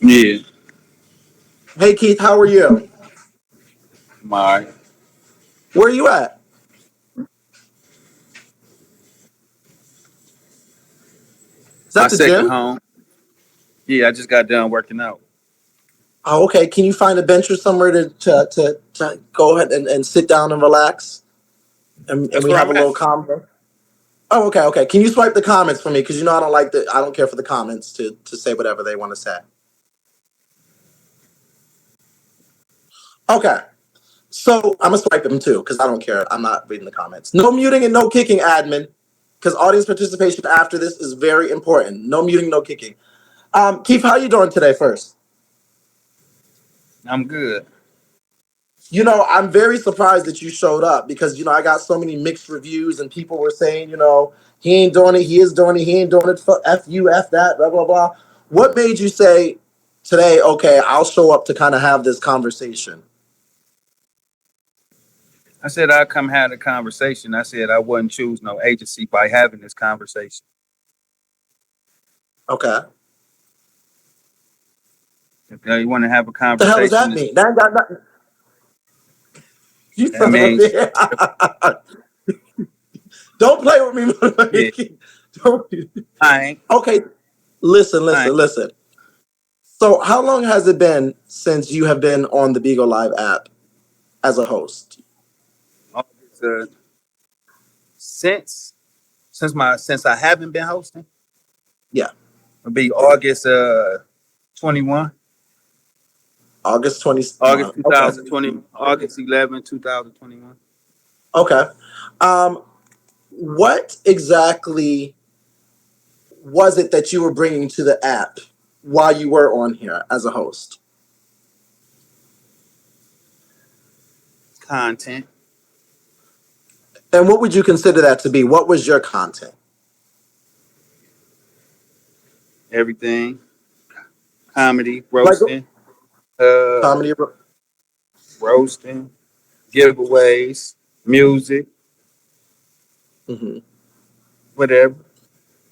Yeah, Hey Keith, how are you? my Where are you at? Is my that the second gym? home. Yeah, I just got done working out. Oh, okay. Can you find a bench or somewhere to go ahead and sit down and relax and That's we where have a I'm at. little convo? Oh, okay, okay. Can you swipe the comments for me? Because you know I don't care for the comments to say whatever they want to say. Okay. So I'm gonna swipe them too, because I don't care. I'm not reading the comments. No muting and no kicking, admin. Because audience participation after this is very important. No muting, no kicking. Keith, how you doing today first? I'm good. I'm very surprised that you showed up because, I got so many mixed reviews and people were saying, he ain't doing it, he is doing it, he ain't doing it, F you, F that, blah, blah, blah. What made you say today, okay, I'll show up to kind of have this conversation? I said I'd come have a conversation. I said I wouldn't choose no agency by having this conversation. Okay. If you want to have a What the hell does conversation, that mean? That ain't got nothing. You that son of a means bitch. Don't play with yeah. me. Don't. I ain't. Okay, listen, I listen, ain't. listen. So how long has it been since you have been on the Beagle Live app as a host? August, since I haven't been hosting, Yeah. it'll be August 21, August August 21. Okay. 2020, August 11, 2021. Okay. Um, what exactly was it that you were bringing to the app while you were on here as a host? Content, And what would you consider that to be? What was your content? everything, comedy, Like uh, comedy? roasting, giveaways, music, Hmm. whatever,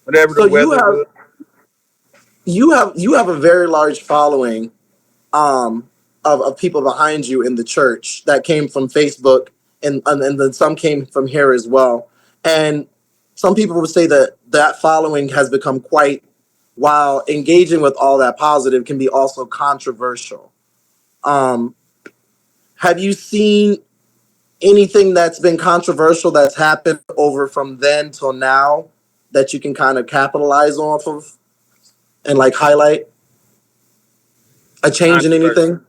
whatever the So you weather have was. you have a very large following of people behind you in the church that came from Facebook and then some came from here as well. And some people would say that that following has become quite, while engaging with all that positive, can be also controversial. Um, have you seen anything that's been controversial that's happened over from then till now that you can kind of capitalize off of and like highlight a change in Controversy. anything?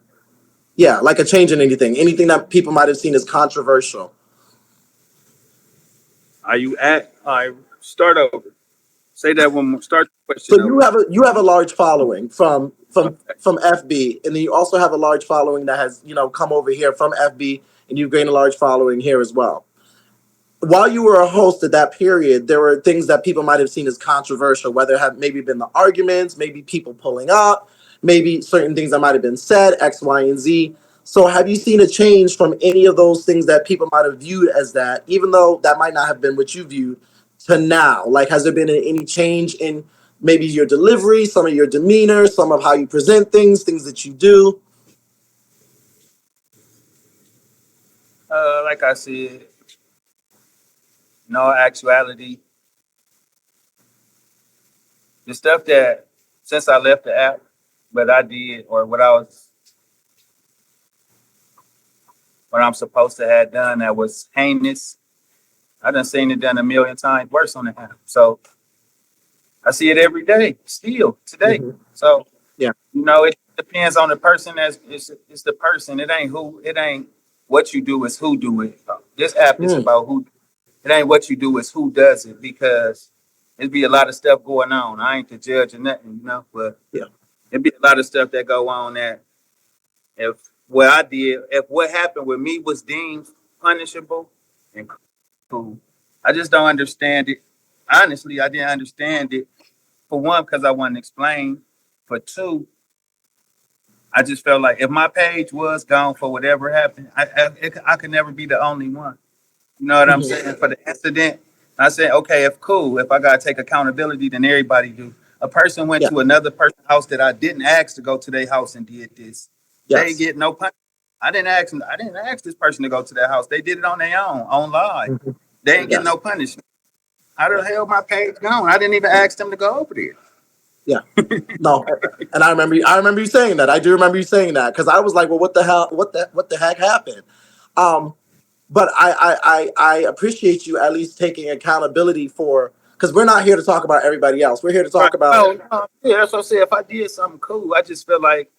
Yeah, like a change in anything that people might have seen as controversial. Are you at? All right, start over. Say that one more. Start the So question over. you have a large following from Okay. FB, and then you also have a large following that has come over here from FB, and you've gained a large following here as well. While you were a host at that period, there were things that people might have seen as controversial, whether it have maybe been the arguments, maybe people pulling up, maybe certain things that might have been said, X, Y, and Z. So have you seen a change from any of those things that people might have viewed as that, even though that might not have been what you viewed, to now? Like, has there been any change in maybe your delivery, some of your demeanor, some of how you present things that you do? Like I said, no actuality, the stuff that since I left the app, what I did or what I'm supposed to have done that was heinous. I done seen it done a million times worse on the app. So I see it every day, still today. Hmm. So Yeah. it depends on the person. It's the person. It ain't who. It ain't what you do. It's who do it. This app is Mm. about who. It ain't what you do. It's who does it because it'd be a lot of stuff going on. I ain't the judge or nothing, but Yeah. it'd be a lot of stuff that go on that if what I did, if what happened with me was deemed punishable and cool, I just don't understand it. Honestly, I didn't understand it. For one, because I wasn't explained. For two, I just felt like if my page was gone for whatever happened, I could never be the only one. You know what I'm Hmm. saying? For the incident, I said, okay, if cool, if I gotta take accountability, then everybody do. A person went Yeah. to another person's house that I didn't ask to go to their house and did this. They Yes. get no punishment. I didn't ask this person to go to their house. They did it on their own, on live. Mhm. They ain't get Yes. no punishment. How the hell my page gone? I didn't even ask them to go over there. Yeah. No. And I remember you saying that. I do remember you saying that because I was like, well, what the hell? What the heck happened? Um, but I appreciate you at least taking accountability for because we're not here to talk about everybody else. We're here to Right. talk about. Oh, no. Yeah, that's what I said. If I did something cool, I just feel like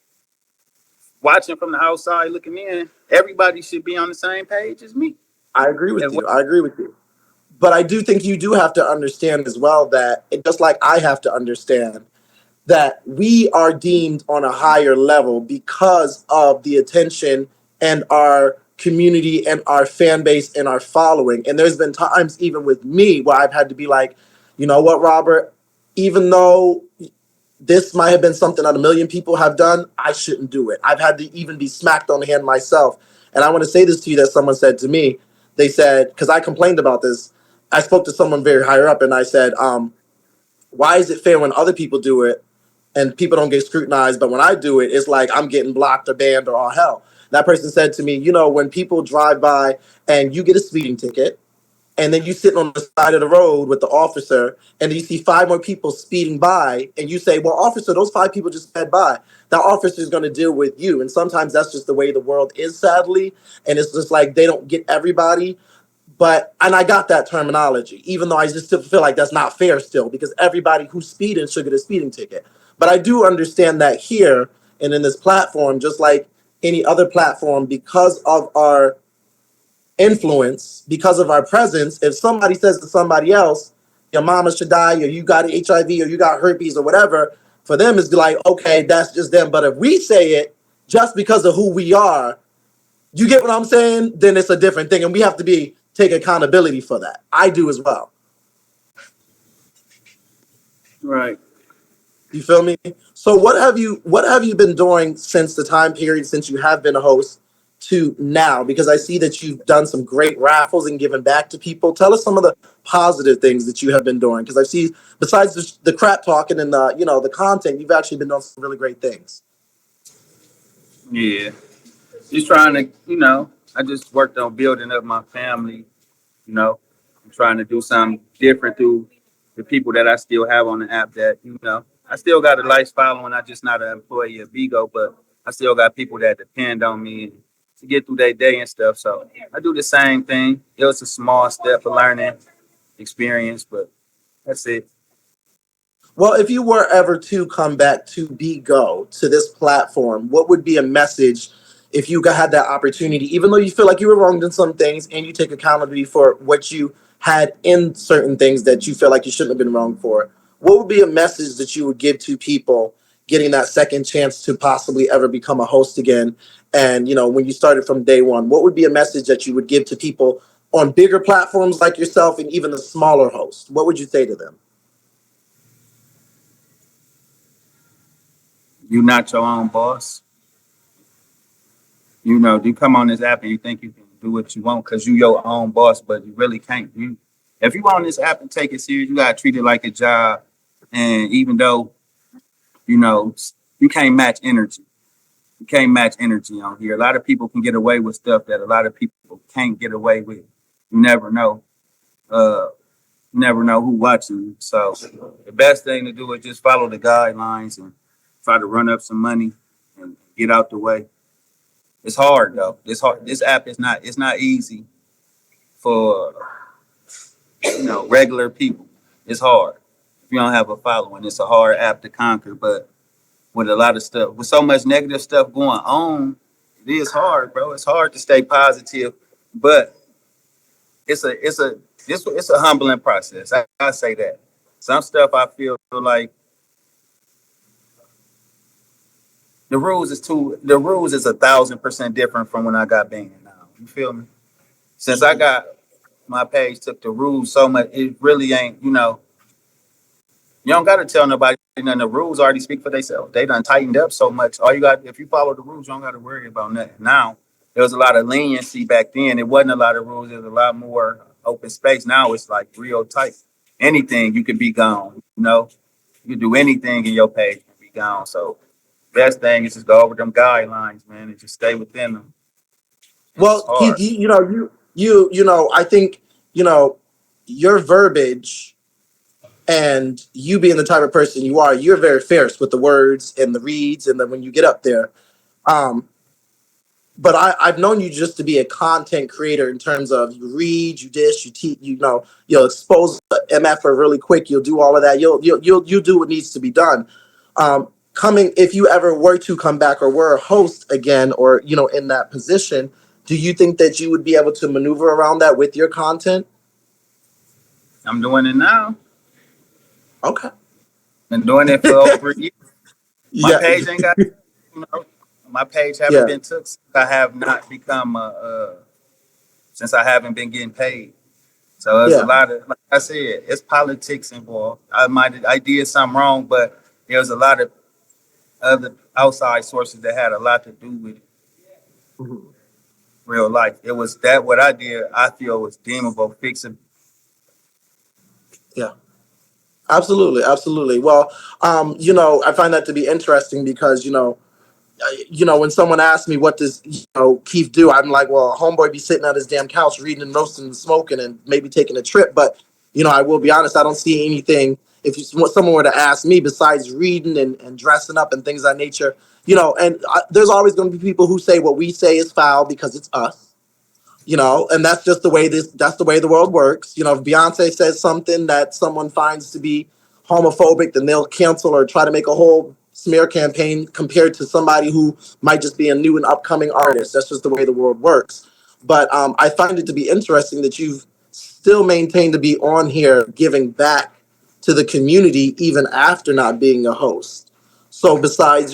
watching from the outside looking in, everybody should be on the same page as me. I agree with And you. I agree with you. But I do think you do have to understand as well that just like I have to understand that we are deemed on a higher level because of the attention and our community and our fan base and our following. And there's been times even with me where I've had to be like, you know what, Robert, even though this might have been something that a million people have done, I shouldn't do it. I've had to even be smacked on the hand myself. And I want to say this to you that someone said to me. They said, because I complained about this, I spoke to someone very higher up and I said, why is it fair when other people do it and people don't get scrutinized, but when I do it, it's like I'm getting blocked or banned or all hell. That person said to me, you know, when people drive by and you get a speeding ticket, and then you sitting on the side of the road with the officer, and you see five more people speeding by, and you say, well, officer, those five people just sped by. That officer is going to deal with you. And sometimes that's just the way the world is, sadly. And it's just like they don't get everybody. But and I got that terminology, even though I just still feel like that's not fair still, because everybody who's speeding should get a speeding ticket. But I do understand that here and in this platform, just like any other platform, because of our influence, because of our presence, if somebody says to somebody else, your mama should die, or you got HIV, or you got herpes, or whatever, for them it's like, okay, that's just them. But if we say it just because of who we are, you get what I'm saying? Then it's a different thing, and we have to be take accountability for that. I do as well. right. You feel me? So what have you been doing since the time period since you have been a host to now? Because I see that you've done some great raffles and given back to people. Tell us some of the positive things that you have been doing. Because I see besides the crap talking and the content, you've actually been doing some really great things. Yeah. Just trying to, I just worked on building up my family, you know. I'm trying to do something different through the people that I still have on the app that, I still got a life following. I just not an employee of Vigo, but I still got people that depend on me to get through their day and stuff. So I do the same thing. It was a small step of learning experience, but that's it. Well, if you were ever to come back to BeGo to this platform, what would be a message if you had that opportunity, even though you feel like you were wronged in some things and you take accountability for what you had in certain things that you feel like you shouldn't have been wrong for? What would be a message that you would give to people getting that second chance to possibly ever become a host again? And, when you started from day one, what would be a message that you would give to people on bigger platforms like yourself and even the smaller hosts? What would you say to them? You not your own boss. You come on this app and you think you can do what you want because you your own boss, but you really can't. If you on this app and take it serious, you gotta treat it like a job. And even though you know you can't match energy, you can't match energy on here. A lot of people can get away with stuff that a lot of people can't get away with. You never know. Uh, you never know who watching you. So the best thing to do is just follow the guidelines and try to run up some money and get out the way. It's hard though. It's hard. This app is not. It's not easy for regular people. It's hard if you don't have a following. It's a hard app to conquer. But with a lot of stuff, with so much negative stuff going on, it is hard, bro. It's hard to stay positive, but it's a humbling process. I say that. Some stuff I feel like the rules is 1,000% different from when I got banned. Now you feel me? Since I got my page took the rules so much, it really ain't. You don't got to tell nobody nothing. The rules already speak for themselves. They done tightened up so much. All you got, if you follow the rules, you don't got to worry about nothing. Now, there was a lot of leniency back then. It wasn't a lot of rules. There was a lot more open space. Now it's like real tight. Anything you could be gone. You can do anything and your page can be gone. So best thing is just go over them guidelines, man, and just stay within them. And it's Well, Keith, hard. I think, your verbiage and you being the type of person you are, you're very fierce with the words and the reads, and then when you get up there. Um, but I've known you just to be a content creator in terms of you read, you dish, you teach, you'll expose the MF really quick. You'll do all of that. You'll do what needs to be done. Coming, if you ever were to come back or were a host again, or in that position, do you think that you would be able to maneuver around that with your content? I'm doing it now. Okay. Been doing it for over a year. My Yeah. page ain't got, you know, my page haven't Yeah. been took since I have not become since I haven't been getting paid. So there's a Yeah. lot of, like I said, it's politics involved. I did something wrong, but there was a lot of other outside sources that had a lot to do with Mhm. real life. It was that what I did, I feel was deemable, fixing. Yeah. Absolutely. Absolutely. Well, I find that to be interesting because when someone asks me what does Keith do, I'm like, well, homeboy be sitting at his damn couch reading and roasting and smoking and maybe taking a trip. But I will be honest, I don't see anything. If someone were to ask me besides reading and dressing up and things of that nature, there's always going to be people who say what we say is foul because it's us. And that's just that's the way the world works. If Beyonce says something that someone finds to be homophobic, then they'll cancel or try to make a whole smear campaign compared to somebody who might just be a new and upcoming artist. That's just the way the world works. But I find it to be interesting that you've still maintained to be on here giving back to the community even after not being a host. So besides,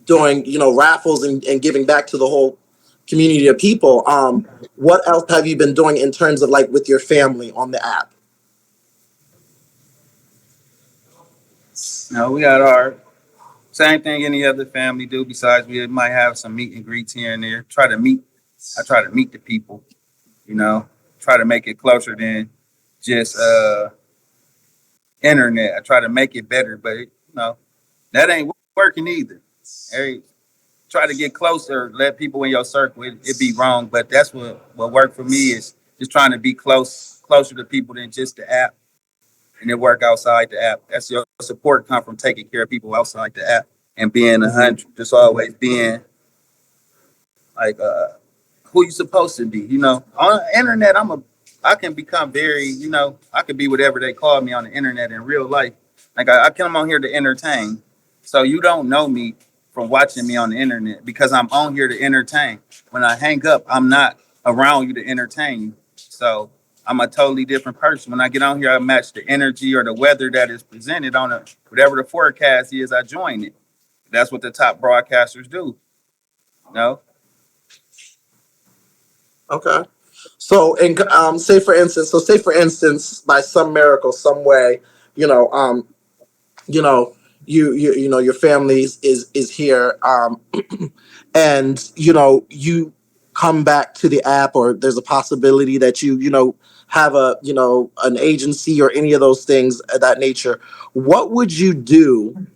doing raffles and giving back to the whole community of people, what else have you been doing in terms of like with your family on the app? You know, we got our same thing any other family do. Besides, we might have some meet and greets here and there. I try to meet the people. You know, try to make it closer than just internet. I try to make it better, but that ain't working either. Hey, try to get closer, let people in your circle. It be wrong, but that's what worked for me is just trying to be closer to people than just the app, and then work outside the app. That's your support come from taking care of people outside the app and being a Mm-hmm. hundred, just always being like who you supposed to be. On the internet, I can become very, I can be whatever they call me on the internet in real life. Like I come on here to entertain. So you don't know me from watching me on the internet because I'm on here to entertain. When I hang up, I'm not around you to entertain you. So I'm a totally different person. When I get on here, I match the energy or the weather that is presented on whatever the forecast is, I join it. That's what the top broadcasters do. No, Okay. So, and say for instance, by some miracle, some way, you know, um, you know, your family is here, and you come back to the app, or there's a possibility that you have an agency or any of those things of that nature. What would you do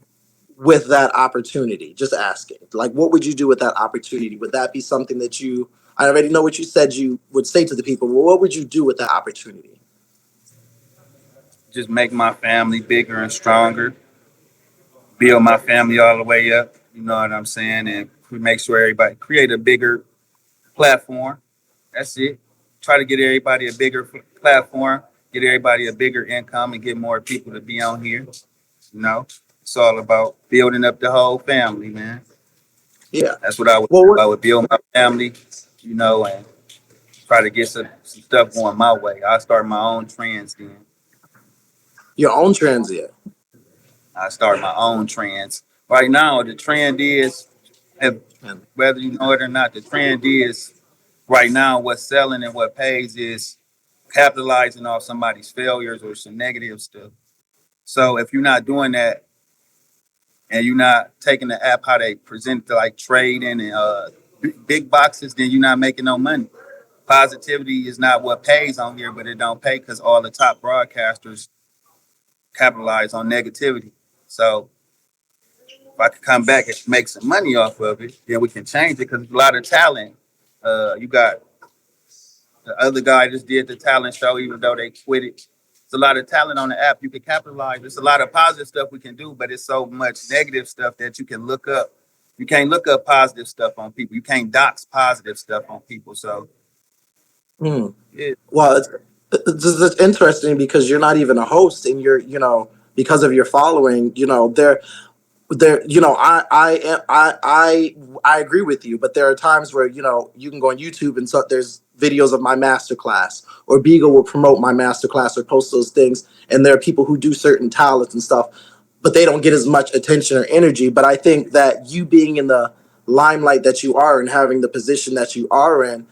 with that opportunity? Just asking. Like, what would you do with that opportunity? Would that be something that I already know what you said you would say to the people, but what would you do with that opportunity? just make my family bigger and stronger, build my family all the way up. You know what I'm saying? And make sure everybody create a bigger platform. That's it. Try to get everybody a bigger platform, get everybody a bigger income, and get more people to be on here. You know, it's all about building up the whole family, man. Yeah. That's what I would Well, do. I would build my family, and try to get some stuff going my way. I start my own trends then. your own transient. I start my own trends. Right now, the trend is, if, And whether you know it or not, the trend is right now what's selling and what pays is capitalizing off somebody's failures or some negative stuff. So if you're not doing that and you're not taking the app how they present to like trading and big boxes, then you're not making no money. Positivity is not what pays on here, but it don't pay because all the top broadcasters capitalize on negativity. So if I could come back and make some money off of it, then we can change it because there's a lot of talent. You got the other guy just did the talent show, even though they quit it. It's a lot of talent on the app. You can capitalize. There's a lot of positive stuff we can do, but it's so much negative stuff that you can look up. You can't look up positive stuff on people. You can't dox positive stuff on people. So Hmm. yeah, Well, it's interesting because you're not even a host, and because of your following, I agree with you, but there are times where you can go on YouTube and so there's videos of my masterclass, or Beagle will promote my masterclass or post those things, and there are people who do certain talents and stuff, but they don't get as much attention or energy. But I think that you being in the limelight that you are and having the position that you are in,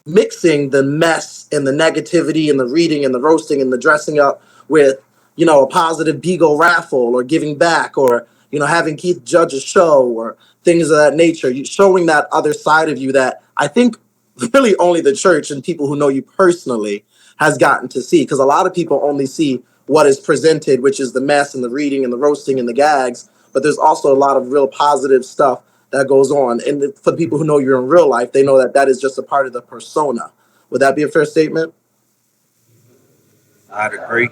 mixing the mess and the negativity and the reading and the roasting and the dressing up with, a positive Beagle raffle, or giving back, or, having Keith judge a show, or things of that nature. You showing that other side of you that I think really only the church and people who know you personally has gotten to see. Because a lot of people only see what is presented, which is the mess and the reading and the roasting and the gags. But there's also a lot of real positive stuff that goes on. And for the people who know you're in real life, they know that that is just a part of the persona. Would that be a fair statement? I'd agree.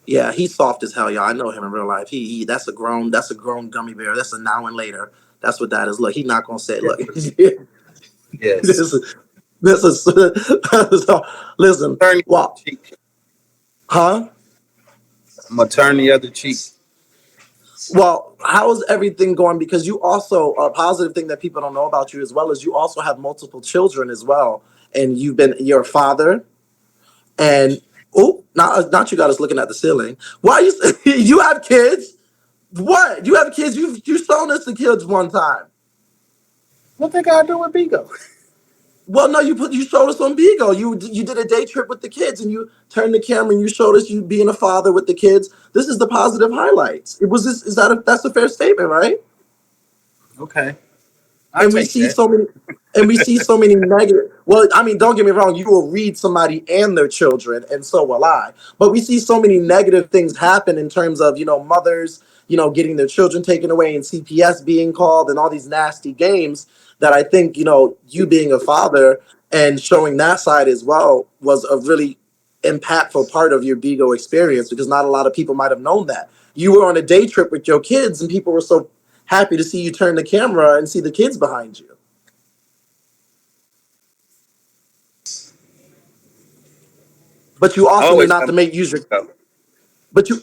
Yeah, he's soft as hell, y'all. I know him in real life. He that's a grown gummy bear. That's a now and later. That's what that is. Look, he's not gonna say it. Look, this Yes. is this is so, listen. Turn the Well, cheek. huh? I'm gonna turn the other cheek. Well, how is everything going? Because you also, a positive thing that people don't know about you as well is you also have multiple children as well, and you're a father. And oh, not you got us looking at the ceiling. Why you you have kids? What, you have kids? You shown us the kids one time. What they gotta do with Bigo? Well, no, you showed us on Bigo. You did a day trip with the kids, and you turned the camera and you showed us you being a father with the kids. This is the positive highlights. It was this is that that's a fair statement, right? Okay, I and we take see that. so many negative. Well, I mean, don't get me wrong, you will read somebody and their children, and so will I, but we see so many negative things happen in terms of mothers getting their children taken away, and CPS being called, and all these nasty games, that I think you being a father and showing that side as well was a really impactful part of your Bigo experience, because not a lot of people might have known that you were on a day trip with your kids, and people were so happy to see you turn the camera and see the kids behind you. But you I also knew always not have to make use your. my Bigo. But you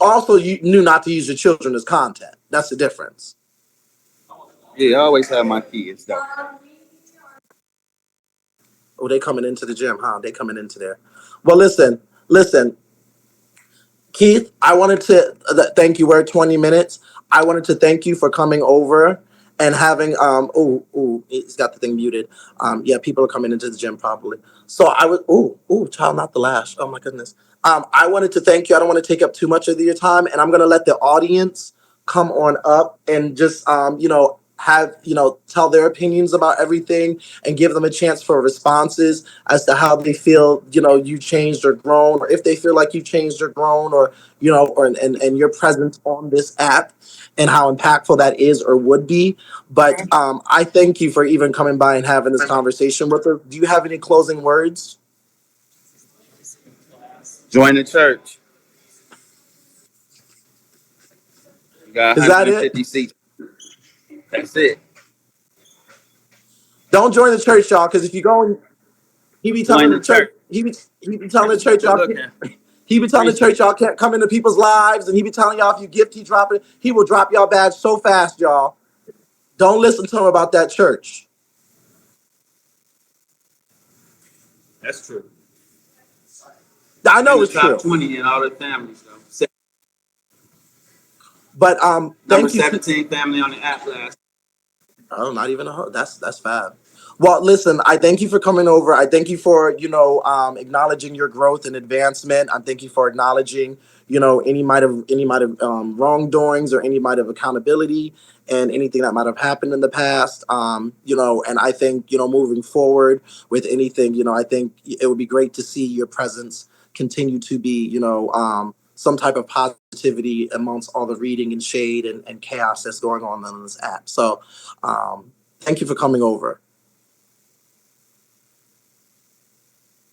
knew not to use your children as content. That's the difference. Yeah, I always have my kids though. Oh, they coming into the gym, huh? They coming into there. Well, listen. Keith, I wanted to thank you. We're at 20 minutes. I wanted to thank you for coming over and having he's got the thing muted. Yeah, people are coming into the gym probably. So I was child, not the lash. Oh my goodness. I wanted to thank you. I don't want to take up too much of your time, and I'm gonna let the audience come on up and just have tell their opinions about everything, and give them a chance for responses as to how they feel you changed or grown, or if they feel like you changed or grown, or and your presence on this app and how impactful that is or would be. But I thank you for even coming by and having this conversation with us. Do you have any closing words? Join the church. You got Is that it? 150 seats. That's it. Don't join the church, y'all, because if you go and he be Join telling the the church, church. he be telling the church, Good y'all looking. can't. He be telling the Appreciate church y'all can't come into people's lives, and he be telling y'all if you gift, he drop it. He will drop y'all badge so fast, y'all. Don't listen to him about that church. it. That's true. I In know the it's top true, 20 in all the families though. but Number thank you. 17 family on the app last. Oh, not even a that's fab. Well, listen, I thank you for coming over. I thank you for acknowledging your growth and advancement. I thank you for acknowledging any might have wrongdoings, or any might have accountability, and anything that might have happened in the past. And I think moving forward with anything, I think it would be great to see your presence continue to be some type of positivity amongst all the reading and shade and chaos that's going on this app. So thank you for coming over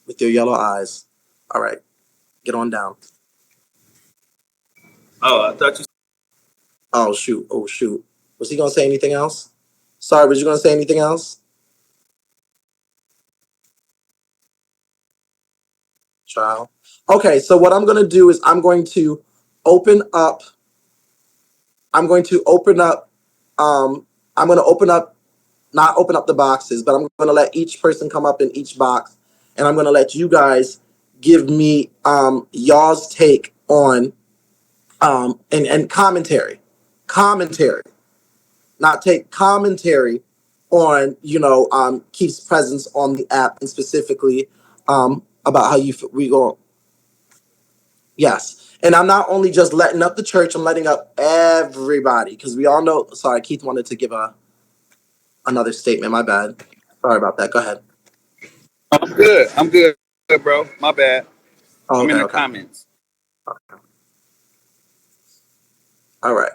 with your yellow eyes. All right, get on down. Oh, I thought you. Oh shoot, oh shoot. Was he gonna say anything else? Sorry, was you gonna say anything else? Child. Okay, so what I'm gonna do is open up, I'm going to open up, I'm gonna open up, not open up the boxes, but I'm gonna let each person come up in each box, and I'm gonna let you guys give me y'all's take on and commentary. Commentary. Not take commentary on, Keith's presence on the app and specifically about how we go. Yes. And I'm not only just letting up the church, I'm letting up everybody because we all know. Sorry, Keith wanted to give another statement. My bad. Sorry about that. Go ahead. I'm good. I'm good, bro. My bad. Oh, I'm in okay. the Okay. comments. All right.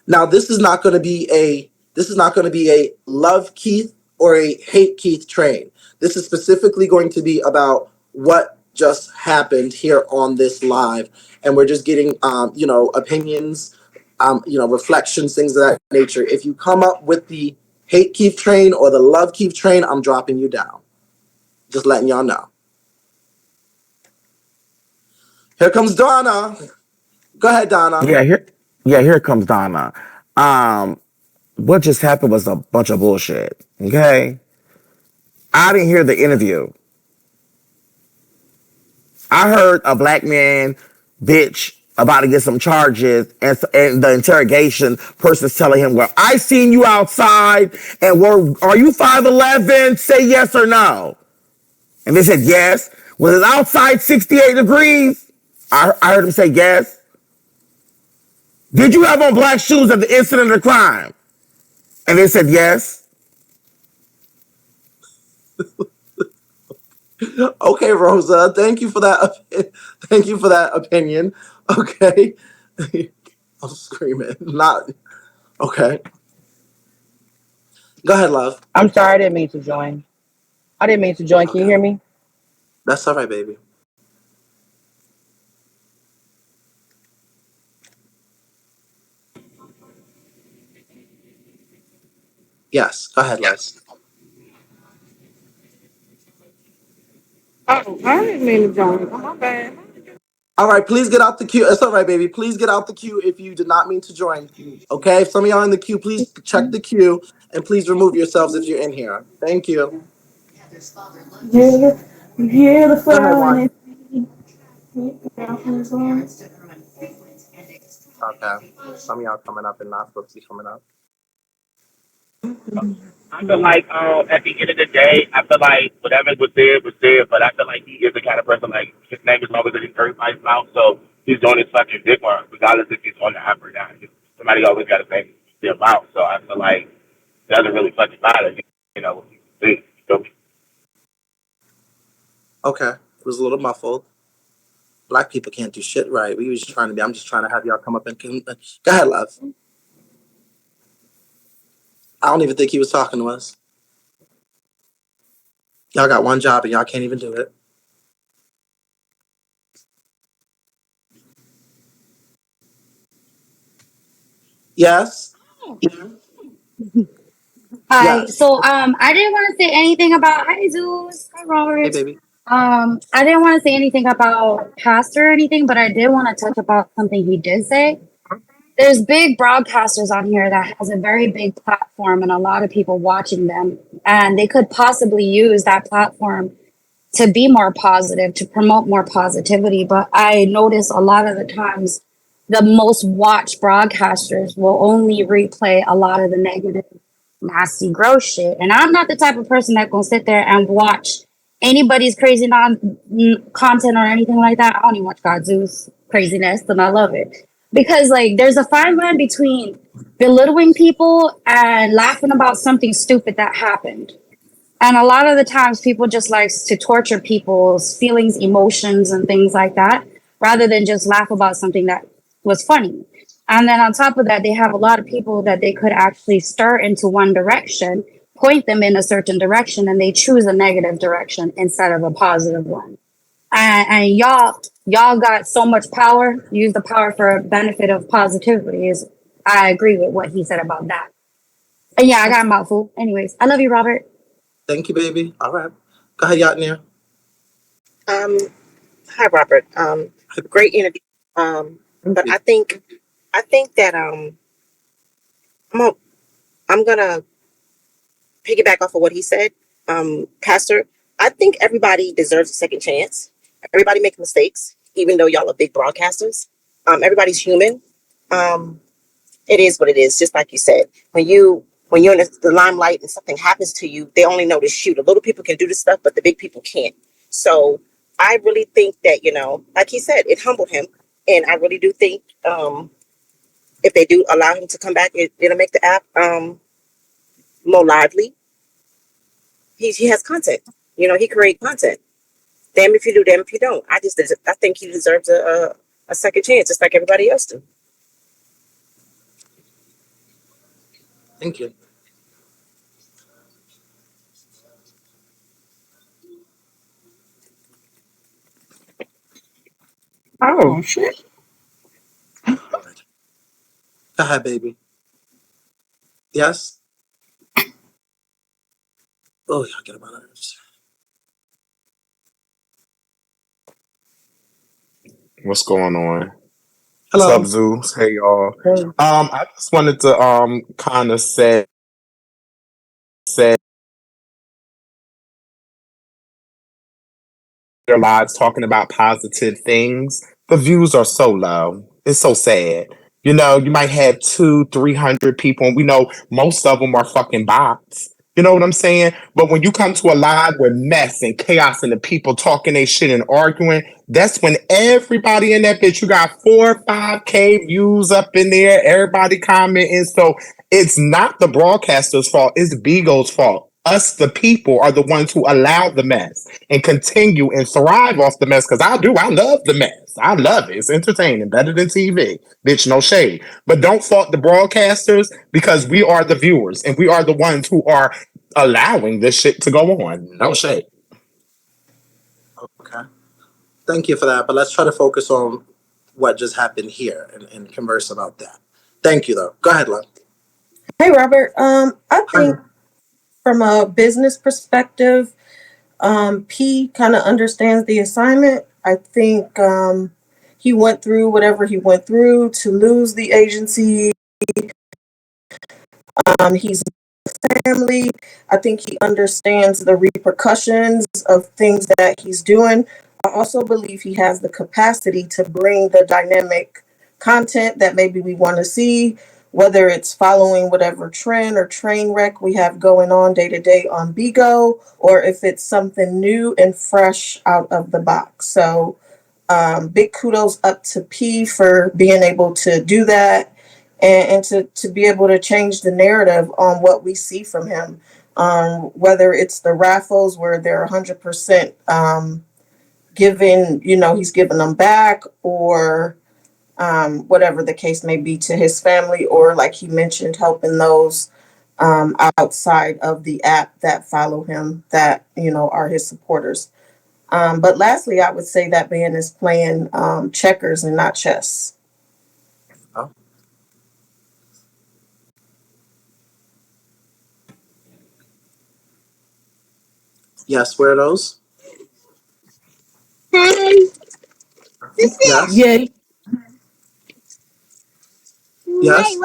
Now this is not going to be a love Keith or a hate Keith train. This is specifically going to be about what just happened here on this live, and we're just getting opinions, reflections, things of that nature. If you come up with the hate Keith train or the love Keith train, I'm dropping you down. Just letting y'all know. Here comes Donna. Go ahead, Donna. Here comes Donna. What just happened was a bunch of bullshit. Okay, I didn't hear the interview. I heard a black man bitch about to get some charges, and the interrogation person's telling him, "Well, I seen you outside, and are you 5'11"? Say yes or no." And they said yes. Was it outside 68 degrees? I heard him say yes. Did you have on black shoes at the incident of the crime? And they said yes. Okay, Rosa. Thank you for that. Thank you for that opinion. Okay. I'm screaming. Not okay. Go ahead, love. I'm sorry, I didn't mean to join. I didn't mean to join. Can you Okay. hear me? That's all right, baby. Yes. Go ahead, love. Oh, I didn't mean to join. Oh, my bad. All right, please get out the queue. It's all right, baby. Please get out the queue if you did not mean to join. Okay, if some of y'all in the queue, please check the queue and please remove yourselves if you're in here. Thank you. Yeah, yeah, the Go ahead, fun Juan. is Okay. Some of y'all coming up and not supposed to be coming up. I feel like at the end of the day, I feel like whatever was there, but I feel like he is the kind of person like his name is always in everybody's mouth, so he's doing his fucking dick work, regardless if he's on the app or not. Somebody always got to say their mouth, so I feel like it doesn't really fucking matter, what people think. So, Okay. It was a little muffled. Black people can't do shit right. I'm just trying to have y'all come up and go ahead, love. I don't even think he was talking to us. Y'all got one job and y'all can't even do it. Yes. Hi. Yes. I didn't want to say anything about hi Zeus, hi Hey, Robert. baby. I didn't want to say anything about Pastor or anything, but I did want to touch about something he did say. There's big broadcasters on here that has a very big platform and a lot of people watching them, and they could possibly use that platform to be more positive, to promote more positivity. But I notice a lot of the times the most watched broadcasters will only replay a lot of the negative, nasty, gross shit. And I'm not the type of person that gonna sit there and watch anybody's crazy content or anything like that. I don't even watch Godzu's craziness, and I love it because like there's a fine line between belittling people and laughing about something stupid that happened. And a lot of the times people just likes to torture people's feelings, emotions, and things like that. rather than just laugh about something that was funny. And then on top of that, they have a lot of people that they could actually stir into one direction, point them in a certain direction, and they choose a negative direction instead of a positive one. And y'all got so much power. Use the power for a benefit of positivity. Is I agree with what he said about that. And yeah, I got a mouthful. Anyways, I love you, Robert. Thank you, baby. All right. Go ahead, Yatnir. Um, Hi, Robert. Great interview. Thank But you. I think that I'm gonna, I'm gonna piggyback off of what he said. Pastor, I think everybody deserves a second chance. Everybody makes mistakes, even though y'all are big broadcasters. Everybody's human. Um, it is what it is, just like you said. When you're in the limelight and something happens to you, they only know to shoot. The little people can do this stuff, but the big people can't. So I really think that, like he said, it humbled him. And I really do think if they do allow him to come back, it'll make the app more lively. He has content. He create content. Damn if you do, damn if you don't. I think he deserves a second chance, just like everybody else do. Thank you. Oh shit. All right. Go ahead, baby. Yes? Oh, y'all get on my nerves. What's going on? What's up, Hello. Zeus? Hey, y'all. Hey. I just wanted to kind of say their lives talking about positive things. The views are so low. It's so sad. You might have 300 people, and we know most of them are fucking bots. You know what I'm saying? But when you come to a live with mess and chaos and the people talking their shit and arguing, that's when everybody in that bitch, you got 4 or 5K views up in there, everybody commenting. So it's not the broadcaster's fault, it's Beagle's fault. Us, the people, are the ones who allow the mess and continue and thrive off the mess. Because I do. I love the mess. I love it. It's entertaining, better than TV. Bitch, no shade. But don't fault the broadcasters because we are the viewers and we are the ones who are allowing this shit to go on. No shade. Okay. Thank you for that. But let's try to focus on what just happened here and converse about that. Thank you, though. Go ahead, love. Hey, Robert. I Hi. think from a business perspective, P kind of understands the assignment. I think he went through whatever he went through to lose the agency. He's family. I think he understands the repercussions of things that he's doing. I also believe he has the capacity to bring the dynamic content that maybe we want to see, whether it's following whatever trend or train wreck we have going on day to day on Bigo, or if it's something new and fresh out of the box. So, big kudos up to P for being able to do that and to be able to change the narrative on what we see from him. Whether it's the raffles where they're 100% giving, he's giving them back, or whatever the case may be to his family, or like he mentioned, helping those outside of the app that follow him, that, are his supporters. But lastly, I would say that man is playing checkers and not chess. Oh, yes, weirdos. Yes. Yeah. Yes.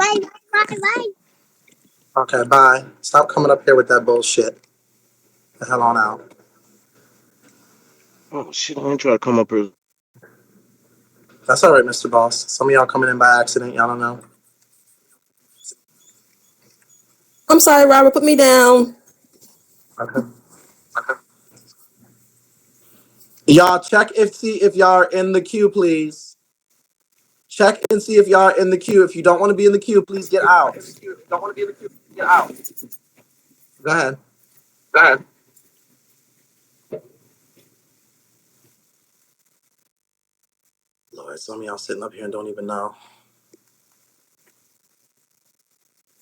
Okay, bye. Stop coming up here with that bullshit. The hell on out. Oh shit! I ain't trying to come up here. That's all right, Mr. Boss. Some of y'all coming in by accident. Y'all don't know. I'm sorry, Robert, put me down. Okay. Y'all check see if y'all are in the queue, please. Check and see if y'all are in the queue. If you don't want to be in the queue, please get out. Go ahead. Lord, some of y'all sitting up here and don't even know.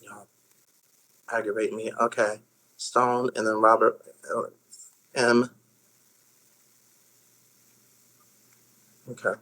Y'all aggravate me. Okay. Stone and then Robert M. Okay.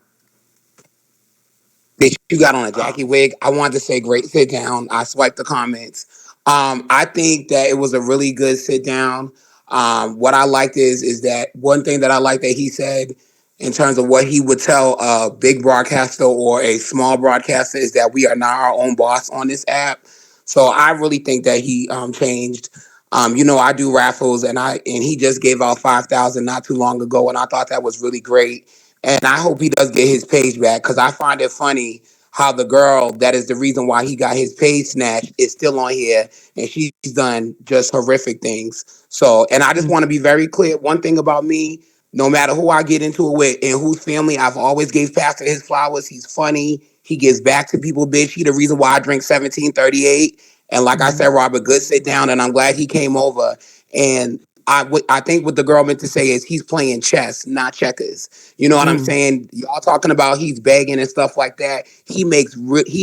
Bitch, you got on a Um, Jackie wig. I wanted to say great sit down. I swiped the comments. I think that it was a really good sit down. What I liked is that one thing that I like that he said in terms of what he would tell a big broadcaster or a small broadcaster is that we are not our own boss on this app. So I really think that he changed. I do raffles and he just gave out 5,000 not too long ago, and I thought that was really great. And I hope he does get his page back because I find it funny how the girl that is the reason why he got his page snatched is still on here and she's done just horrific things. So, and I just want to be very clear. One thing about me, no matter who I get into it with and whose family, I've always gave Pastor his flowers. He's funny. He gives back to people, bitch. He the reason why I drink 1738. And like I said, Robert, good sit down. And I'm glad he came over. And I think what the girl meant to say is he's playing chess, not checkers. You know what I'm saying? Y'all talking about he's begging and stuff like that. He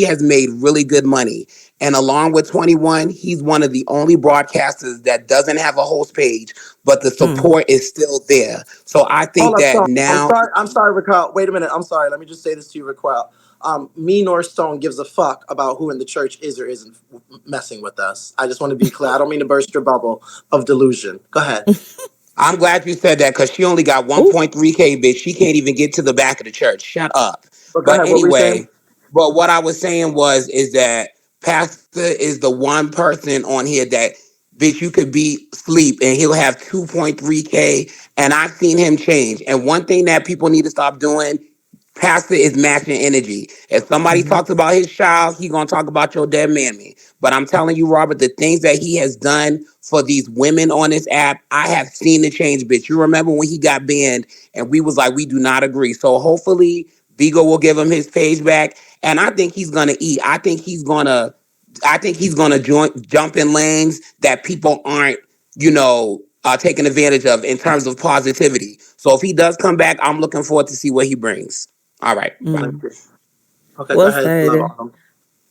has made really good money. And along with 21, he's one of the only broadcasters that doesn't have a host page, but the support is still there. So I Hold think up, that Stone. now I'm sorry, Raquel. Wait a minute. I'm sorry. Let me just say this to you, Raquel. Me nor Stone gives a fuck about who in the church is or isn't messing with us. I just want to be clear. I don't mean to burst your bubble of delusion. Go ahead. I'm glad you said that because she only got 1.3K, bitch. She can't even get to the back of the church. Shut up. But go But ahead. What were you saying? anyway, but what I was saying is that Pastor is the one person on here that, bitch, you could be asleep and he'll have 2.3K. And I've seen him change. And one thing that people need to stop doing, Pastor is matching energy. If somebody talks about his child, he gonna talk about your dead mammy. But I'm telling you, Robert, the things that he has done for these women on this app, I have seen the change, bitch. You remember when he got banned and we was like, we do not agree. So hopefully Vigo will give him his page back. And I think he's gonna eat. I think he's gonna jump in lanes that people aren't, taking advantage of in terms of positivity. So if he does come back, I'm looking forward to see what he brings. All right. Bye. Thank you. Okay, go ahead. Love Autumn.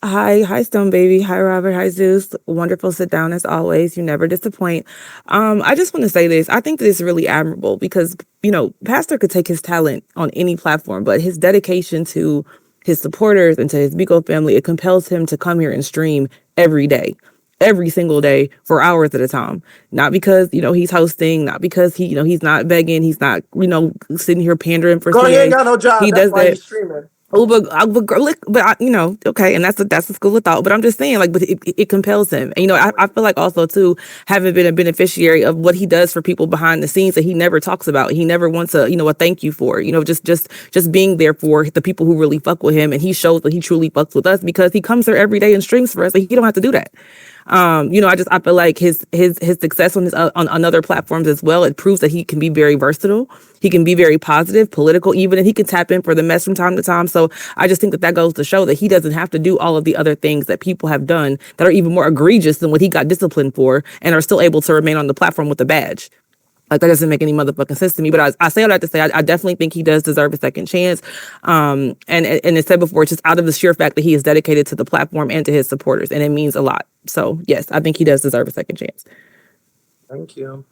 Hi, Stone Baby. Hi, Robert. Hi, Zeus. Wonderful sit down as always. You never disappoint. I just want to say this. I think this is really admirable because, Pastor could take his talent on any platform, but his dedication to his supporters and to his Miko family, it compels him to come here and stream every day. Every single day for hours at a time. Not because, he's hosting, not because he's not begging, he's not, sitting here pandering for Girl, he ain't CA. got no job. He That's does why that. he's streaming. Oh, okay, and that's a school of thought. But I'm just saying, like, but it compels him. And, I feel like also too, having been a beneficiary of what he does for people behind the scenes that he never talks about. He never wants a thank you for. Just being there for the people who really fuck with him, and he shows that he truly fucks with us because he comes there every day and streams for us. Like, he don't have to do that. I feel like his success on other platforms as well. It proves that he can be very versatile. He can be very positive, political, even, and he can tap in for the mess from time to time. So I just think that goes to show that he doesn't have to do all of the other things that people have done that are even more egregious than what he got disciplined for, and are still able to remain on the platform with a badge. Like, that doesn't make any motherfucking sense to me. But I say all that to say I definitely think he does deserve a second chance. And it said before, it's just out of the sheer fact that he is dedicated to the platform and to his supporters, and it means a lot. So yes, I think he does deserve a second chance. Thank you.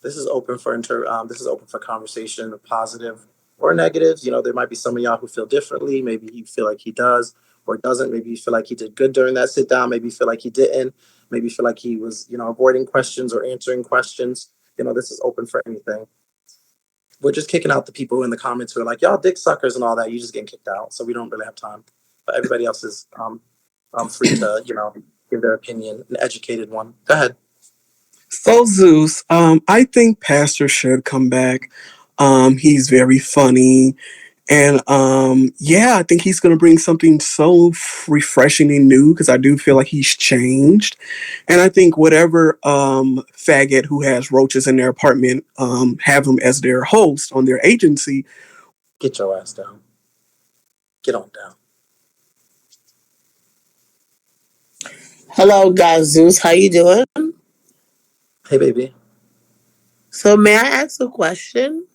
This is open for conversation, positive or negatives. There might be some of y'all who feel differently. Maybe you feel like he does or doesn't. Maybe you feel like he did good during that sit down. Maybe you feel like he didn't. Maybe you feel like he was, avoiding questions or answering questions. This is open for anything. We're just kicking out the people in the comments who are like, y'all dick suckers and all that. You just getting kicked out. So we don't really have time. But everybody else is free to, give their opinion, an educated one. Go ahead. So Zeus, I think Pastor should come back. He's very funny. And yeah, I think he's going to bring something so refreshing and new because I do feel like he's changed. And I think whatever faggot who has roaches in their apartment have him as their host on their agency. Get your ass down. Get on down. Hello, guys. Zeus, how you doing? Hey, baby. So, may I ask a question?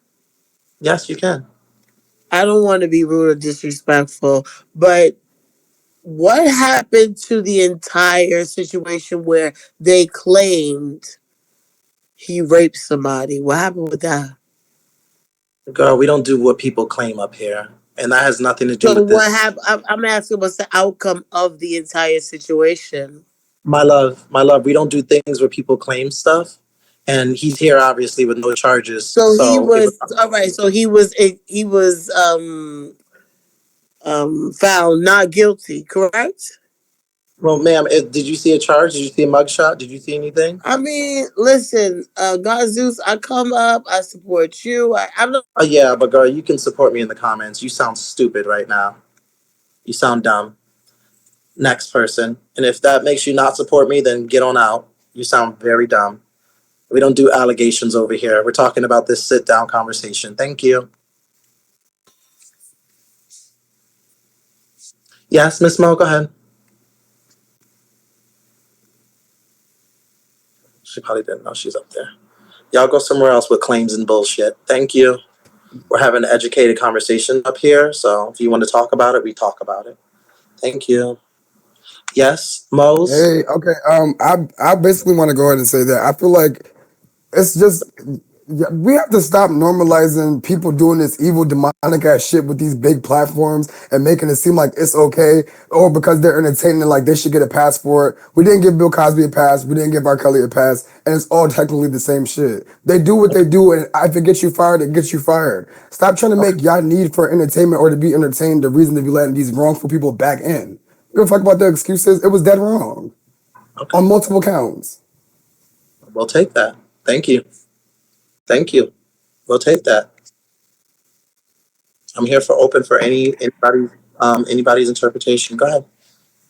Yes, you can. I don't want to be rude or disrespectful, but what happened to the entire situation where they claimed he raped somebody? What happened with that? Girl, we don't do what people claim up here, and that has nothing to do So with what this. happened? I'm asking, what's the outcome of the entire situation? My love, we don't do things where people claim stuff, and he's here obviously with no charges. So he So it was was all right. So he was found not guilty, correct? well, ma'am. Did you see a charge? Did you see a mugshot? Did you see anything? I mean, listen, God Zeus, I come up, I support you. I'm not. Oh yeah, but girl, you can support me in the comments. You sound stupid right now. You sound dumb. Next person. And if that makes you not support me, then get on out. You sound very dumb. We don't do allegations over here. We're talking about this sit down conversation. Thank you. Yes, Miss Mo, go ahead. She probably didn't know she's up there. Y'all go somewhere else with claims and bullshit. Thank you. We're having an educated conversation up here. So if you want to talk about it, we talk about it. Thank you. Yes, Mose. Hey, okay. I basically want to go ahead and say that I feel like it's just yeah, we have to stop normalizing people doing this evil demonic ass shit with these big platforms and making it seem like it's okay or because they're entertaining like they should get a pass for it. We didn't give Bill Cosby a pass, we didn't give R. Kelly a pass, and it's all technically the same shit. They do what they do, and if it gets you fired, it gets you fired. Stop trying to Okay. make y'all need for entertainment or to be entertained the reason to be letting these wrongful people back in. We don't talk about the excuses. It was dead wrong Okay. on multiple counts. We'll take that. Thank you. Thank you. We'll take that. I'm here for open for anybody's interpretation. Go ahead.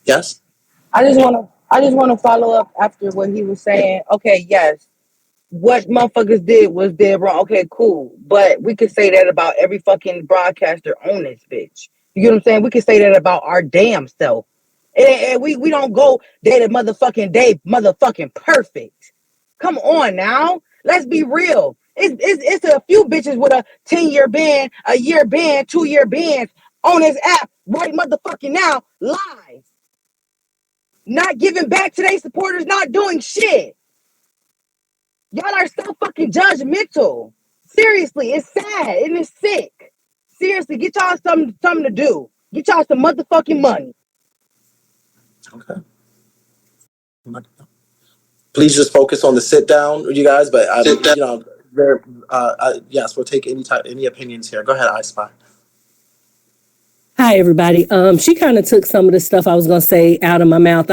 Yes? I just want to follow up after what he was saying. Okay, yes, what motherfuckers did was dead wrong. Okay, cool. But we could say that about every fucking broadcaster on this bitch. You get what I'm saying? We could say that about our damn self. And we don't go day to motherfucking day, motherfucking perfect. Come on now. Let's be real. It's a few bitches with a 10-year ban, a year ban, 2-year bans on this app right motherfucking now, live. Not giving back to their supporters, not doing shit. Y'all are so fucking judgmental. Seriously, it's sad and it's sick. Seriously, get y'all something to do. Get y'all some motherfucking money. Okay. Please just focus on the sit down, you guys. But yes, we'll take any opinions here. Go ahead, I Spy. Hi, everybody. She kind of took some of the stuff I was going to say out of my mouth.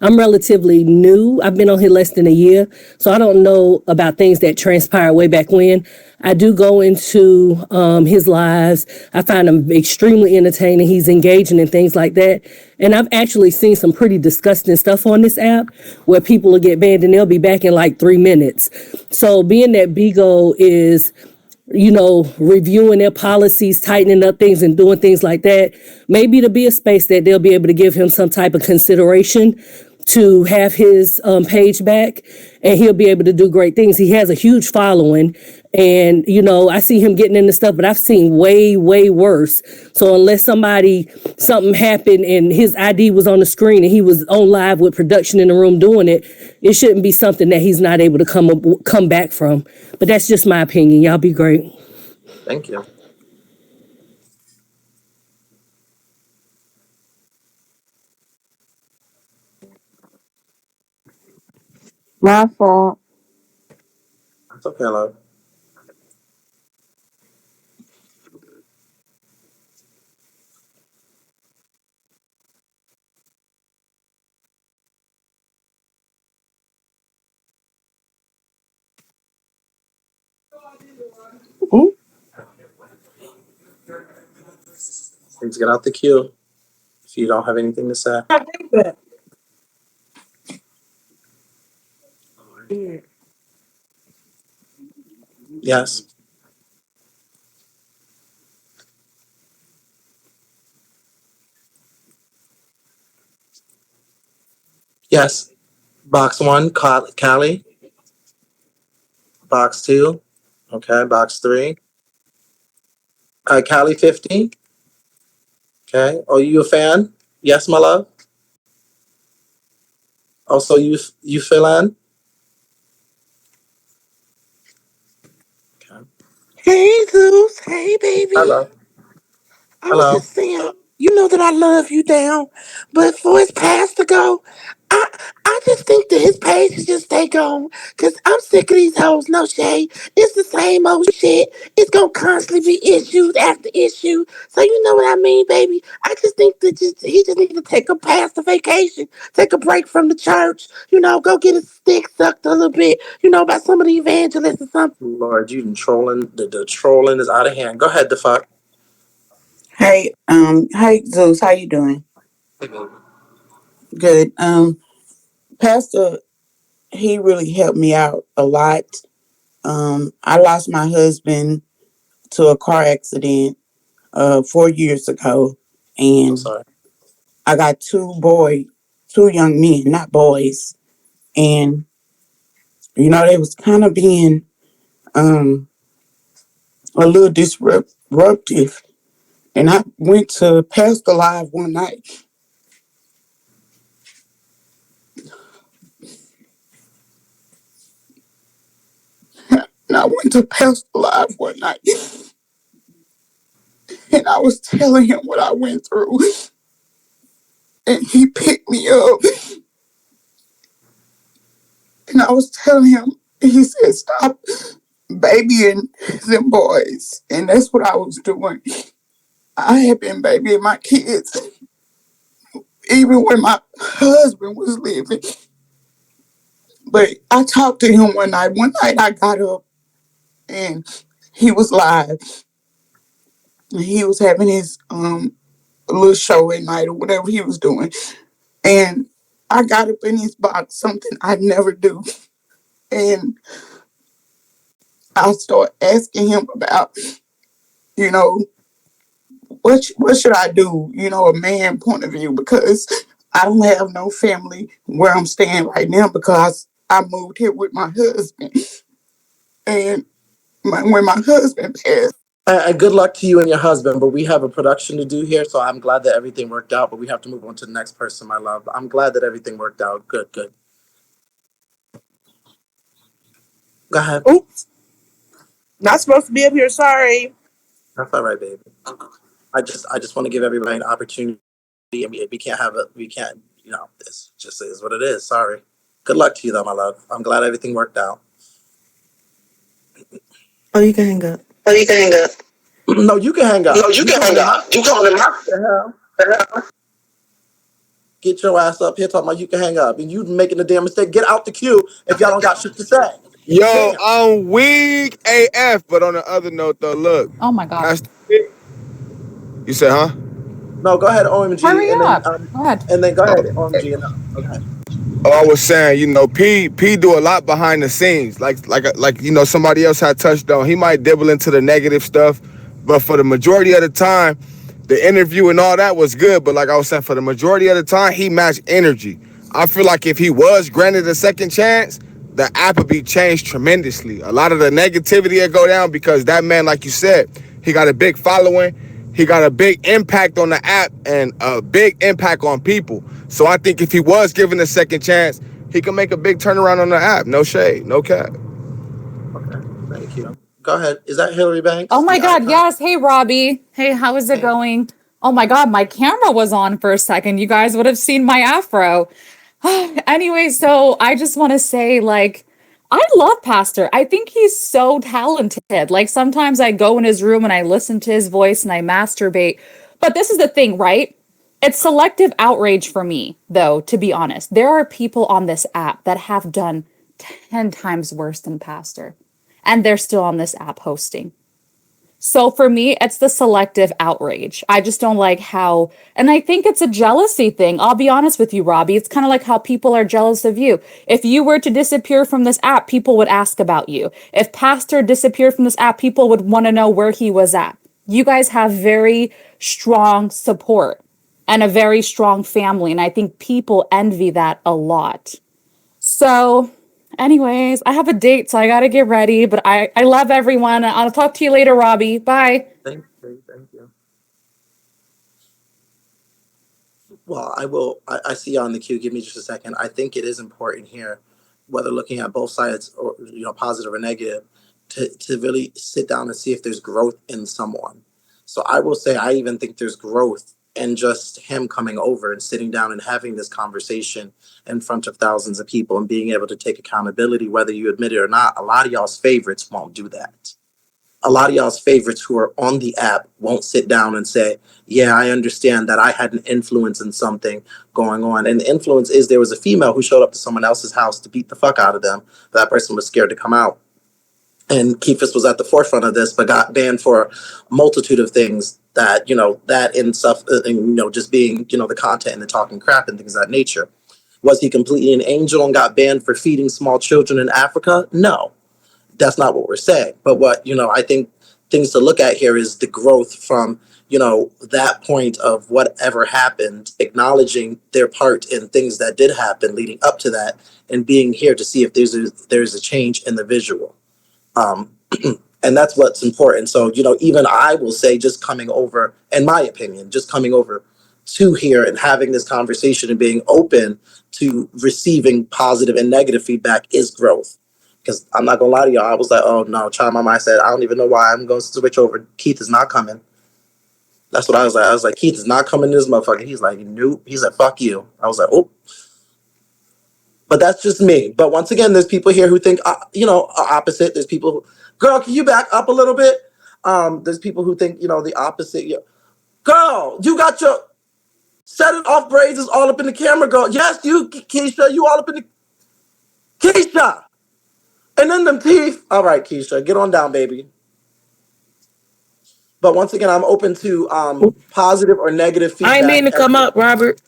I'm relatively new. I've been on here less than a year, so I don't know about things that transpired way back when. I do go into his lives. I find him extremely entertaining. He's engaging in things like that. And I've actually seen some pretty disgusting stuff on this app where people will get banned and they'll be back in like 3 minutes. So being that Bigo is reviewing their policies, tightening up things and doing things like that, maybe to be a space that they'll be able to give him some type of consideration to have his page back and he'll be able to do great things. He has a huge following and, I see him getting into stuff, but I've seen way, way worse. So unless something happened and his ID was on the screen and he was on live with production in the room doing it, it shouldn't be something that he's not able to come back from. But that's just my opinion. Y'all be great. Thank you. My fault. It's okay, love. Ooh. Please get out the queue if you don't have anything to say. Yes. Yes. Box one, Callie. Box two. Okay. Box three. Cali 50. Okay. Are you a fan? Yes, my love. Also, you Philan? Okay. Hey, Zeus. Hey, baby. Hello. I was Hello. just saying, you know that I love you down, but for his past to go, I I just think that his page should just stay gone. Cause I'm sick of these hoes, no shade. It's the same old shit. It's gonna constantly be issues after issue. So you know what I mean, baby? I just think that he just need to take a past the vacation, take a break from the church, go get his stick sucked a little bit, by some of the evangelists or something. Lord, you trolling. The trolling is out of hand. Go ahead, the fuck. Hey Zeus, how you doing? Good. Pastor, he really helped me out a lot. I lost my husband to a car accident 4 years ago, So and sorry. I got two young men, not boys, and they was kind of being um a little disruptive. And I went to Pastor Live one night. And I went to Pastor Live one night, and I was telling him what I went through, and he picked me up, and I was telling him, he said, "Stop babying them boys," and that's what I was doing. I had been babying my kids, even when my husband was living. But I talked to him one night. One night I got up and he was live. He was having his little show at night or whatever he was doing. And I got up in his box, something I never do. And I started asking him about, you know, what should I do, a man point of view, because I don't have no family where I'm staying right now because I moved here with my husband. And when my husband passed, Good luck to you and your husband, but we have a production to do here, so I'm glad that everything worked out, but we have to move on to the next person, my love. I'm glad that everything worked out. Good, good. Go ahead. Oops, not supposed to be up here. Sorry. That's all right, baby. I just want to give everybody an opportunity. And we can't have it. We can't. This just is what it is. Sorry. Good luck to you, though, my love. I'm glad everything worked out. Oh, you can hang up. Oh, you can hang up. No, you can hang No, up. you You can calling hang him up. out? You calling him out? The hell? Get your ass up here talking about you can hang up, and you making the damn mistake. Get out the queue if y'all don't got shit to say. Yo, Damn. I'm weak AF. But on the other note, though, look, Oh my God. Pastor, you said, huh? No, go ahead, OMG, Hurry up. Go ahead. and then go ahead, OMG, and okay. Oh, I was saying, P do a lot behind the scenes. Like somebody else had touched on. He might dibble into the negative stuff, but for the majority of the time, the interview and all that was good. But like I was saying, for the majority of the time, he matched energy. I feel like if he was granted a second chance, the app would be changed tremendously. A lot of the negativity would go down because that man, like you said, he got a big following. He got a big impact on the app and a big impact on people. So I think if he was given a second chance, he could make a big turnaround on the app. No shade, no cap. Okay, thank you. Go ahead. Is that Hillary Oh Banks, my the God. icon? Yes. Hey, Robbie. Hey, how is it going? Oh my God. My camera was on for a second. You guys would have seen my afro. Anyway, so I just want to say, like, I love Pastor. I think he's so talented. Like, sometimes I go in his room and I listen to his voice and I masturbate. But this is the thing, right? It's selective outrage for me, though, to be honest. There are people on this app that have done 10 times worse than Pastor, and they're still on this app hosting. So for me, it's the selective outrage. I just don't like how, and I think it's a jealousy thing. I'll be honest with you, Robbie. It's kind of like how people are jealous of you. If you were to disappear from this app, people would ask about you. If Pastor disappeared from this app, people would want to know where he was at. You guys have very strong support and a very strong family. And I think people envy that a lot. So, anyways, I have a date, so I got to get ready. But I love everyone. I'll talk to you later, Robbie. Bye. Okay, thank you. Well, I will. I see you on the queue. Give me just a second. I think it is important here, whether looking at both sides or positive or negative, to really sit down and see if there's growth in someone. So I will say I even think there's growth in just him coming over and sitting down and having this conversation in front of thousands of people and being able to take accountability, whether you admit it or not. A lot of y'all's favorites won't do that. A lot of y'all's favorites who are on the app won't sit down and say, yeah, I understand that I had an influence in something going on. And the influence is there was a female who showed up to someone else's house to beat the fuck out of them. That person was scared to come out. And Keefus was at the forefront of this, but got banned for a multitude of things that, that and stuff, and, just being, the content and the talking crap and things of that nature. Was he completely an angel and got banned for feeding small children in Africa? No, that's not what we're saying. But what, I think things to look at here is the growth from, that point of whatever happened, acknowledging their part in things that did happen leading up to that, and being here to see if there's a change in the visual. Um, and that's what's important. So, even I will say, just coming over, in my opinion, just coming over to here and having this conversation and being open to receiving positive and negative feedback is growth. Because I'm not gonna lie to y'all, I was like, oh no, child, my mind said, I don't even know why I'm going to switch over. Keith is not coming. That's what I was like. I was like, Keith is not coming to this motherfucker. He's like, nope. He's like, fuck you. I was like, oh. But that's just me. But once again, there's people here who think, opposite. There's people who, girl, can you back up a little bit? There's people who think, the opposite. Girl, you got your set it off braids is all up in the camera, girl. Yes, you, Keisha, you all up in the, Keisha. And then them teeth. All right, Keisha, get on down, baby. But once again, I'm open to positive or negative I ain't mean feedback. to come up, Robert.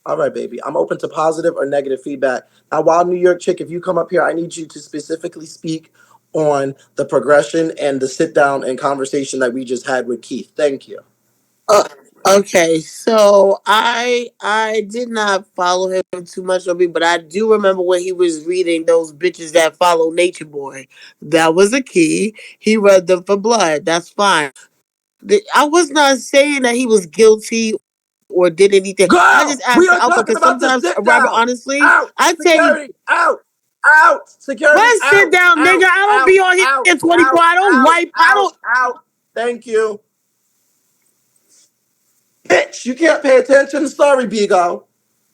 All right, baby. I'm open to positive or negative feedback. Now, while New York Chick, if you come up here, I need you to specifically speak on the progression and the sit down and conversation that we just had with Keith. Thank you. Uh, okay, so I did not follow him too much on me, but I do remember when he was reading those bitches that follow Nature Boy. That was a key. He read them for blood. That's fine. I was not saying that he was guilty or did anything. I Girl, just we asked the are outcome talking because about the sometimes, sit Robert, down. honestly, Out. I take Security. Out. Out. Security. let's sit Out. down, nigga. Out. I don't Out. be on Out. here 24. Out. I don't Out. wipe. I Out. don't. Out. Thank you. Bitch, you can't pay attention. Sorry, Bigo.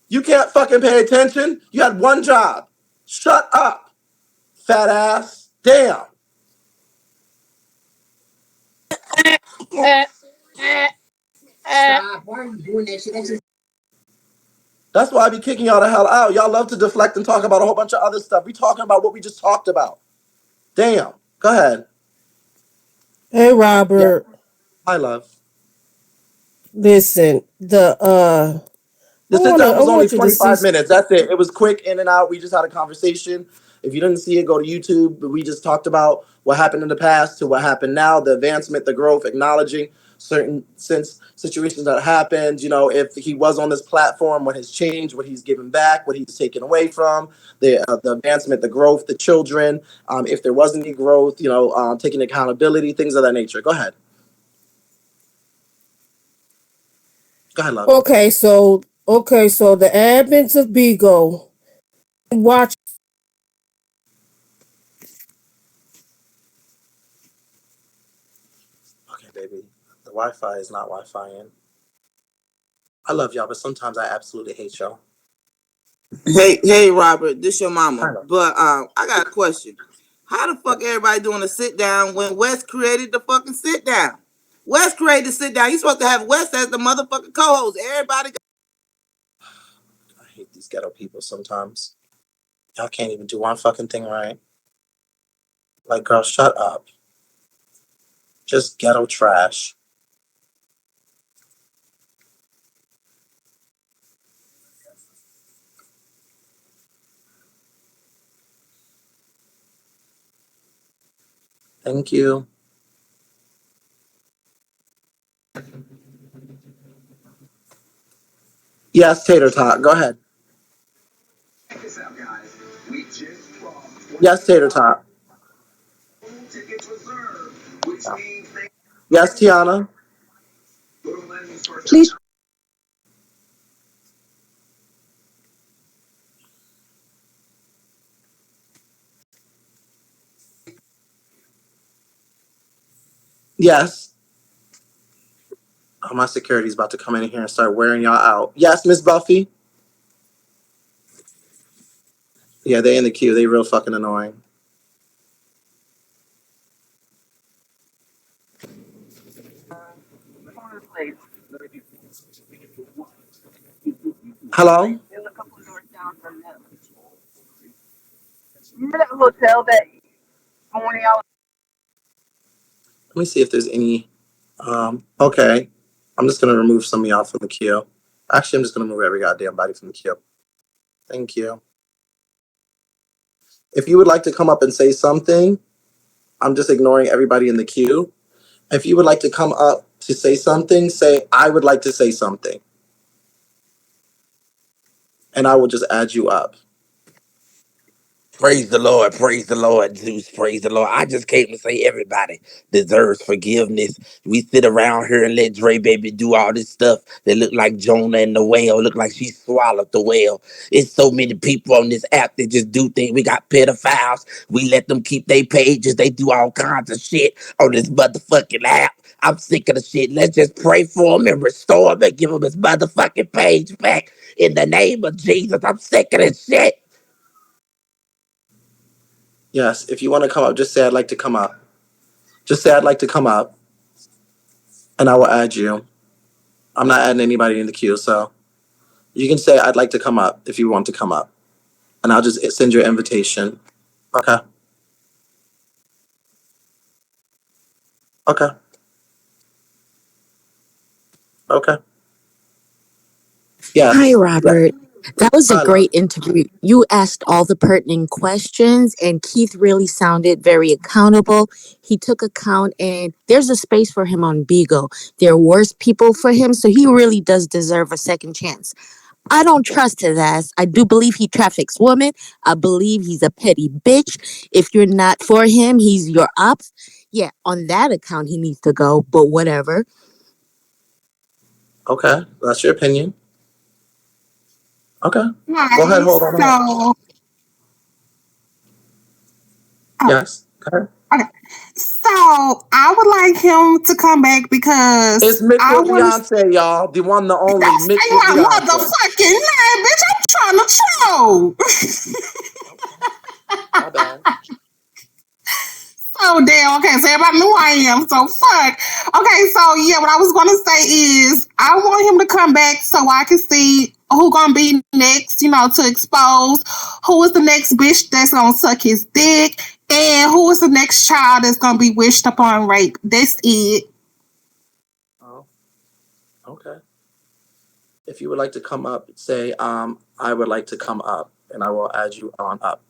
You can't fucking pay attention. You had one job. Shut up, fat ass. Damn. Stop. Why are you doing that shit? That's why I be kicking y'all the hell out. Y'all love to deflect and talk about a whole bunch of other stuff. We talking about what we just talked about. Damn. Go ahead. Hey Yeah. Robert, Hi, love. listen, I The sit down was only want you to see 25 minutes. That's it. It was quick in and out. We just had a conversation. If you didn't see it, go to YouTube. But we just talked about what happened in the past to what happened now, the advancement, the growth, acknowledging certain situations that happened. If he was on this platform, what has changed, what he's given back, what he's taken away from, the advancement, the growth, the children. If there wasn't any growth, taking accountability, things of that nature. Go ahead. Go ahead, love. so the advents of Bigo, watch. Okay, baby. The Wi-Fi is not Wi-Fi in. I love y'all, but sometimes I absolutely hate y'all. Hey, Robert, this your mama. I know. But I got a question. How the fuck everybody doing a sit down when Wes created the fucking sit down? Wes created the sit down. You supposed to have Wes as the motherfucking co-host. Everybody. I hate these ghetto people sometimes. Y'all can't even do one fucking thing right. Like, girl, shut up. Just ghetto trash. Thank you. Yes, Tater Tot. Go ahead. Yes, Tater Tot. Yes, Tiana. Please. Yes. Oh, my security's about to come in here and start wearing y'all out. Yes, Miss Buffy. Yeah, they in the queue. They real fucking annoying. Hello? There's a couple of doors down from them. Remember that hotel that morning I was Let me see if there's any. Okay. I'm just gonna remove some of y'all from the queue. Actually, I'm just gonna move every goddamn body from the queue. Thank you. If you would like to come up and say something, I'm just ignoring everybody in the queue. If you would like to come up to say something, say, I would like to say something. And I will just add you up. Praise the Lord, Zeus, praise the Lord. I just came to say everybody deserves forgiveness. We sit around here and let Dre Baby do all this stuff that look like Jonah and the whale, look like she swallowed the whale. It's so many people on this app that just do things. We got pedophiles. We let them keep their pages. They do all kinds of shit on this motherfucking app. I'm sick of the shit. Let's just pray for him and restore him and give him his motherfucking page back in the name of Jesus. I'm sick of this shit. Yes, if you want to come up, just say I'd like to come up. Just say I'd like to come up, and I will add you. I'm not adding anybody in the queue, so you can say I'd like to come up if you want to come up, and I'll just send you an invitation. Okay. Okay. Okay. Hi, Yes. Robert. That was a Hi, love. great interview. You asked all the pertinent questions, and Keith really sounded very accountable. He took account, and there's a space for him on Bigo. There are worse people for him, so he really does deserve a second chance. I don't trust his ass. I do believe he traffics women. I believe he's a petty bitch. If you're not for him, he's your ops. Yeah, on that account, he needs to go, but whatever. Okay. That's your opinion. Okay. Go ahead, Hi. hold on a minute. So, oh, Yes. Go ahead. okay. So I would like him to come back It's because mixed I with want to. Beyonce, y'all. The one, the only, Don't say mixed with my Beyonce. motherfucking name, bitch. I'm trying to troll. My bad. So damn. Okay, so everybody knew who I am. So fuck. Okay, so yeah, what I was gonna say is I want him to come back so I can see who gonna be next. You know, to expose who is the next bitch that's gonna suck his dick, and who is the next child that's gonna be wished upon rape. That's it. Oh, okay. If you would like to come up, say, I would like to come up, and I will add you on up.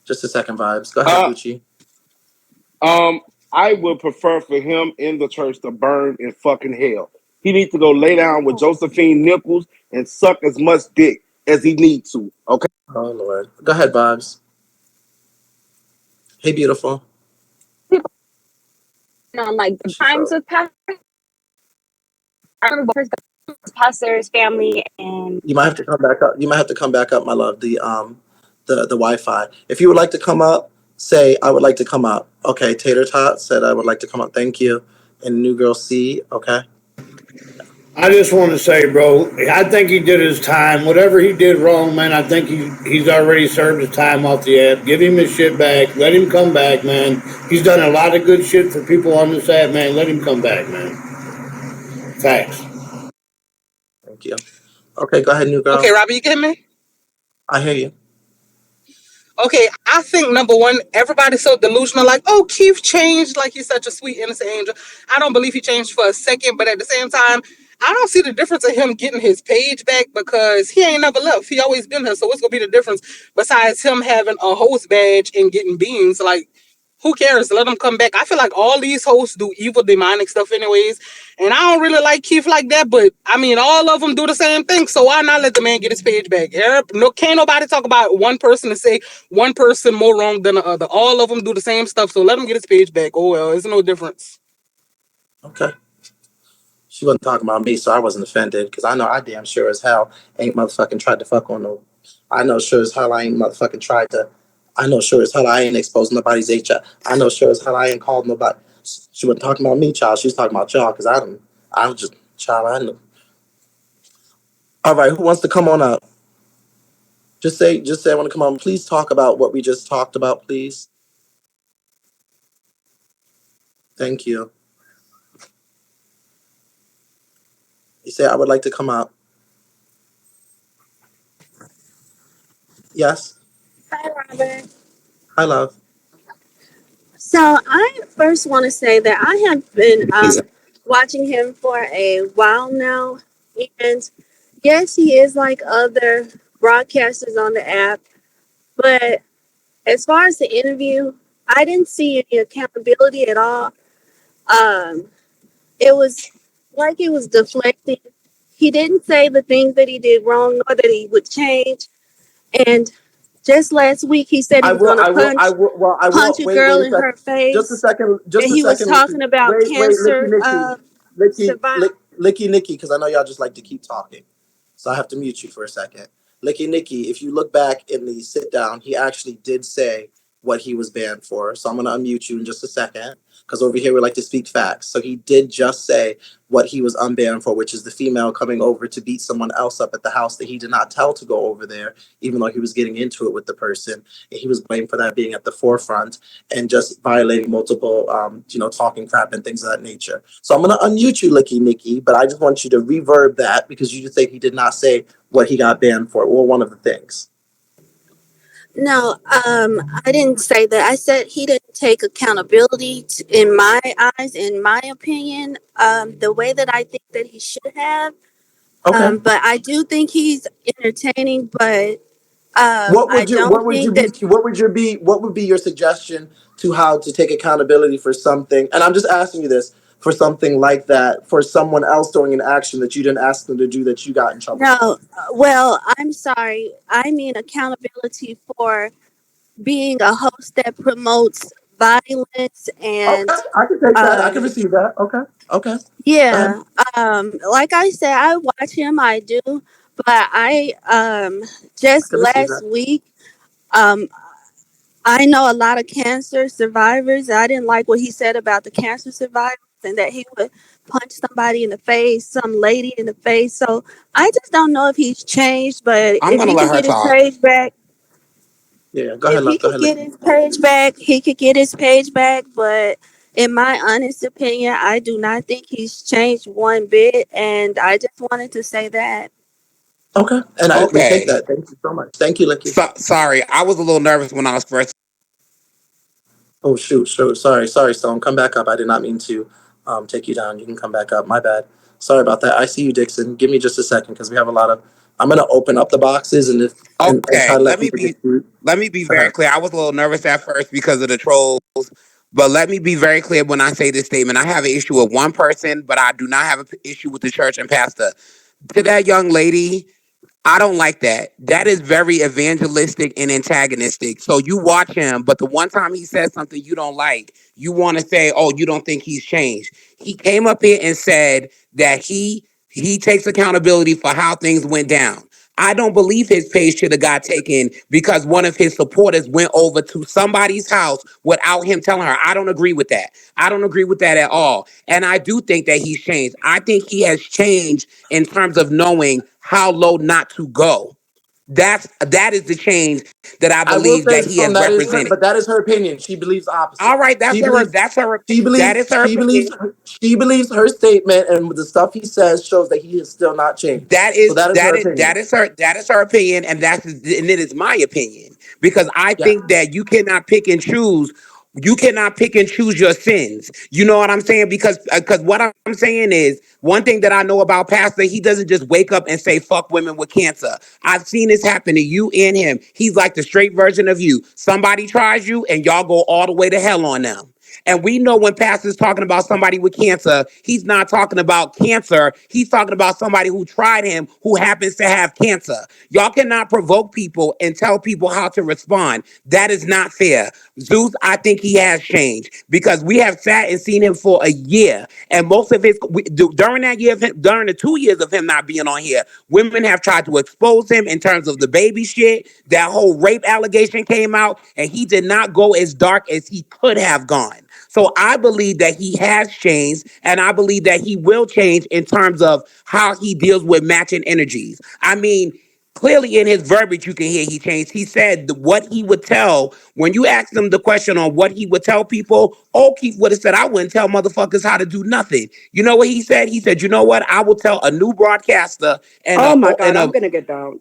Just a second, vibes. Go ahead, Uh, Gucci. I would prefer for him in the church to burn in fucking hell. He needs to go lay down with Josephine Nichols and suck as much dick as he needs to. Okay. Oh Lord. Go ahead, vibes. Hey, beautiful. on like the She times froze. with Pastor. I remember Pastor's family and You might have to come back up. You might have to come back up, my love. The Wi-Fi. If you would like to come up, say I would like to come up. Okay. Tater Tot said I would like to come up. Thank you. And New Girl C. Okay. I just want to say, bro, I think he did his time. Whatever he did wrong, man, I think he's already served his time off the app. Give him his shit back. Let him come back, man. He's done a lot of good shit for people on this app, man. Let him come back, man. Facts. Thank you. Okay. Go ahead, New Okay, Girl. Robbie, you get me? I hear you. Okay, I think number one, everybody's so delusional, like, oh, Keith changed, like he's such a sweet, innocent angel. I don't believe he changed for a second, but at the same time, I don't see the difference in him getting his page back because he ain't never left. He always been here. So what's gonna be the difference besides him having a host badge and getting beans? Like, who cares? Let him come back. I feel like all these hosts do evil, demonic stuff, anyways. And I don't really like Keith like that, but I mean, all of them do the same thing. So why not let the man get his page back? No, can't nobody talk about one person and say one person more wrong than the other. All of them do the same stuff. So let him get his page back. Oh well, it's no difference. Okay. She wasn't talking about me, so I wasn't offended because I know I damn sure as hell ain't motherfucking tried to fuck on no. I know sure as hell I ain't motherfucking tried to. I know sure as hell I ain't exposed nobody's HIV. I know sure as hell I ain't called nobody. She wasn't talking about me, child. She was talking about y'all because I don't. I was just child. I know. All right, who wants to come on up? Just say I want to come on. Please talk about what we just talked about, please. Thank you. You say I would like to come up. Yes. Hi, Robert. Hi, love. So I first want to say that I have been watching him for a while now, and yes, he is like other broadcasters on the app, but as far as the interview, I didn't see any accountability at all. Um, it was like he was deflecting. He didn't say the things that he did wrong nor that he would change. And just last week, he said he I was will. going to I will. I will. Well, I punch will. a Wait. girl Wait a in her second. Just a face, second. and Just a he was second, Licky. talking about Wait, Licky, cancer Nicky, Licky, survival. Licky, Nicky, because I know y'all just like to keep talking. So I have to mute you for a second. Licky Nicky, if you look back in the sit down, he actually did say what he was banned for. So I'm going to unmute you in just a second because over here we like to speak facts. So he did just say what he was unbanned for, which is the female coming over to beat someone else up at the house that he did not tell to go over there, even though he was getting into it with the person. And he was blamed for that being at the forefront and just violating multiple, talking crap and things of that nature. So I'm going to unmute you, Licky Nicky, but I just want you to reverb that because you just say he did not say what he got banned for, or one of the things. No, I didn't say that. I said he didn't take accountability in my eyes, in my opinion, the way that I think that he should have. Okay. But I do think he's entertaining, but What I would you don't what would you think be that. what would be your suggestion to how to take accountability for something? And I'm just asking you this for something like that for someone else doing an action that you didn't ask them to do that you got in trouble for. No, well, I'm sorry. I mean accountability for being a host that promotes violence Okay, and I can take that. I can um, receive that. Okay. Okay. Go ahead. yeah, like I said, I watch him, I do, but I I just can receive last that. week, um, I know a lot of cancer survivors. I didn't like what he said about the cancer survivors and that he would punch somebody in the face, some lady in the face. So I just don't know if he's changed, but I'm if gonna he let could her get his talk. page back, Yeah, go if ahead, he love. Go could ahead, get Licky. his page back, he could get his page back. But in my honest opinion, I do not think he's changed one bit. And I just wanted to say that. Okay. And I will take Okay. that. Thank you so much. Thank you, Licky. Sorry, I was a little nervous when I was first. Oh shoot, shoot. Sorry, Stone. Come back up. I did not mean to take you down. You can come back up. My bad. Sorry about that. I see you, Dixon. Give me just a second because we have a lot of. I'm gonna open up the boxes and try Okay, to let people get through. let me be Uh-huh. very clear. I was a little nervous at first because of the trolls, but let me be very clear when I say this statement. I have an issue with one person, but I do not have an issue with the church and pastor. To that young lady, I don't like that. That is very evangelistic and antagonistic. So you watch him, but the one time he says something you don't like, you want to say, "Oh, you don't think he's changed." He came up here and said that he takes accountability for how things went down. I don't believe his page should have got taken because one of his supporters went over to somebody's house without him telling her. I don't agree with that. I don't agree with that at all. And I do think that he's changed. I think he has changed in terms of knowing how low not to go. That is the change that I I will believe say, that he Stone, has represented. but that is her opinion. She believes opposite. All right, She believes that is her opinion. she believes her statement and the stuff he says shows that he has still not changed. So that is her opinion. That is her opinion, and it is my opinion because I Yeah. think that you cannot pick and choose You cannot pick and choose your sins. You know what I'm saying? Because what I'm saying is one thing that I know about Pastor, he doesn't just wake up and say fuck women with cancer. I've seen this happen to you and him. He's like the straight version of you. Somebody tries you and y'all go all the way to hell on them. And we know when Pastor's talking about somebody with cancer, he's not talking about cancer. He's talking about somebody who tried him who happens to have cancer. Y'all cannot provoke people and tell people how to respond. That is not fair. Zeus, I think he has changed because we have sat and seen him for a year. And most of during that year, during the 2 years of him not being on here, women have tried to expose him in terms of the baby shit. That whole rape allegation came out, and he did not go as dark as he could have gone. So I believe that he has changed, and I believe that he will change in terms of how he deals with matching energies. I mean, clearly in his verbiage, you can hear he changed. He said what he would tell when you asked him the question on what he would tell people. O'Keefe would have said, "I wouldn't tell motherfuckers how to do nothing." You know what he said? He said, "You know what? I will tell a new broadcaster and Oh my and God, I'm gonna get down.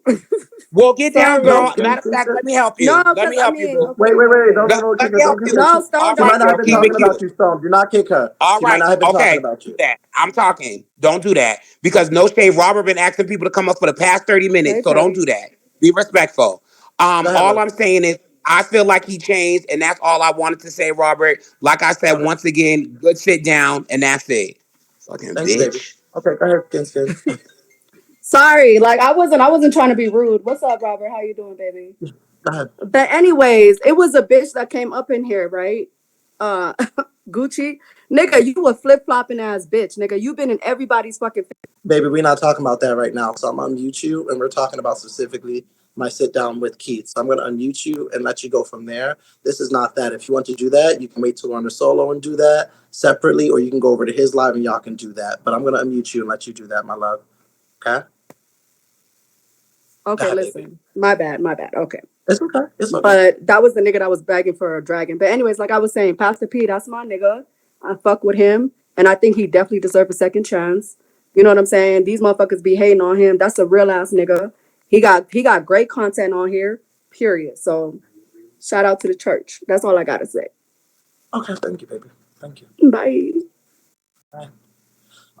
well, get down, Sorry. girl. Matter of fact, let me help No, you. Let because me I help you, mean, boo. okay, Wait. Don't Let, give her, let keep me her. help Don't give you. her. no, All Stone, She don't right, might not kick have girl. been Keep me. it talking cute. about you, Stone. Do not kick her. All She might right. not have been talking Okay. about Do you. that. I'm talking. Don't do that. Because no shade, Robert been asking people to come up for the past 30 Hey, minutes. So don't Patty. do that. Be respectful. Go ahead, All love. I'm saying is I feel like he changed, and that's all I wanted to say, Robert. Like I said, Okay. once again, good sit down, and that's it. Fucking Thank you, baby. bitch. Okay, go ahead, Skin. Sorry, like I wasn't trying to be rude. What's up, Robert? How you doing, baby? Go ahead. But anyways, it was a bitch that came up in here, right? Uh, Gucci, nigga, you a flip flopping ass bitch, nigga. You been in everybody's fucking. Baby, we're not talking about that right now. So I'm gonna unmute you, and we're talking about specifically my sit down with Keith. So I'm gonna unmute you and let you go from there. This is not that. If you want to do that, you can wait till we're on the solo and do that separately, or you can go over to his live and y'all can do that. But I'm gonna unmute you and let you do that, my love. Okay? Go Okay, ahead, baby. listen, my bad, my bad. Okay. It's okay. It's okay. But that was the nigga that was begging for a dragon. But anyways, like I was saying, Pastor P, that's my nigga. I fuck with him, and I think he definitely deserves a second chance. You know what I'm saying? These motherfuckers be hating on him. That's a real ass nigga. He got great content on here. Period. So shout out to the church. That's all I gotta say. Okay, thank you, baby. Thank you. Bye. Bye.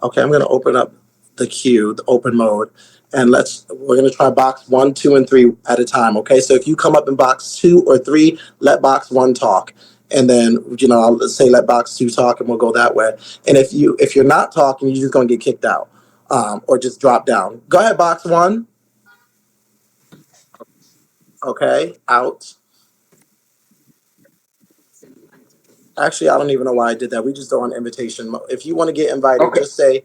Okay, I'm gonna open up the queue, the open mode, and we're gonna try box 1, 2, and 3 at a time. Okay, so if you come up in box 2 or 3, let box 1 talk, and then I'll say let box 2 talk, and we'll go that way. And if you're not talking, you're just gonna get kicked out, or just drop down. Go ahead, box 1. Okay, out. Actually, I don't even know why I did that. We just go on invitation mode. If you want to get invited, Okay. just say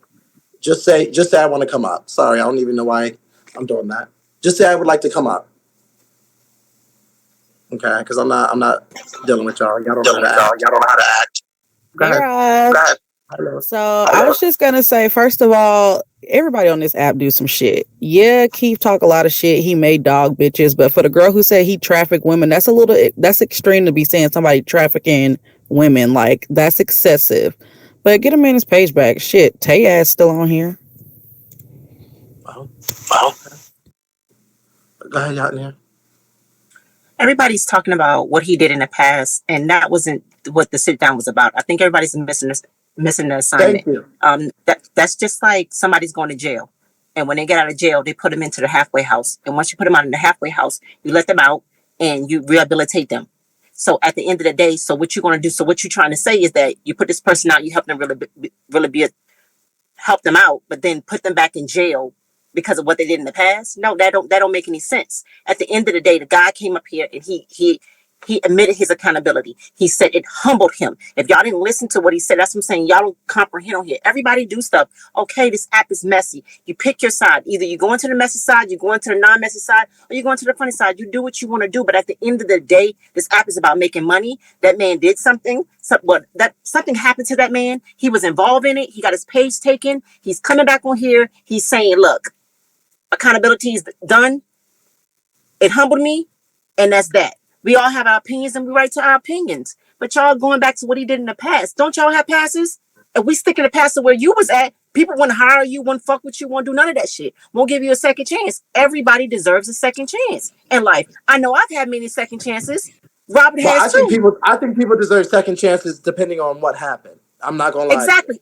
I want to come up. Sorry, I don't even know why I'm doing that. Just say I would like to come up. Okay, because I'm not dealing with y'all. Y'all don't know how to act. Go Hey, ahead. Rob. Hello. So I was just gonna say, first of all, everybody on this app do some shit. Yeah, Keith talk a lot of shit. He made dog bitches, but for the girl who said he trafficked women, that's extreme to be saying somebody trafficking women. Like that's excessive. But get a man his page back. Shit, Tay ass still on here. Oh, okay. Go ahead, y'all in here. Everybody's talking about what he did in the past, and that wasn't what the sit down was about. I think everybody's missing the Thank assignment. you. That's just like somebody's going to jail, and when they get out of jail, they put them into the halfway house. And once you put them out in the halfway house, you let them out and you rehabilitate them. So at the end of the day, so what you're going to do? So what you're trying to say is that you put this person out, you help them really be help them out, but then put them back in jail because of what they did in the past. No, that don't make any sense. At the end of the day, the guy came up here and he admitted his accountability. He said it humbled him. If y'all didn't listen to what he said, that's what I'm saying. Y'all don't comprehend on here. Everybody do stuff. Okay, this app is messy. You pick your side. Either you go into the messy side, you go into the non-messy side, or you go into the funny side. You do what you want to do. But at the end of the day, this app is about making money. That man did something. Something happened to that man. He was involved in it. He got his page taken. He's coming back on here. He's saying, look, accountability is done. It humbled me, and that's that. We all have our opinions and we right to our opinions. But y'all going back to what he did in the past. Don't y'all have passes? If we stick in the past to where you was at, people wouldn't hire you, wouldn't fuck with you, won't do none of that shit. Won't give you a second chance. Everybody deserves a second chance in life. I know I've had many second chances. Robert Well, has too. I think people deserve second chances depending on what happened. I'm not gonna lie to you. Exactly.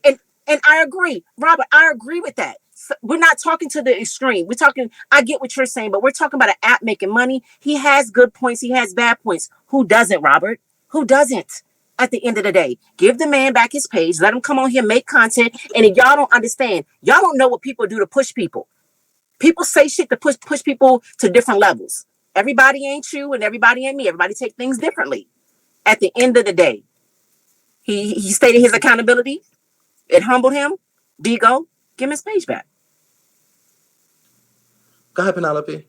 And I agree. Robert, I agree with that. We're not talking to the extreme. We're talking, I get what you're saying, but we're talking about an app making money. He has good points, he has bad points. Who doesn't, Robert? Who doesn't? At the end of the day, give the man back his page, let him come on here, make content. And if y'all don't understand, y'all don't know what people do to push people. People say shit to push people to different levels. Everybody ain't you and everybody ain't me. Everybody take things differently. At the end of the day, he stated his accountability. It humbled him. Vigo, give him his page back. Go ahead, Penelope.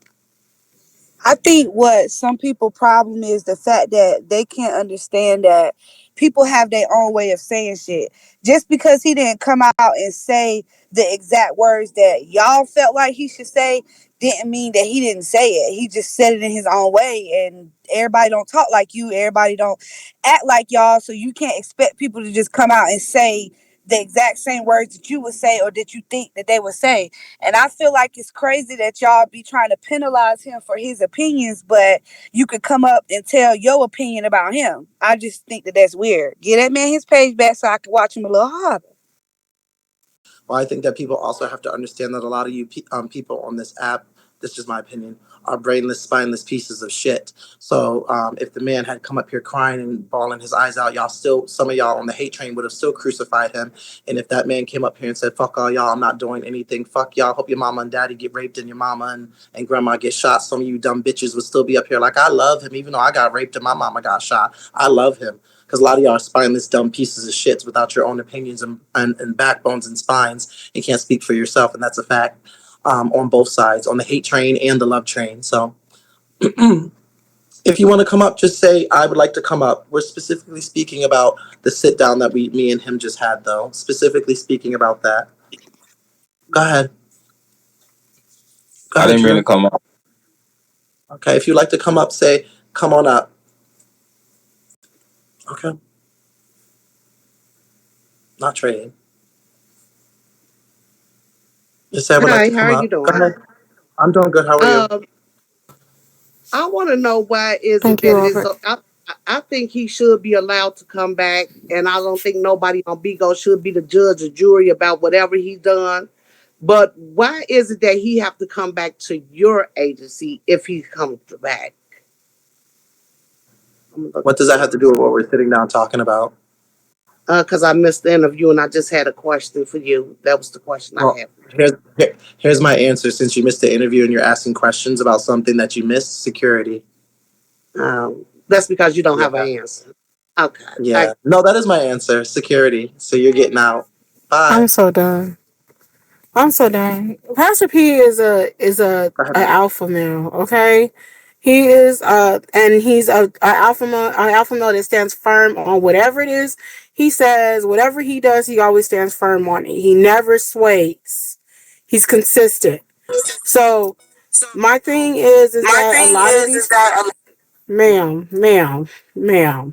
I think what some people problem is the fact that they can't understand that people have their own way of saying shit. Just because he didn't come out and say the exact words that y'all felt like he should say didn't mean that he didn't say it. He just said it in his own way, and everybody don't talk like you, everybody don't act like y'all, so you can't expect people to just come out and say the exact same words that you would say or that you think that they would say. And I feel like it's crazy that y'all be trying to penalize him for his opinions, but you could come up and tell your opinion about him. I just think that that's weird. Get that man his page back so I can watch him a little harder. Well, I think that people also have to understand that a lot of people on this app, this is my opinion, are brainless, spineless pieces of shit. So if the man had come up here crying and bawling his eyes out, some of y'all on the hate train would have still crucified him. And if that man came up here and said, fuck all y'all, I'm not doing anything, fuck y'all, hope your mama and daddy get raped and your mama and grandma get shot, some of you dumb bitches would still be up here like, I love him, even though I got raped and my mama got shot. I love him. Because a lot of y'all are spineless, dumb pieces of shit without your own opinions and backbones and spines. You can't speak for yourself, and that's a fact on both sides, on the hate train and the love train. So if you want to come up, just say, I would like to come up. We're specifically speaking about the sit down that me and him just had, though. Specifically speaking about that. Go ahead. Go I ahead, didn't mean to Drew. come up. Okay, if you'd like to come up, say, come on up. Okay. Not trading. Just say I would like Hi, to how come are you up. Go doing? ahead. I'm doing good. How are you? Um, I want to know why is it Thank you, that it is Robert. so. I think he should be allowed to come back, and I don't think nobody on Bigo should be the judge or jury about whatever he's done. But why is it that he have to come back to your agency if he comes back? I'm gonna look What at does that have to do this with what we're sitting down talking about? because I missed the interview and I just had a question for you. That was the question I Well, had. here's my answer. Since you missed the interview and you're asking questions about something that you missed, security. That's because you don't Yeah, have an answer. Okay, yeah. No, that is my answer. Security. So you're getting out. I'm Bye. so done. I'm so done. Pastor P Go a ahead. alpha male. Okay, he is and he's a alpha male that stands firm on whatever it is he says. Whatever he does, he always stands firm on it. He never sways. He's consistent. So my thing is My that a thing lot of is these, that ma'am.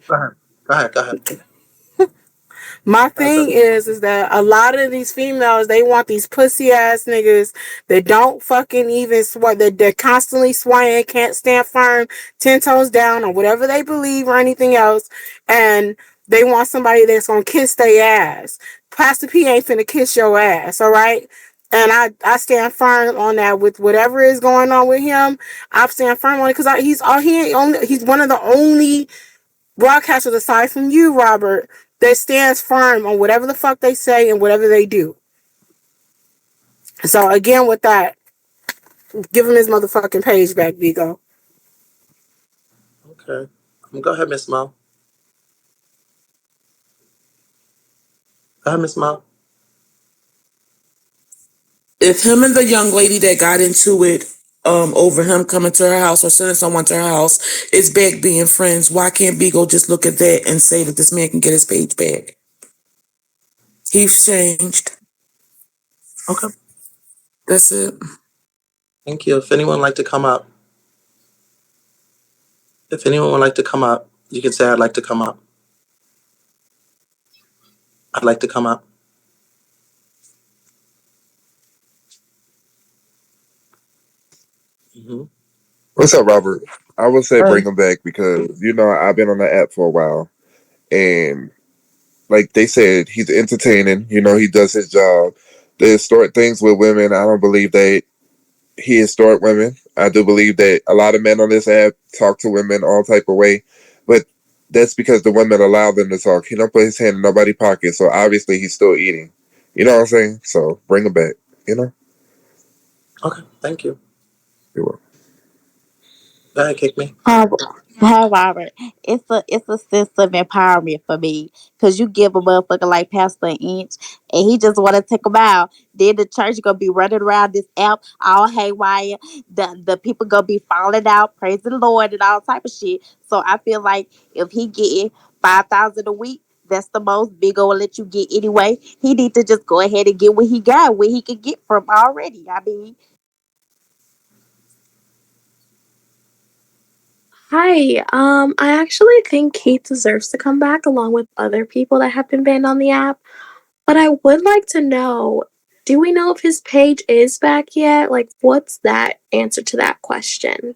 go ahead. Go ahead. Go ahead. My Go ahead, thing baby. is that a lot of these females, they want these pussy ass niggas that don't fucking even sweat, that they're constantly swaying, can't stand firm, 10 toes down on whatever they believe or anything else, and they want somebody that's gonna kiss their ass. Pastor P ain't finna kiss your ass, all right? And I stand firm on that with whatever is going on with him. I stand firm on it because he's one of the only broadcasters aside from you, Robert, that stands firm on whatever the fuck they say and whatever they do. So again, with that, give him his motherfucking page back, Vigo. Okay. Go ahead, Miss Mo. Go ahead, Miss Mo. If him and the young lady that got into it over him coming to her house or sending someone to her house is back being friends, why can't Beagle just look at that and say that this man can get his page back? He's changed. Okay. That's it. Thank you. If anyone would like to come up, you can say I'd like to come up. I'd like to come up. Hmm. What's up, Robert? I would say Uh, bring him back because I've been on the app for a while, and like they said, he's entertaining. He does his job. The historic things with women, I don't believe that he historic women. I do believe that a lot of men on this app talk to women all type of way, but that's because the women allow them to talk. He don't put his hand in nobody's pocket, so obviously he's still eating. You know what I'm saying? So bring him back. Okay, thank you. You're welcome. Go ahead, kick me. Hi, Robert. It's a sense of empowerment for me because you give a motherfucker like Pastor an inch and he just want to take him out. Then the church gonna be running around this app all haywire. The people gonna be falling out, praising the Lord and all type of shit. So I feel like if he getting 5,000 a week, that's the most big will let you get anyway. He need to just go ahead and get what he got, what he could get from already. I mean, Hi. I actually think Keith deserves to come back along with other people that have been banned on the app. But I would like to know, do we know if his page is back yet? Like, what's that answer to that question?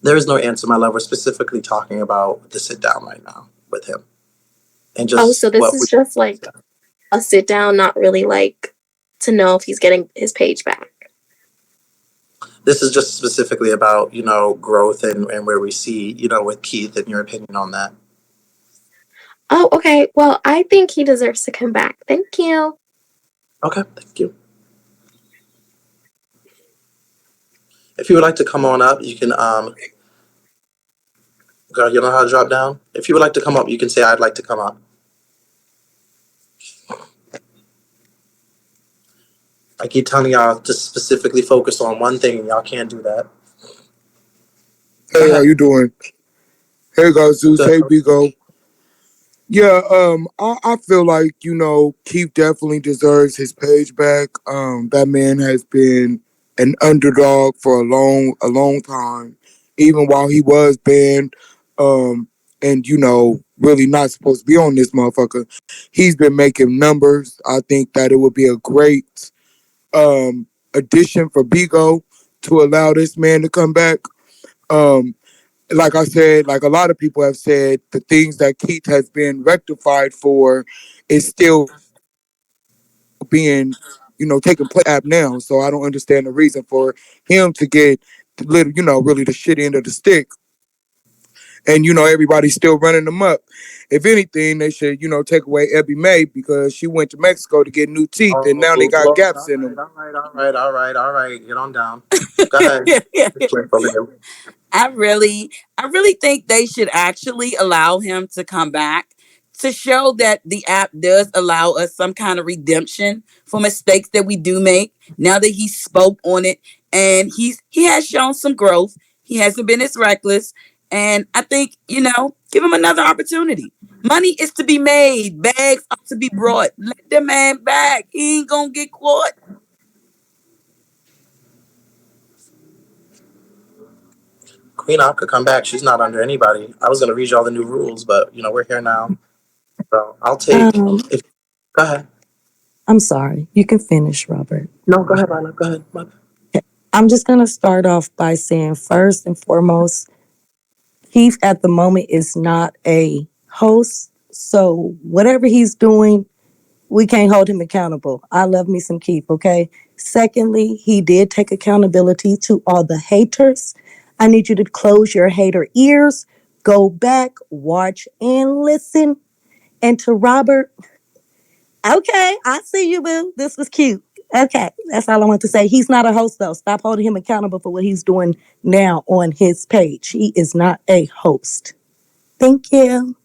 There is no answer, my love. We're specifically talking about the sit down right now with him and Oh, just so this what we. is just like a sit down, not really like to know if he's getting his page back. This is just specifically about growth and where we see with Keith and your opinion on that. Oh, okay. Well, I think he deserves to come back. Thank you. Okay, thank you. If you would like to come on up, you can girl, you know how to drop down? If you would like to come up, you can say I'd like to come up. I keep telling y'all to specifically focus on one thing and y'all can't do that. Go Hey, how ahead. you doing? Hey guys, Zeus. Good. Hey, Bigo. Yeah, I feel like, Keith definitely deserves his page back. That man has been an underdog for a long time, even while he was banned, and really not supposed to be on this motherfucker. He's been making numbers. I think that it would be a great addition for Bigo to allow this man to come back. Um, like I said, like a lot of people have said, the things that Keith has been rectified for is still being, taking place app now. So I don't understand the reason for him to get really the shit end of the stick. And everybody's still running them up. If anything, they should take away Ebby May because she went to Mexico to get new teeth, and now they Oh got Lord! gaps All in right, them. all right, all right, all right, all right. Get on down. Go ahead. I really, I really think they should actually allow him to come back to show that the app does allow us some kind of redemption for mistakes that we do make. Now that he spoke on it and he has shown some growth, he hasn't been as reckless, and I think give him another opportunity. Money is to be made, bags are to be brought. Let the man back. He ain't gonna get caught. Queen Op could come back. She's not under anybody. I was gonna read you all the new rules, but we're here now. So I'll take Um, if go ahead. I'm sorry. You can finish, Robert. No, go ahead, Lana. Go ahead. I'm just going to start off by saying, first and foremost, Keith at the moment is not a host. So whatever he's doing, we can't hold him accountable. I love me some Keith, okay? Secondly, he did take accountability to all the haters. I need you to close your hater ears, go back, watch, and listen. And to Robert, okay, I see you, boo. This was cute. Okay, that's all I want to say. He's not a host, though. Stop holding him accountable for what he's doing now on his page. He is not a host. Thank you.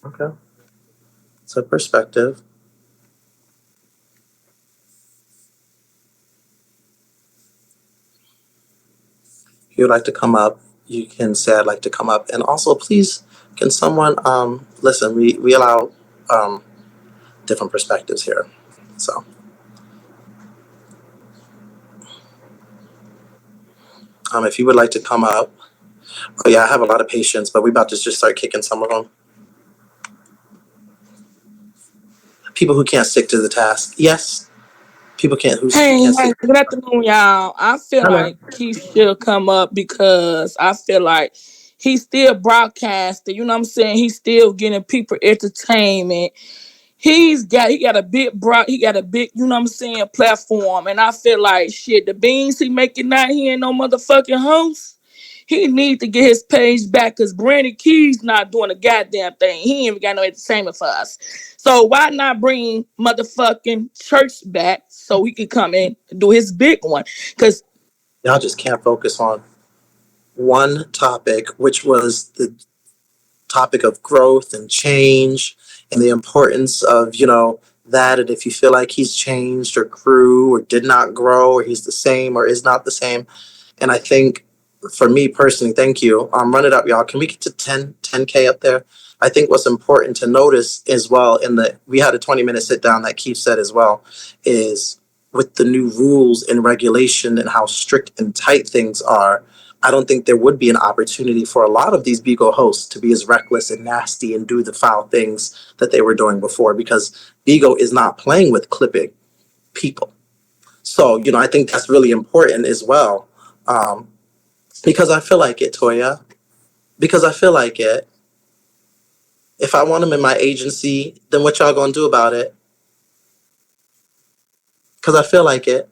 Okay. So perspective. If you'd like to come up, you can say I'd like to come up. And also please can someone listen, we allow um different perspectives here. So if you would like to come up, oh yeah, I have a lot of patience, but we about to just start kicking some of them. People who can't stick to the task. Yes. People can't who Hey, can't see. hey, good afternoon, y'all. I feel Hello. like Keith should come up because I feel like he's still broadcasting. You know what I'm saying? He's still getting people entertainment. He got a big, you know what I'm saying, platform. And I feel like shit, the beans he making out here ain't no motherfucking host. He need to get his page back because Brandon Key's not doing a goddamn thing. He ain't even got no entertainment for us. So why not bring motherfucking Church back so he can come in and do his big one? Because Y'all just can't focus on one topic, which was the topic of growth and change and the importance of, that. And if you feel like he's changed or grew or did not grow or he's the same or is not the same. And I think for me personally, thank you. Run it up, y'all. Can we get to 10K up there? I think what's important to notice as well we had a 20-minute sit down that Keith said as well, is with the new rules and regulation and how strict and tight things are, I don't think there would be an opportunity for a lot of these Beagle hosts to be as reckless and nasty and do the foul things that they were doing before, because Beagle is not playing with clipping people. So, I think that's really important as well. Um, because I feel like it, Toya. Because I feel like it. If I want them in my agency, then what y'all gonna do about it? Because I feel like it.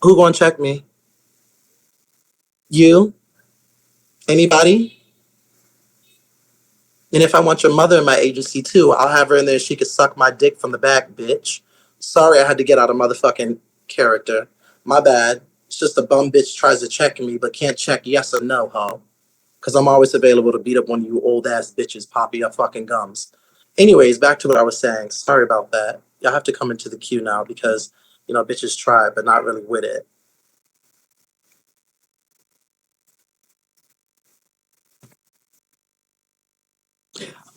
Who gonna check me? You? Anybody? And if I want your mother in my agency too, I'll have her in there. She could suck my dick from the back, bitch. Sorry, I had to get out of motherfucking character. My bad. It's just a bum bitch tries to check me, but can't check yes or no, ho. Because I'm always available to beat up one of you old ass bitches, pop your fucking gums. Anyways, back to what I was saying. Sorry about that. Y'all have to come into the queue now because, bitches try, but not really with it.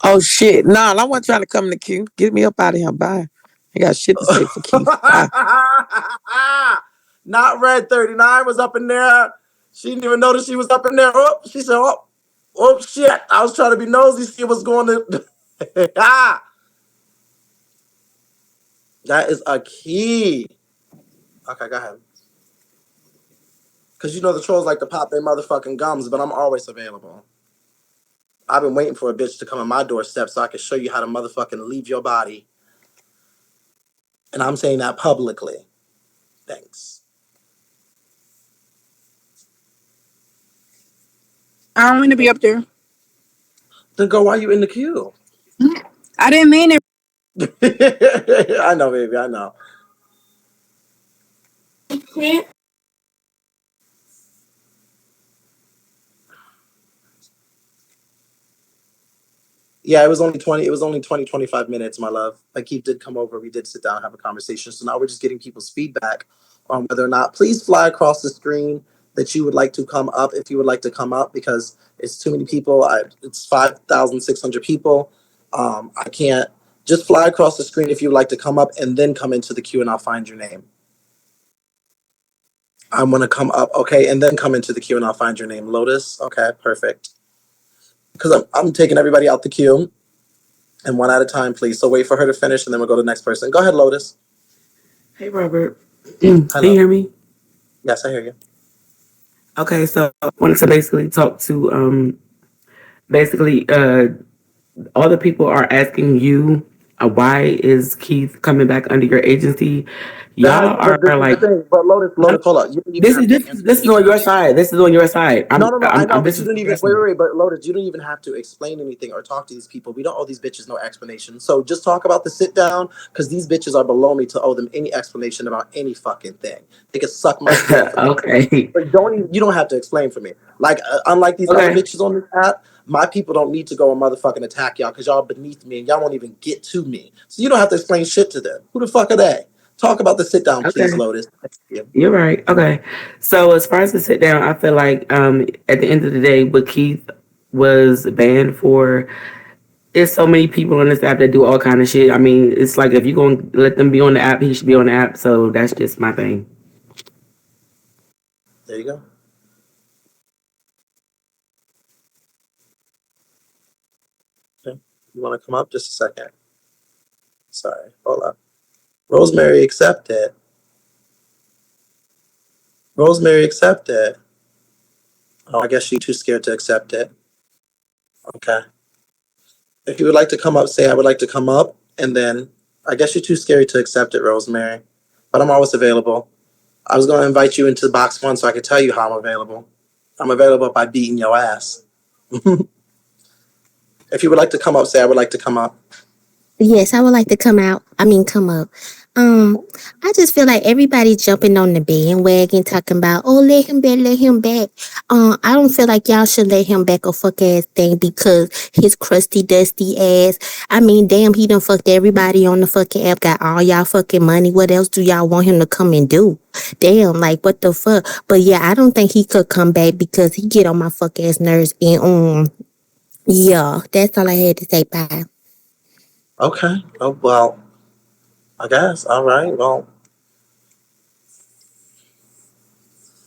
Oh shit. Nah, I wasn't trying to come in the queue. Get me up out of here. Bye. I got shit to say for Keith. Bye. Not Red 39 was up in there. She didn't even notice she was up in there. Oh, she said, oh shit. I was trying to be nosy, see what's going to. That is a key. Okay, go ahead. Because the trolls like to pop their motherfucking gums, but I'm always available. I've been waiting for a bitch to come on my doorstep so I can show you how to motherfucking leave your body. And I'm saying that publicly. Thanks. I don't mean to be up there. Then go while you in the queue. I didn't mean it. I know, baby. I know. Yeah, it was only 20, 25 minutes, my love. Like, he did come over. We did sit down and have a conversation. So now we're just getting people's feedback on whether or not. Please fly across the screen that you would like to come up if you would like to come up, because it's too many people. It's 5,600 people. I can't. Just fly across the screen if you would like to come up and then come into the queue and I'll find your name. I'm going to come up. Okay. And then come into the queue and I'll find your name. Lotus. Okay. Perfect. Because I'm taking everybody out the queue. And one at a time, please. So wait for her to finish, and then we'll go to the next person. Go ahead, Lotus. Hey, Robert. Can you Hello. hear me? Yes, I hear you. Okay, so I wanted to basically talk to basically all the people are asking you why is Keith coming back under your agency? That Y'all but this are is the like thing. But Lotus, hold up. You don't even this is have to this answer this is me. on your side. This is on your side. No, no, no. I know, but This you is didn't even wait. But Lotus, you don't even have to explain anything or talk to these people. We don't owe these bitches no explanation. So just talk about the sit down, because these bitches are below me to owe them any explanation about any fucking thing. They can suck my dick for that. Okay. But you don't have to explain for me. Like, unlike these other Okay. bitches on this app, my people don't need to go and motherfucking attack y'all because y'all beneath me and y'all won't even get to me. So you don't have to explain shit to them. Who the fuck are they? Talk about the sit down, please, Okay. Lotus. Thank you. You're right. Okay. So as far as the sit down, I feel like at the end of the day, what Keith was banned for, there's so many people on this app that do all kind of shit. I mean, it's like if you're gonna let them be on the app, he should be on the app. So that's just my thing. There you go. Okay. You want to come up? Just a second. Sorry. Hold up. Rosemary, accept it. Rosemary, accept it. Oh, I guess she's too scared to accept it. Okay. If you would like to come up, say I would like to come up, and then I guess you're too scary to accept it, Rosemary. But I'm always available. I was going to invite you into box one so I could tell you how I'm available. I'm available by beating your ass. If you would like to come up, say I would like to come up. Yes, I would like to come out. I mean, come up. Um, I just feel like everybody jumping on the bandwagon talking about, oh, let him back, let him back. I don't feel like y'all should let him back a fuck ass thing because his crusty, dusty ass. I mean, damn, he done fucked everybody on the fucking app, got all y'all fucking money. What else do y'all want him to come and do? Damn, like what the fuck? But yeah, I don't think he could come back because he get on my fuck ass nerves and yeah, that's all I had to say. Bye. Okay. Oh, well, I guess. All right. Well,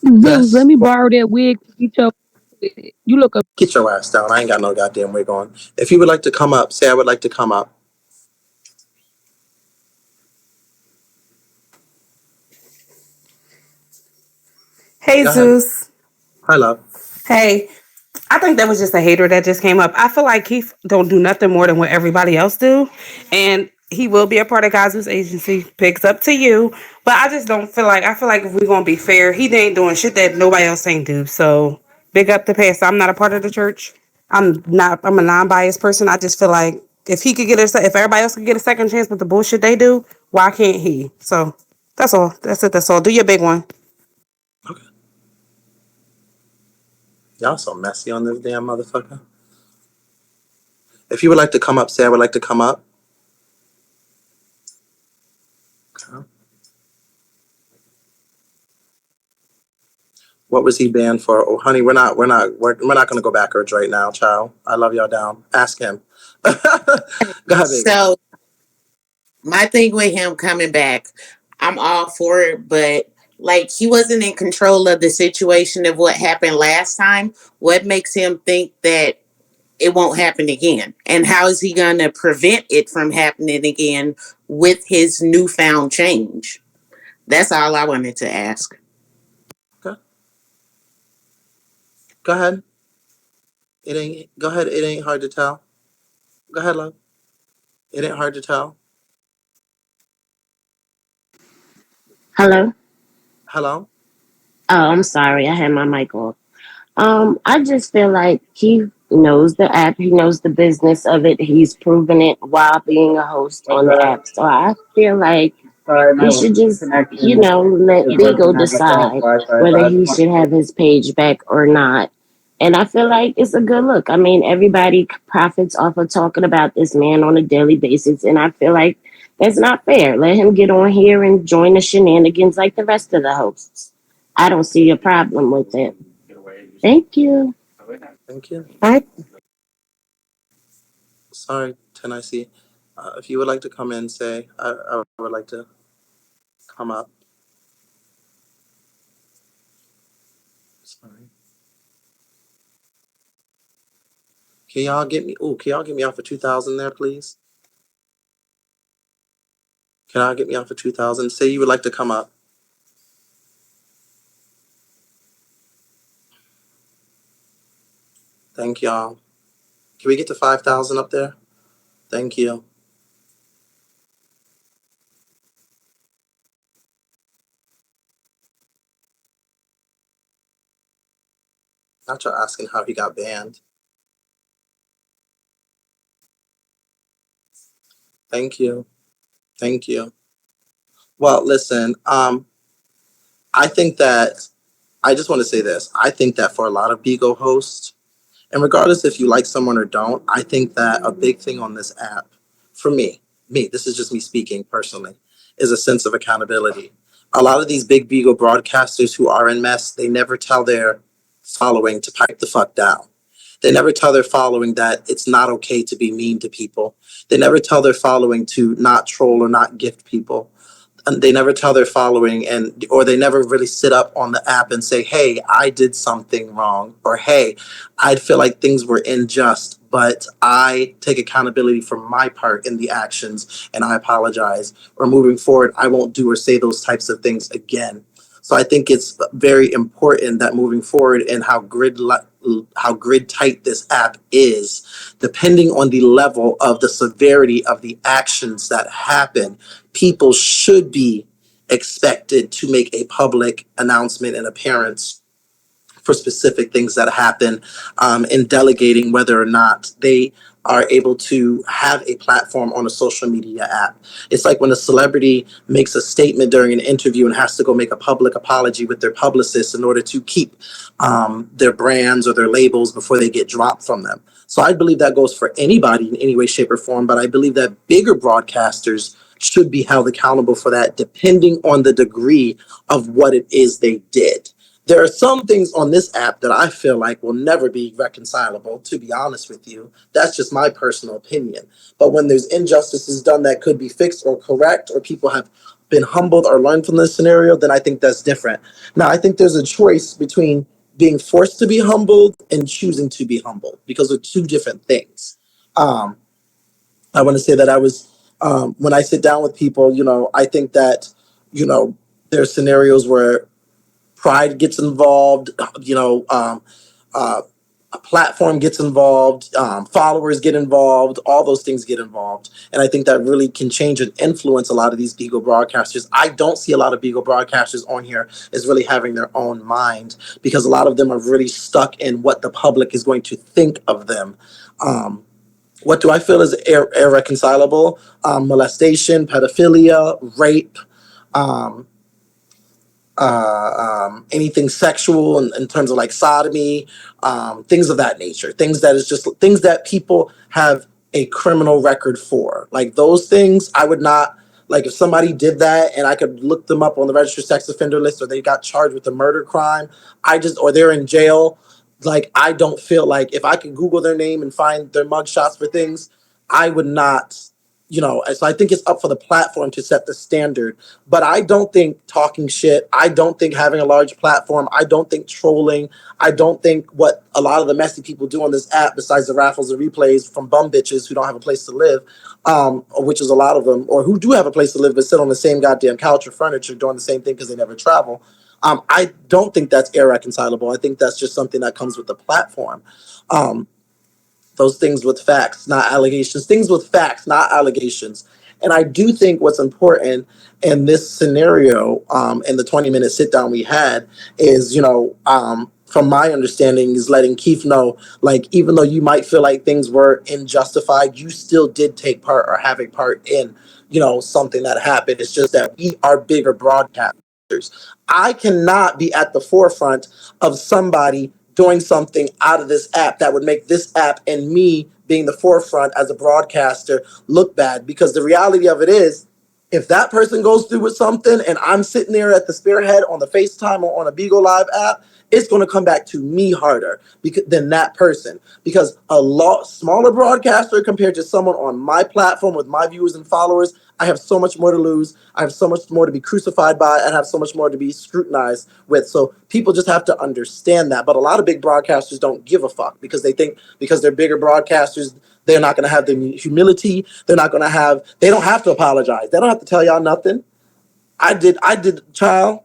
Zeus, let yes. me borrow that wig to get your. You look a. Get your ass down. I ain't got no goddamn wig on. If you would like to come up, say I would like to come up. Hey Go ahead. Zeus. Hi, love. Hey. I think that was just a hater that just came up. I feel like Keith don't do nothing more than what everybody else do, and he will be a part of God's agency. Picks up to you, but I just don't feel like. I feel like if we're gonna be fair, he ain't doing shit that nobody else ain't do. So big up the past. I'm not a part of the church. I'm not. I'm a non-biased person. I just feel like if he could get if everybody else could get a second chance with the bullshit they do, why can't he? So that's all. That's it. That's all. Do your big one. Okay. Y'all so messy on this damn motherfucker. If you would like to come up, say I would like to come up. Okay. What was he banned for? Oh, honey, we're not gonna go backwards right now, child. I love y'all down. Ask him. Go ahead, baby. So my thing with him coming back, I'm all for it, but like he wasn't in control of the situation of what happened last time. What makes him think that it won't happen again? And how is he going to prevent it from happening again with his newfound change? That's all I wanted to ask. Okay. Go ahead. It ain't. Go ahead. It ain't hard to tell. Go ahead, love. It ain't hard to tell. Hello? Hello. Oh, I'm sorry. I had my mic off. I just feel like he knows the app. He knows the business of it. He's proven it while being a host on the app. So I feel like he should just, let Beagle decide whether he should have his page back or not. And I feel like it's a good look. I mean, everybody profits off of talking about this man on a daily basis. And I feel like that's not fair. Let him get on here and join the shenanigans like the rest of the hosts. I don't see a problem with it. Thank you. Thank you. All right. Sorry, Tennessee. If you would like to come in, say I would like to come up. Sorry. Can y'all get me? Ooh, can y'all get me off for 2,000 there, please? Can y'all get me off for 2,000? Say you would like to come up. Thank y'all. Can we get to 5,000 up there? Thank you. Not you asking how he got banned. Thank you. Thank you. Well, listen, I think that I just want to say this. I think that for a lot of Bigo hosts, and regardless if you like someone or don't, I think that a big thing on this app, for me, this is just me speaking personally, is a sense of accountability. A lot of these big Beagle broadcasters who are in mess, they never tell their following to pipe the fuck down. They never tell their following that it's not okay to be mean to people. They never tell their following to not troll or not gift people. and they never tell their following, and or they never really sit up on the app and say, hey, I did something wrong, or hey, I feel like things were unjust, but I take accountability for my part in the actions and I apologize, or moving forward I won't do or say those types of things again. So I think it's very important that moving forward, and how grid tight this app is, depending on the level of the severity of the actions that happen, people should be expected to make a public announcement and appearance for specific things that happen, and delegating whether or not they are able to have a platform on a social media app. It's like when a celebrity makes a statement during an interview and has to go make a public apology with their publicist in order to keep their brands or their labels before they get dropped from them. So I believe that goes for anybody in any way, shape, or form, but I believe that bigger broadcasters should be held accountable for that, depending on the degree of what it is they did. There are some things on this app that I feel like will never be reconcilable, to be honest with you. That's just my personal opinion. But when there's injustices done that could be fixed or correct, or people have been humbled or learned from this scenario, then I think that's different. Now, I think there's a choice between being forced to be humbled and choosing to be humbled, because they're two different things. Um, I want to say that when I sit down with people, I think that, there's scenarios where pride gets involved, uh, a platform gets involved, followers get involved, all those things get involved. And I think that really can change and influence a lot of these Beagle broadcasters. I don't see a lot of Beagle broadcasters on here as really having their own mind, because a lot of them are really stuck in what the public is going to think of them. What do I feel is irreconcilable? Molestation, pedophilia, rape, um, anything sexual in terms of like sodomy, things of that nature, things that is just things that people have a criminal record for. Like those things, I would not like if somebody did that and I could look them up on the registered sex offender list, or they got charged with a murder crime. Or they're in jail. Like I don't feel like if I could Google their name and find their mugshots for things, I would not. So I think it's up for the platform to set the standard, but I don't think talking shit, I don't think having a large platform, I don't think trolling, I don't think what a lot of the messy people do on this app, besides the raffles and replays from bum bitches who don't have a place to live, which is a lot of them, or who do have a place to live but sit on the same goddamn couch or furniture doing the same thing because they never travel. I don't think that's irreconcilable. I think that's just something that comes with the platform. Um, those things with facts, not allegations, things with facts, not allegations. And I do think what's important in this scenario, in the 20-minute sit down we had, is, from my understanding, is letting Keith know, like, even though you might feel like things were unjustified, you still did take part or have a part in, something that happened. It's just that we are bigger broadcasters. I cannot be at the forefront of somebody doing something out of this app that would make this app and me being the forefront as a broadcaster look bad. Because the reality of it is, if that person goes through with something and I'm sitting there at the spearhead on the FaceTime or on a Beagle Live app, it's going to come back to me harder than that person. Because a lot smaller broadcaster compared to someone on my platform with my viewers and followers, I have so much more to lose. I have so much more to be crucified by, and have so much more to be scrutinized with. So people just have to understand that. But a lot of big broadcasters don't give a fuck, because they think because they're bigger broadcasters, they're not going to have the humility. They don't have to apologize. They don't have to tell y'all nothing. Child.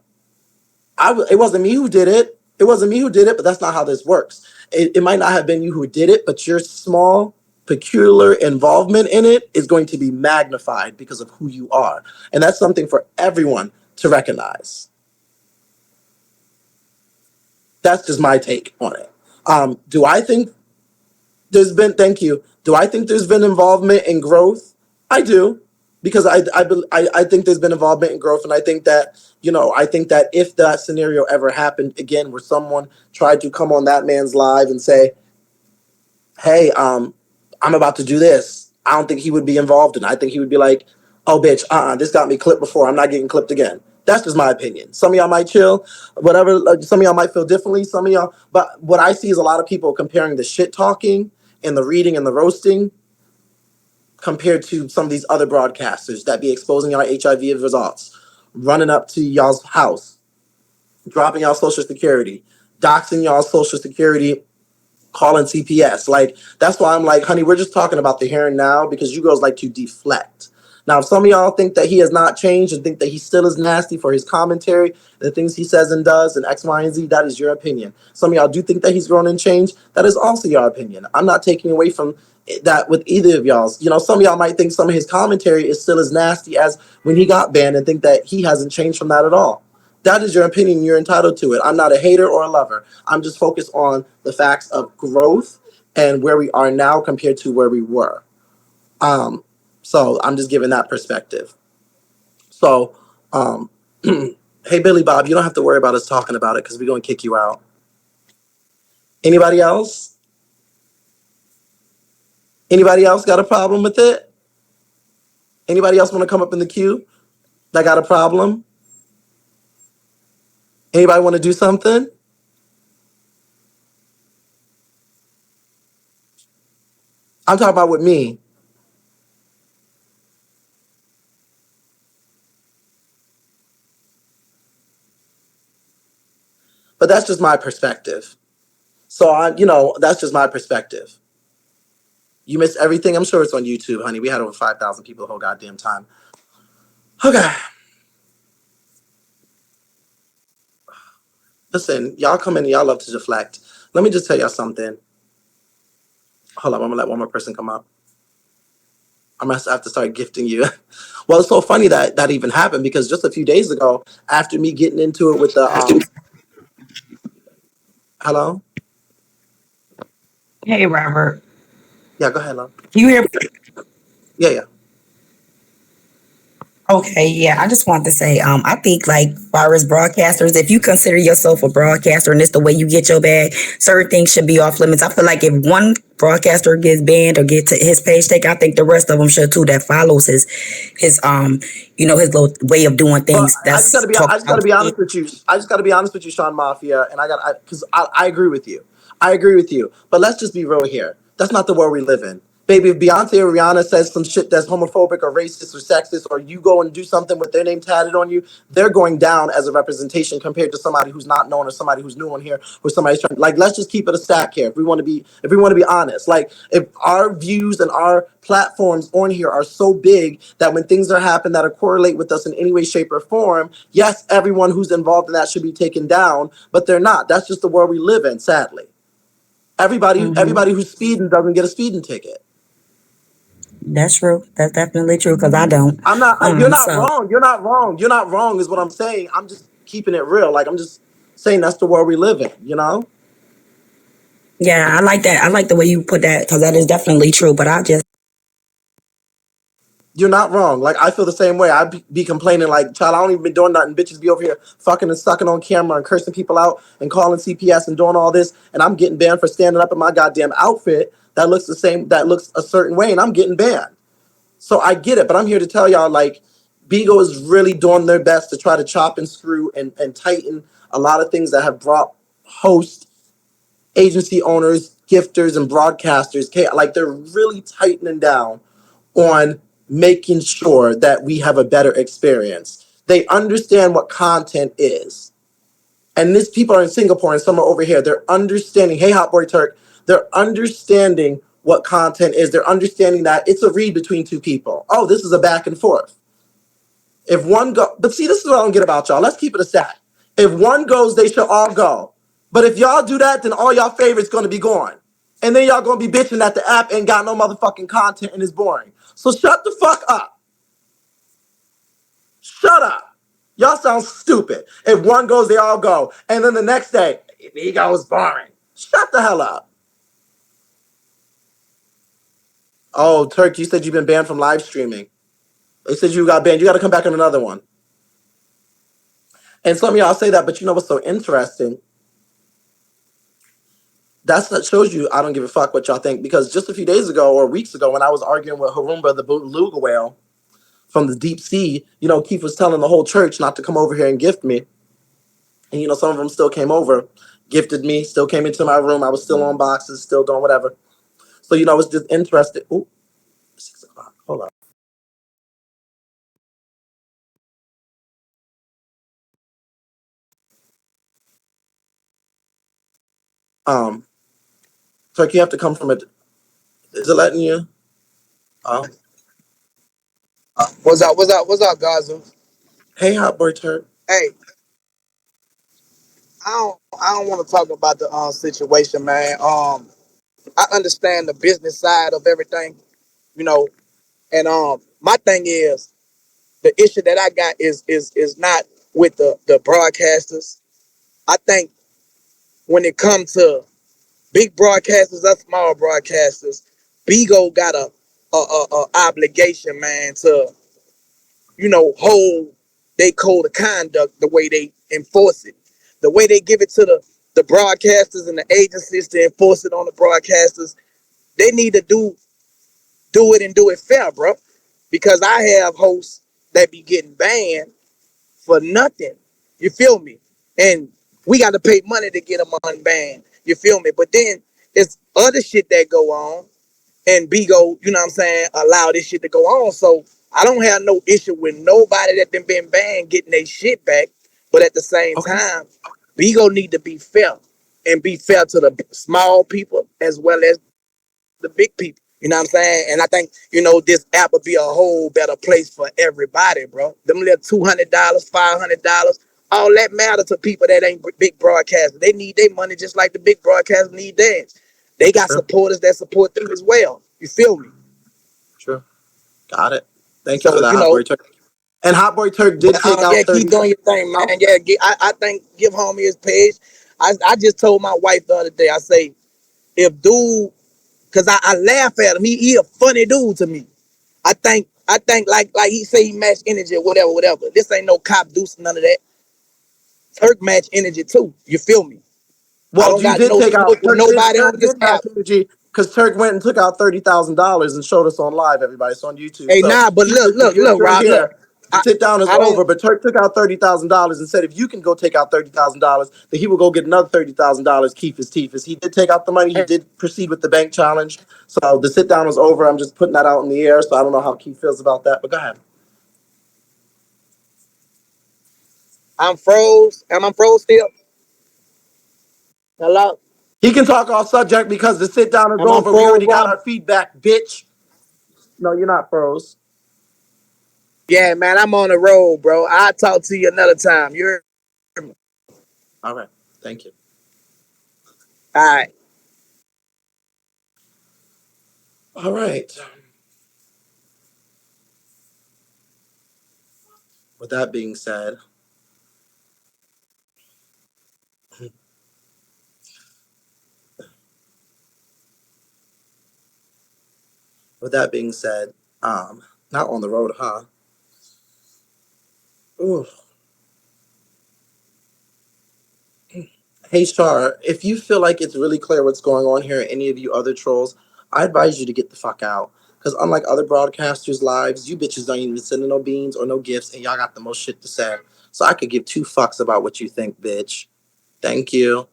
It wasn't me who did it. It wasn't me who did it, but that's not how this works. It might not have been you who did it, but your small, peculiar involvement in it is going to be magnified because of who you are. And that's something for everyone to recognize. That's just my take on it. Do I think thank you. Do I think there's been involvement in growth? I do, because I think there's been involvement in growth, and I think that if that scenario ever happened again, where someone tried to come on that man's live and say, "Hey, I'm about to do this," I don't think he would be involved in it. I think he would be like, "Oh, bitch, this got me clipped before. I'm not getting clipped again." That's just my opinion. Some of y'all might chill, whatever. Like, some of y'all might feel differently. Some of y'all, but what I see is a lot of people comparing the shit talking and the reading and the roasting compared to some of these other broadcasters that be exposing our HIV results. running up to y'all's house, dropping y'all social security, doxing y'all social security, calling CPS. Like, that's why I'm like, honey, we're just talking about the here and now because you girls like to deflect. Now, if some of y'all think that he has not changed and think that he still is nasty for his commentary, the things he says and does, and X, Y, and Z, that is your opinion. Some of y'all do think that he's grown and changed. That is also your opinion. I'm not taking away from that with either of y'all's. You know, some of y'all might think some of his commentary is still as nasty as when he got banned and think that he hasn't changed from that at all. That is your opinion. You're entitled to it. I'm not a hater or a lover. I'm just focused on the facts of growth and where we are now compared to where we were. Um, so I'm just giving that perspective. So, hey, Billy Bob, you don't have to worry about us talking about it because we're going to kick you out. Anybody else? Anybody else got a problem with it? Anybody else want to come up in the queue that got a problem? Anybody want to do something? I'm talking about with me. But that's just my perspective. So that's just my perspective. You missed everything. I'm sure it's on YouTube, honey. We had over 5,000 people the whole goddamn time. Okay. Listen, y'all come in and y'all love to deflect. Let me just tell y'all something. Hold on, I'm gonna let one more person come up. I'm gonna have to start gifting you. Well, it's so funny that that even happened because just a few days ago, after me getting into it with the hello? Hey, Robert. Yeah, go ahead, love. You hear? Yeah, yeah. Okay, yeah. I just wanted to say, I think like far as broadcasters, if you consider yourself a broadcaster and it's the way you get your bag, certain things should be off limits. I feel like if one broadcaster gets banned or gets his page taken, I think the rest of them should too. That follows his little way of doing Well, things. That's I talk. just gotta be honest with you. I just gotta be honest with you, Sean Mafia, and because I agree with you. I agree with you. But let's just be real here. That's not the world we live in. Baby, if Beyonce or Rihanna says some shit that's homophobic or racist or sexist, or you go and do something with their name tatted on you, they're going down as a representation compared to somebody who's not known or somebody who's new on here or somebody's trying. Like, let's just keep it a stack here. If we want to be honest, like if our views and our platforms on here are so big that when things are happening that are correlate with us in any way, shape, or form, yes, everyone who's involved in that should be taken down, but they're not. That's just the world we live in, sadly. Everybody who's speeding doesn't get a speeding ticket. That's true. That's definitely true because I don't. I'm not. You're not So wrong. You're not wrong. You're not wrong. Is what I'm saying. I'm just keeping it real. Like I'm just saying that's the world we live in. You know. yeah, I like that. I like the way you put that because that is definitely true. But I just You're not wrong. Like I feel the same way. I'd be complaining like, child, I don't even be doing nothing. Bitches be over here fucking and sucking on camera and cursing people out and calling CPS and doing all this, and I'm getting banned for standing up in my goddamn outfit that looks the same, that looks a certain way, and I'm getting banned. So I get it, but I'm here to tell y'all like, Beagle is really doing their best to try to chop and screw and tighten a lot of things that have brought hosts, agency owners, gifters, and broadcasters. Like they're really tightening down on making sure that we have a better experience. They understand what content is. And these people are in Singapore and some are over here. They're understanding, hey, Hot Boy Turk, they're understanding what content is. They're understanding that it's a read between two people. Oh, this is a back and forth. If one go, but see, this is what I don't get about y'all. Let's keep it a stat. If one goes, they should all go. But if y'all do that, then all y'all favorites gonna be gone. And then y'all gonna be bitching that the app ain't got no motherfucking content and is boring. So shut the fuck up. Shut up. Y'all sound stupid. If one goes, they all go. And then the next day, he goes boring. Shut the hell up. Oh, Turk, you said you've been banned from live streaming. They said you got banned. You got to come back on another one. And some of y'all say that, but you know what's so interesting? That shows you I don't give a fuck what y'all think. Because just a few days ago or weeks ago, when I was arguing with Harumba the beluga whale from the deep sea, Keith was telling the whole church not to come over here and gift me. And some of them still came over, gifted me, still came into my room. I was still on boxes, still doing whatever. So it's just interesting. Ooh, 6 o'clock. Hold up. Um, Turk, you have to come from it. Is it letting you? Oh, What's up? What's up? What's up, Gazu? hey, hot boy Turk. Hey, I don't want to talk about the situation, man. I understand the business side of everything, you know, and my thing is the issue that I got is not with the broadcasters. I think when it comes to big broadcasters or small broadcasters, Bigo got a obligation, man, to hold they code of conduct the way they enforce it, the way they give it to the broadcasters and the agencies to enforce it on the broadcasters. They need to do it and do it fair, bro. Because I have hosts that be getting banned for nothing. You feel me? And we got to pay money to get them unbanned. You feel me? But then it's other shit that go on and Bigo, you know what I'm saying, allow this shit to go on. So I don't have no issue with nobody that been banned getting their shit back. But at the same Okay. time, Bigo need to be fair and be fair to the small people as well as the big people. You know what I'm saying? And I think, this app would be a whole better place for everybody, bro. Them little $200, $500, all that matter to people that ain't big broadcasters. They need their money just like the big broadcasters need theirs. They got Sure. supporters that support them as well. You feel me? Sure. Got it. Thank you for So, that, hot boy Turk. And hot boy Turk but did take yeah, out keep 30. doing your thing, man. Yeah, I think give homie his page. I just told my wife the other day, I say, if dude, because I laugh at him, he a funny dude to me. I think like he say he match energy or whatever. This ain't no cop deuce, none of that. Turk match energy too. You feel me? I Well, don't you got did no take out smoke with nobody on Turk this did match app. energy because Turk went and took out $30,000 and showed us on live. Everybody, it's on YouTube. Hey, So nah, but he said, look, "You're Rob, look. here. The sit down is I don't. over." But Turk took out $30,000 and said, "If you can go take out $30,000, then he will go get another $30,000. Keep his teeth." As he did take out the money, he did proceed with the bank challenge. So the sit down was over. I'm just putting that out in the air. So I don't know how Keith feels about that. But go ahead. I'm froze. Am I froze still? Hello. He can talk off subject because the sit down is Am I over. We froze, already got Rob? our feedback, bitch. No, you're not froze. Yeah, man, I'm on the road, bro. I'll talk to you another time. You're All right. Thank you. all right. All right. With that being said, with that being said, not on the road, huh? Ooh. Hey, Shar, if you feel like it's really clear what's going on here, any of you other trolls, I advise you to get the fuck out. Because unlike other broadcasters' lives, you bitches don't even send no beans or no gifts, and y'all got the most shit to say. So I could give two fucks about what you think, bitch. Thank you.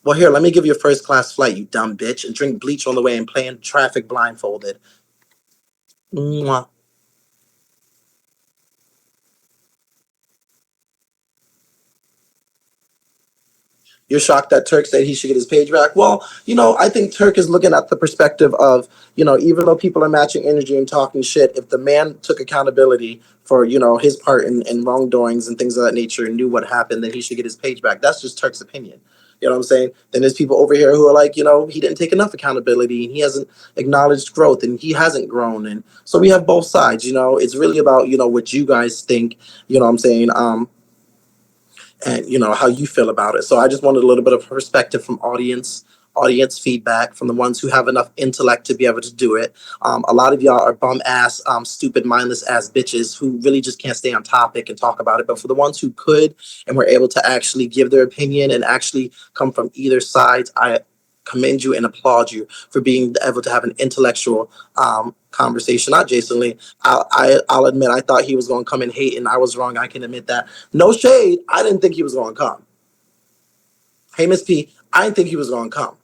Well, here, let me give you a first class flight, you dumb bitch, and drink bleach on the way and play in traffic blindfolded. Mwah. You're shocked that Turk said he should get his page back. Well, I think Turk is looking at the perspective of, even though people are matching energy and talking shit, if the man took accountability for, his part in wrongdoings and things of that nature and knew what happened, then he should get his page back. That's just Turk's opinion. You know what I'm saying? Then there's people over here who are like, he didn't take enough accountability and he hasn't acknowledged growth and he hasn't grown. And so we have both sides, it's really about, what you guys think, you know what I'm saying? And how you feel about it. So I just wanted a little bit of perspective from audience feedback from the ones who have enough intellect to be able to do it. A lot of y'all are bum ass, stupid, mindless ass bitches who really just can't stay on topic and talk about it. But for the ones who could and were able to actually give their opinion and actually come from either side, I commend you and applaud you for being able to have an intellectual conversation. Not Jason Lee. I'll admit I thought he was going to come and hate, and I was wrong. I can admit that. No shade. I didn't think he was going to come. Hey, Miss P, I didn't think he was going to come.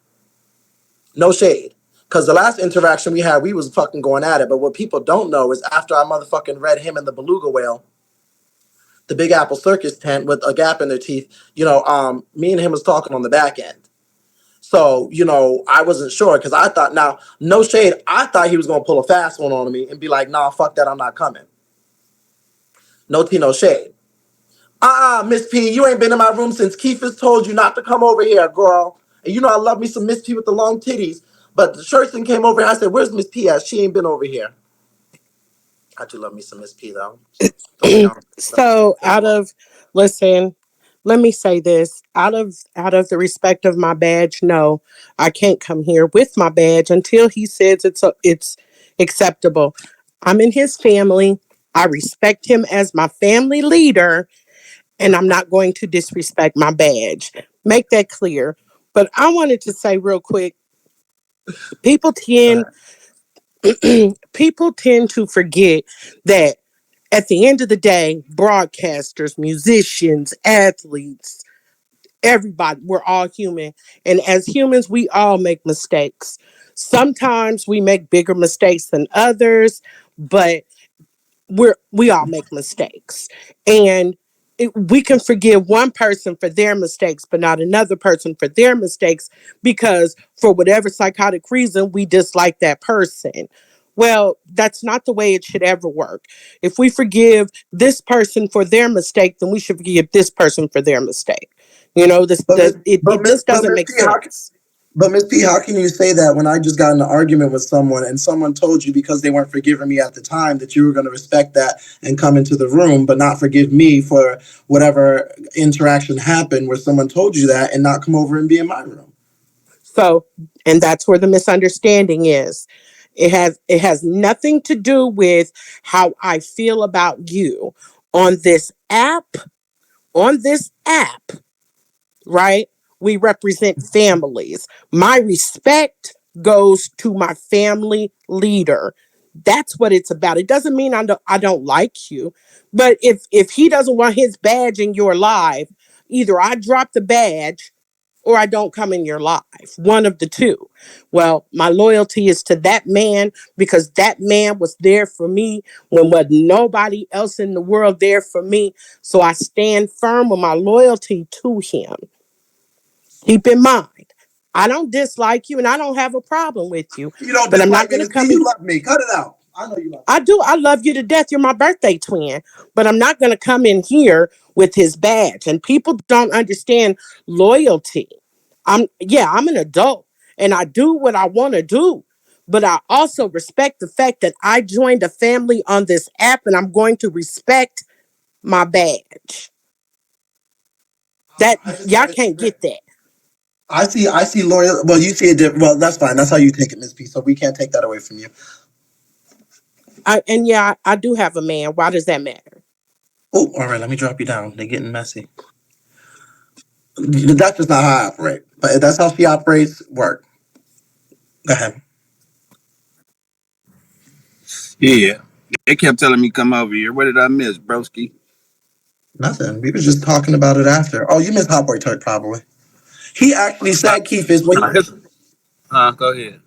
No shade. Because the last interaction we had, we was fucking going at it. But what people don't know is after I motherfucking read him and the beluga whale, the Big Apple Circus tent with a gap in their teeth, me and him was talking on the back end. So, I wasn't sure because I thought, now, no shade, I thought he was going to pull a fast one on me and be like, nah, fuck that, I'm not coming. No tea, no shade. Miss P, you ain't been in my room since Keith has told you not to come over here, girl. And I love me some Miss P with the long titties. But the Sherson came over here. I said, where's Miss P at? She ain't been over here. I do love me some Miss P, though. Don't be on. So listen, let me say this. Out of the respect of my badge, no, I can't come here with my badge until he says it's acceptable. I'm in his family. I respect him as my family leader, and I'm not going to disrespect my badge. Make that clear. But I wanted to say real quick, people tend people tend to forget that at the end of the day, broadcasters, musicians, athletes, everybody, we're all human. And as humans, we all make mistakes. Sometimes we make bigger mistakes than others, but we all make mistakes. And we can forgive one person for their mistakes, but not another person for their mistakes because for whatever psychotic reason, we dislike that person. Well, that's not the way it should ever work. If we forgive this person for their mistake, then we should forgive this person for their mistake. It just But doesn't Miss make P, sense. Miss P, how can you say that when I just got in an argument with someone and someone told you because they weren't forgiving me at the time that you were going to respect that and come into the room, but not forgive me for whatever interaction happened where someone told you that and not come over and be in my room? So, and that's where the misunderstanding is. It has nothing to do with how I feel about you on this app. On this app, right? We represent families. My respect goes to my family leader. That's what it's about. It doesn't mean I don't like you, but if he doesn't want his badge in your life, either I drop the badge or I don't come in your life. One of the two. Well, my loyalty is to that man because that man was there for me when was nobody else in the world there for me. So I stand firm with my loyalty to him. Keep in mind, I don't dislike you and I don't have a problem with you, You don't but I'm not dislike me, going to Miss P. come in. You love me. Cut it out. I know you love me. I do. I love you to death. You're my birthday twin. But I'm not going to come in here with his badge. And people don't understand loyalty. I'm an adult and I do what I want to do. But I also respect the fact that I joined a family on this app and I'm going to respect my badge. That I just y'all gotta can't disagree. get that. I see loyal. Well, you see it different. Well, that's fine. That's how you take it, Miss P. So we can't take that away from you. I do have a man. Why does that matter? Oh, all right. Let me drop you down. They're getting messy. That's just not how I operate. But if that's how she operates, work. Go ahead. Yeah. They kept telling me come over here. What did I miss, broski? Nothing. We were just talking about it after. Oh, you missed Hot Boy Turk probably. He actually said, Keith, is what Go ahead.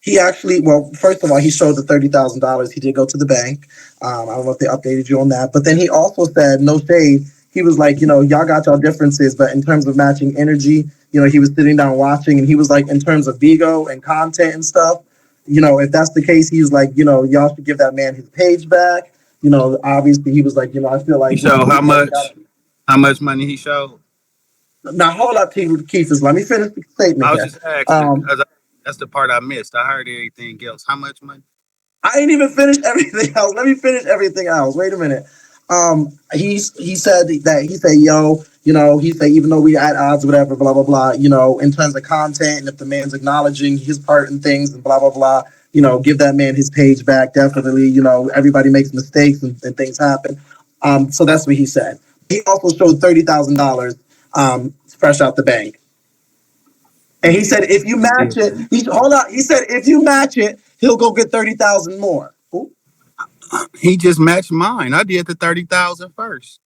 he actually, well, first of all, he showed the $30,000. He did go to the bank. I don't know if they updated you on that. But then he also said, no shade. He was like, y'all got y'all differences, but in terms of matching energy, he was sitting down watching and he was like, in terms of Vigo and content and stuff, if that's the case, he was like, y'all should give that man his page back. Obviously he was like, I feel He like, showed we how both much? got it. How much money he showed? Now, hold up, Keith, let me finish the statement I was here. just asking because that's the part I missed. I heard everything else. How much money? I ain't even finished everything else. Let me finish everything else. Wait a minute. He said that he said, yo, he said even though we at odds, whatever, blah blah blah, in terms of content, and if the man's acknowledging his part in things and blah blah blah, give that man his page back. Definitely, everybody makes mistakes and things happen. So that's what he said. He also showed $30,000 fresh out the bank. And he said, if you match it, hold on. He said, if you match it, he'll go get 30,000 more. Ooh. He just matched mine. I did the 30,000 first.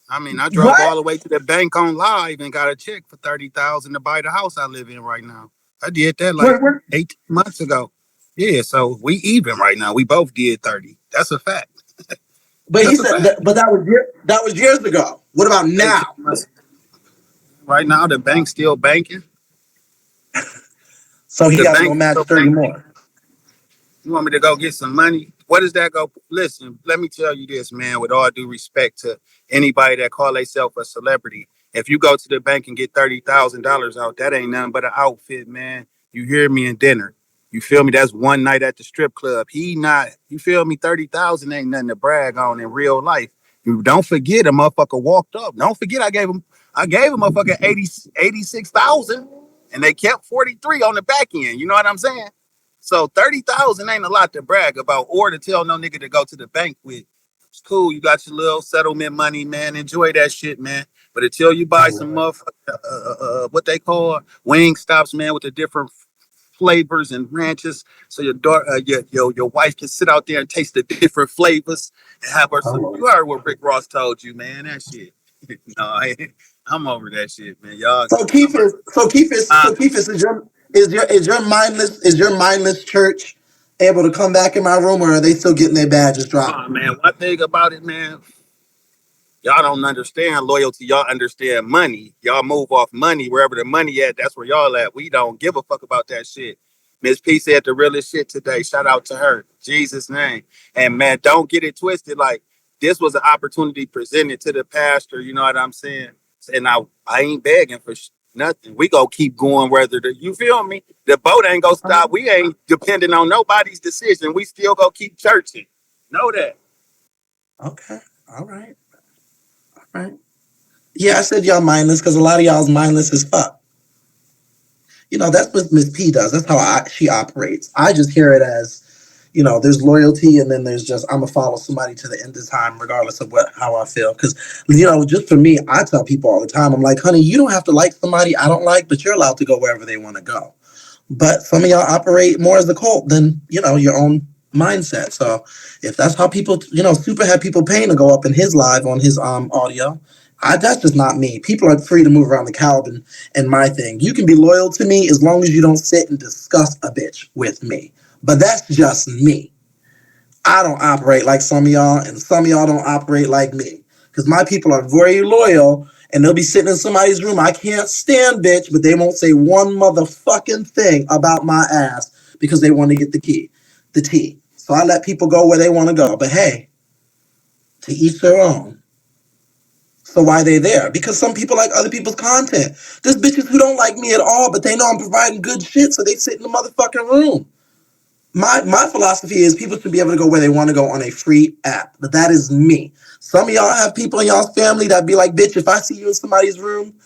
I mean, I drove What? all the way to the bank on live and got a check for 30,000 to buy the house I live in right now. I did that like Wait. 18 months ago. Yeah, so we even right now. We both did 30. That's a fact. But he That's a said, fact. but that was years ago. What about 18 now? months. Right now, the bank's still banking. So he The got to go bank. match So 30 more. you want me to go get some money? What does that go? Listen, let me tell you this, man. With all due respect to anybody that call themselves a celebrity, if you go to the bank and get $30,000 out, that ain't nothing but an outfit, man. You hear me? And dinner. You feel me? That's one night at the strip club. He not. You feel me? 30,000 ain't nothing to brag on in real life. You don't forget a motherfucker walked up. Don't forget I gave him a fucking 86,000, and they kept 43 on the back end. You know what I'm saying? So 30,000 ain't a lot to brag about or to tell no nigga to go to the bank with. It's cool. You got your little settlement money, man. Enjoy that shit, man. But until you buy some motherfucker, what they call wing stops, man, with the different flavors and ranches, so your daughter, your wife can sit out there and taste the different flavors and have her some. You heard what Rick Ross told you, man. That shit. No, I'm over that shit, man. Y'all. So Keith's is your mindless church able to come back in my room, or are they still getting their badges dropped? Oh man, one thing about it, man. Y'all don't understand loyalty. Y'all understand money. Y'all move off money. Wherever the money at, that's where y'all at. We don't give a fuck about that shit. Miss P said the realest shit today. Shout out to her. Jesus' name. And man, don't get it twisted. Like, this was an opportunity presented to the pastor. You know what I'm saying? And I ain't begging for nothing. We go keep going whether you feel me? The boat ain't gonna stop. We ain't depending on nobody's decision. We still go keep churching. Know that. Okay. All right. All right. Yeah, I said y'all mindless because a lot of y'all's mindless as fuck. You know, that's what Miss P does. That's how she operates. I just hear it as, there's loyalty, and then there's just I'm gonna follow somebody to the end of time, regardless of how I feel. Because just for me, I tell people all the time, I'm like, honey, you don't have to like somebody I don't like, but you're allowed to go wherever they want to go. But some of y'all operate more as a cult than your own mindset. So if that's how people, Super had people paying to go up in his live on his audio. That's just not me. People are free to move around the Calvin and my thing. You can be loyal to me as long as you don't sit and discuss a bitch with me. But that's just me. I don't operate like some of y'all, and some of y'all don't operate like me. Because my people are very loyal, and they'll be sitting in somebody's room. I can't stand bitch, but they won't say one motherfucking thing about my ass because they want to get the tea. So I let people go where they want to go. But hey, to each their own. So why they there? Because some people like other people's content. There's bitches who don't like me at all, but they know I'm providing good shit, so they sit in the motherfucking room. My philosophy is people should be able to go where they want to go on a free app. But that is me. Some of y'all have people in y'all's family that be like, bitch, if I see you in somebody's room,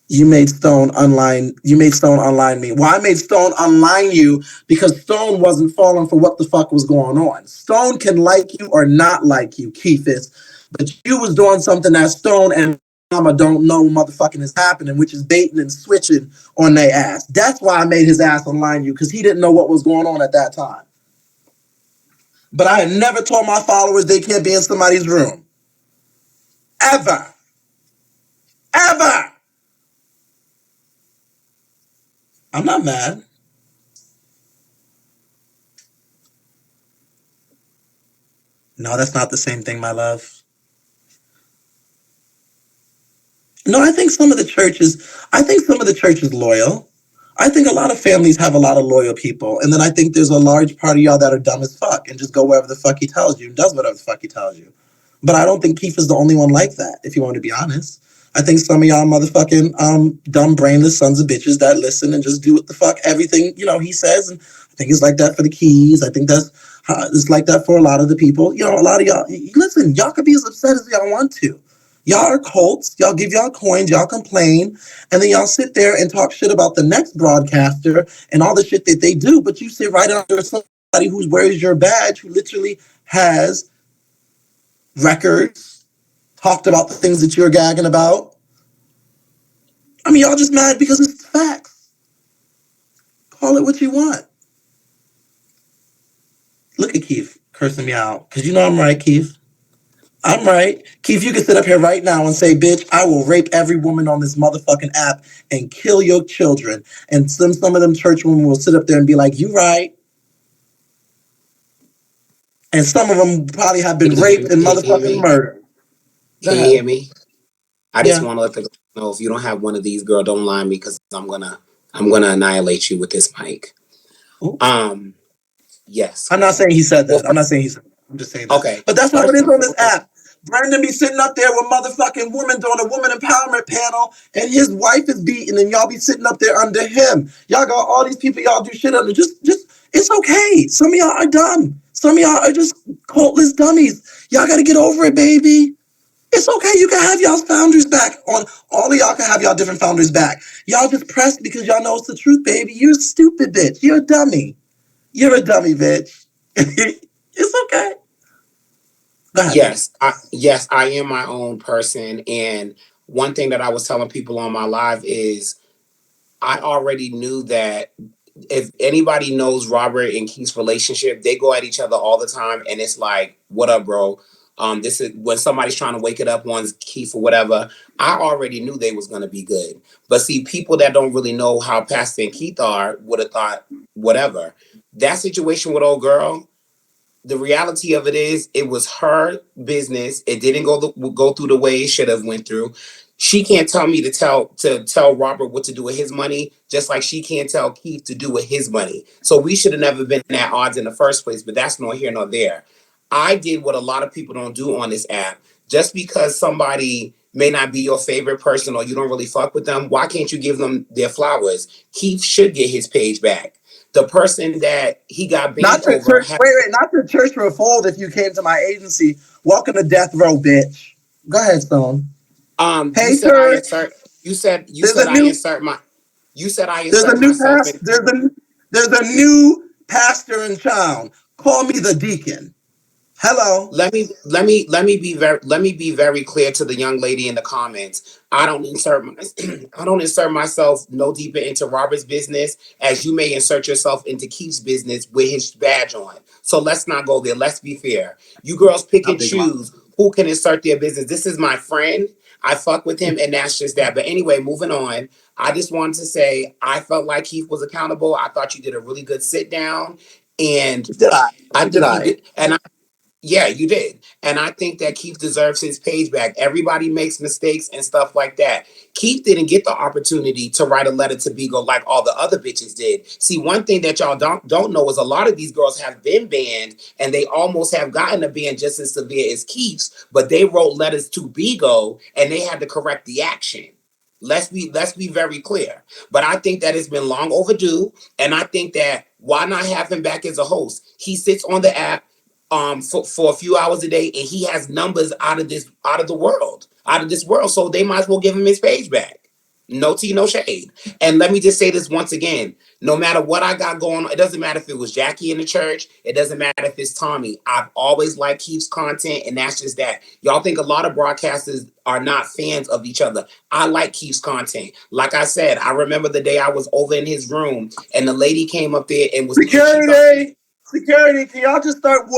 you made Stone unline me. Well, I made Stone unline you because Stone wasn't falling for what the fuck was going on. Stone can like you or not like you, Keithis, but you was doing something that Stone and Mama don't know motherfucking is happening, which is baiting and switching on their ass. That's why I made his ass unline you, because he didn't know what was going on at that time. But I had never told my followers they can't be in somebody's room. Ever. Ever. I'm not mad. No, that's not the same thing, my love. No, I think some of the churches loyal. I think a lot of families have a lot of loyal people. And then I think there's a large part of y'all that are dumb as fuck and just go wherever the fuck he tells you and does whatever the fuck he tells you. But I don't think Keith is the only one like that, if you want to be honest. I think some of y'all motherfucking dumb, brainless sons of bitches that listen and just do what the fuck everything, he says. And I think it's like that for the Keys. I think it's like that for a lot of the people. A lot of y'all, listen, y'all could be as upset as y'all want to. Y'all are cults. Y'all give y'all coins. Y'all complain. And then y'all sit there and talk shit about the next broadcaster and all the shit that they do. But you sit right under somebody who wears your badge, who literally has records, talked about the things that you're gagging about. I mean, y'all just mad because it's facts. Call it what you want. Look at Keith cursing me out. Because you know I'm right, Keith. I'm right. Keith, you can sit up here right now and say, bitch, I will rape every woman on this motherfucking app and kill your children. And some of them church women will sit up there and be like, you right. And some of them probably have been raped and Can you hear motherfucking me? murdered. Go Can you hear ahead. me? I just Yeah. want to let the girls know if you don't have one of these, girl, don't line me because I'm gonna I'm gonna annihilate you with this mic. Ooh. Yes. I'm not saying he said Well, that. I'm not saying he said that. I'm just saying that. okay. But that's how it First is and on this foremost, app. Brandon be sitting up there with motherfucking women doing a woman empowerment panel, and his wife is beaten, and y'all be sitting up there under him. Y'all got all these people y'all do shit under. Just, it's okay. Some of y'all are dumb. Some of y'all are just cultless dummies. Y'all got to get over it, baby. It's okay. You can have y'all's founders back. On all of y'all can have y'all different founders back. Y'all just pressed because y'all know it's the truth, baby. You're a stupid bitch. You're a dummy. You're a dummy, bitch. It's okay. Go ahead, baby. yes, I am my own person. And one thing that I was telling people on my live is I already knew that if anybody knows Robert and Keith's relationship, they go at each other all the time, and it's like, "What up, bro?" This is when somebody's trying to wake it up on Keith or whatever. I already knew they was gonna be good, but see, people that don't really know how Pastor and Keith are would have thought whatever. That situation with old girl, the reality of it is it was her business. It didn't go through the way it should have went through. She can't tell me to tell Robert what to do with his money, just like she can't tell Keith to do with his money. So we should have never been at odds in the first place, but that's nor here nor there. I did what a lot of people don't do on this app. Just because somebody may not be your favorite person or you don't really fuck with them, why can't you give them their flowers? Keith should get his page back. The person that he got Not banned your over church. Wait. Not your church will fold if you came to my agency. Welcome to death row, bitch. Go ahead, Stone. You Hey, said I church. insert. You There's said a I new. insert my. You said I There's a insert new myself past. in. There's a new pastor in town. Call me the deacon. Hello. Let me be very clear to the young lady in the comments. I don't insert myself no deeper into Robert's business as you may insert yourself into Keith's business with his badge on. So let's not go there. Let's be fair. You girls pick I'll and think about choose who can insert their business. This is my friend. I fuck with him, and that's just that. But anyway, moving on. I just wanted to say I felt like Keith was accountable. I thought you did a really good sit down, and it. Did I? I You did think you I? did. Yeah, you did. And I think that Keith deserves his page back. Everybody makes mistakes and stuff like that. Keith didn't get the opportunity to write a letter to Beagle like all the other bitches did. See, one thing that y'all don't know is a lot of these girls have been banned and they almost have gotten a ban just as severe as Keith's, but they wrote letters to Beagle and they had to correct the action. Let's be very clear. But I think that it's been long overdue. And I think that why not have him back as a host? He sits on the app for a few hours a day and he has numbers out of this world, so they might as well give him his page back. No tea, no shade. And let me just say this once again: no matter what I got going on, it doesn't matter if it was Jackie in the church, it doesn't matter if it's Tommy. I've always liked Keith's content, and that's just that. Y'all think a lot of broadcasters are not fans of each other. I like Keith's content. Like I said, I remember the day I was over in his room and the lady came up there and she thought Security. Security. Can y'all just start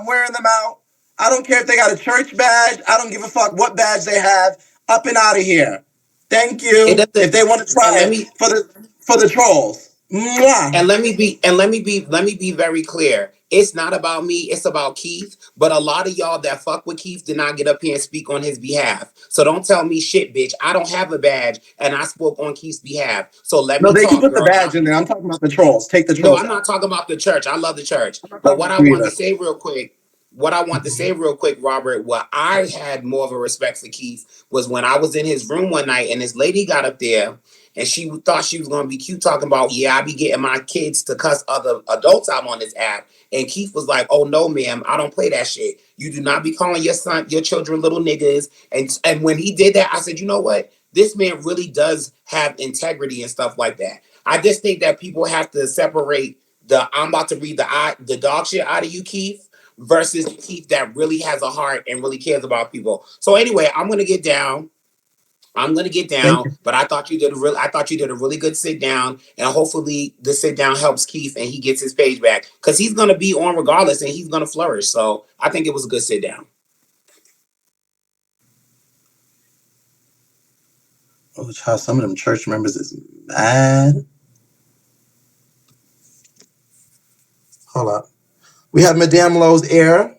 wearing them out? I don't care if they got a church badge. I don't give a fuck what badge they have. Up and out of here. Thank it you. doesn't. If they want to And try let it me for the trolls. Mwah. let me be very clear. It's not about me, it's about Keith. But a lot of y'all that fuck with Keith did not get up here and speak on his behalf. So don't tell me shit, bitch. I don't have a badge and I spoke on Keith's behalf. So let No, me they can talk, put the girl. badge in there. I'm talking about the trolls. Take the No, trolls I'm not out. talking about the church. I love the church. I'm not But talking what about I you want to either. say real quick, what I want to say real quick, Robert, what I had more of a respect for Keith was when I was in his room one night and this lady got up there and she thought she was going to be cute talking about, yeah, I be getting my kids to cuss other adults out on this app. And Keith was like, oh, no, ma'am, I don't play that shit. You do not be calling your children little niggas. And when he did that, I said, you know what? This man really does have integrity and stuff like that. I just think that people have to separate the I'm about to read the dog shit out of you, Keith, versus Keith that really has a heart and really cares about people. So anyway, I'm gonna get down. I'm gonna get Thank down, you. but I thought you did a really good sit down, and hopefully the sit down helps Keith and he gets his page back because he's gonna be on regardless and he's gonna flourish. So I think it was a good sit down. Oh, child, some of them church members is mad. Hold up. We have Madame Lowe's air.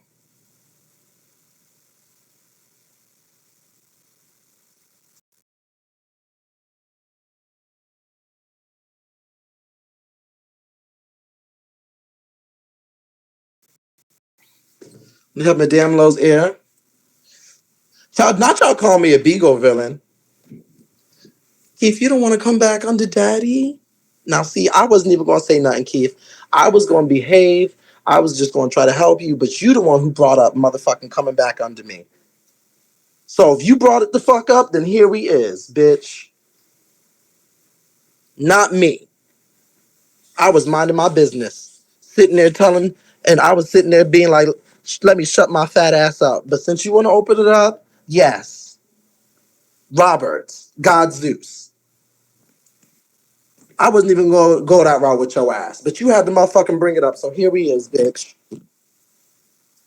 Help Madame Lowe's ear. Y'all, not y'all call me a Beagle villain. Keith, you don't want to come back under daddy? Now, see, I wasn't even going to say nothing, Keith. I was going to behave. I was just going to try to help you, but you the one who brought up motherfucking coming back under me. So if you brought it the fuck up, then here we is, bitch. Not me. I was minding my business, sitting there telling, and I was sitting there being like, let me shut my fat ass up. But since you want to open it up, yes. Roberts, God Zeus. I wasn't even going to go that route with your ass, but you had to motherfucking bring it up. So here we is, bitch.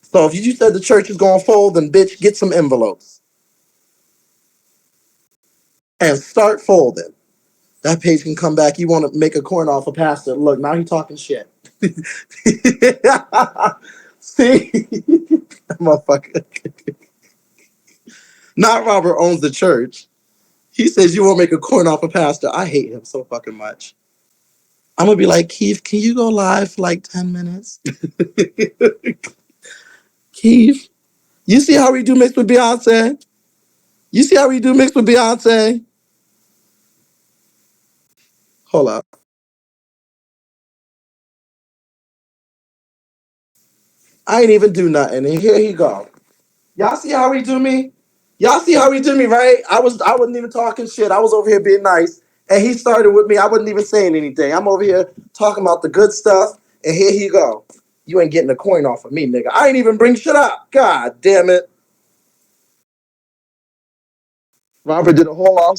So if you said the church is going to fold, then bitch, get some envelopes and start folding. That page can come back. You want to make a coin off a pastor. Look, now he talking shit. See? Motherfucker. Not Robert owns the church. He says you won't make a coin off a pastor. I hate him so fucking much. I'm gonna be like, Keith, can you go live for like 10 minutes? Keith, you see how we do mixed with Beyonce? You see how we do mixed with Beyonce? Hold up. I ain't even do nothing. And here he go. Y'all see how he do me? Y'all see how he do me, right? I wasn't even talking shit. I was over here being nice. And he started with me. I wasn't even saying anything. I'm over here talking about the good stuff. And here he go. You ain't getting a coin off of me, nigga. I ain't even bring shit up. God damn it. Robert did a whole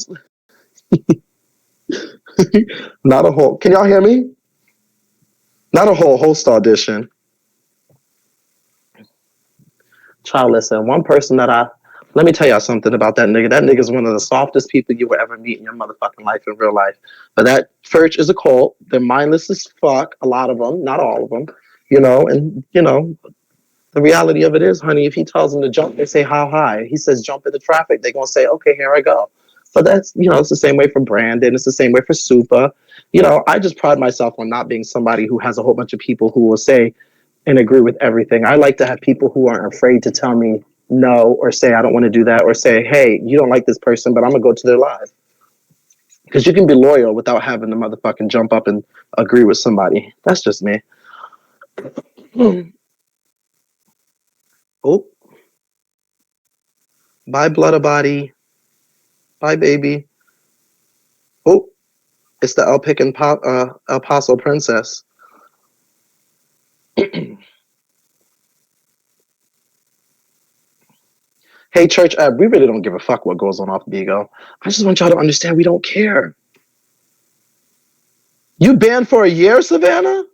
not a whole. Can y'all hear me? Not a whole host audition. Child, listen, one person that let me tell y'all something about that nigga. That nigga's one of the softest people you will ever meet in your motherfucking life in real life. But that church is a cult. They're mindless as fuck. A lot of them, not all of them, and the reality of it is, honey, if he tells them to jump, they say how high. He says jump into traffic. They're gonna say, okay, here I go. So that's it's the same way for Brandon. It's the same way for Supa. I just pride myself on not being somebody who has a whole bunch of people who will say and agree with everything. I like to have people who aren't afraid to tell me no or say I don't want to do that or say, hey, you don't like this person, but I'm gonna go to their live. Because you can be loyal without having to motherfucking jump up and agree with somebody. That's just me. Oh, bye, blood body. Bye, baby. Oh, it's the Apostle Princess. Hey, church, we really don't give a fuck what goes on off Bigo. I just want y'all to understand we don't care. You banned for a year, Savannah?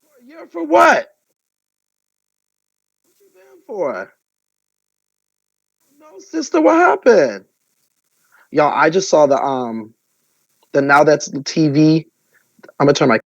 For a year for what? What you banned for? No, sister, what happened? Y'all, I just saw the Now That's TV. I'm gonna turn my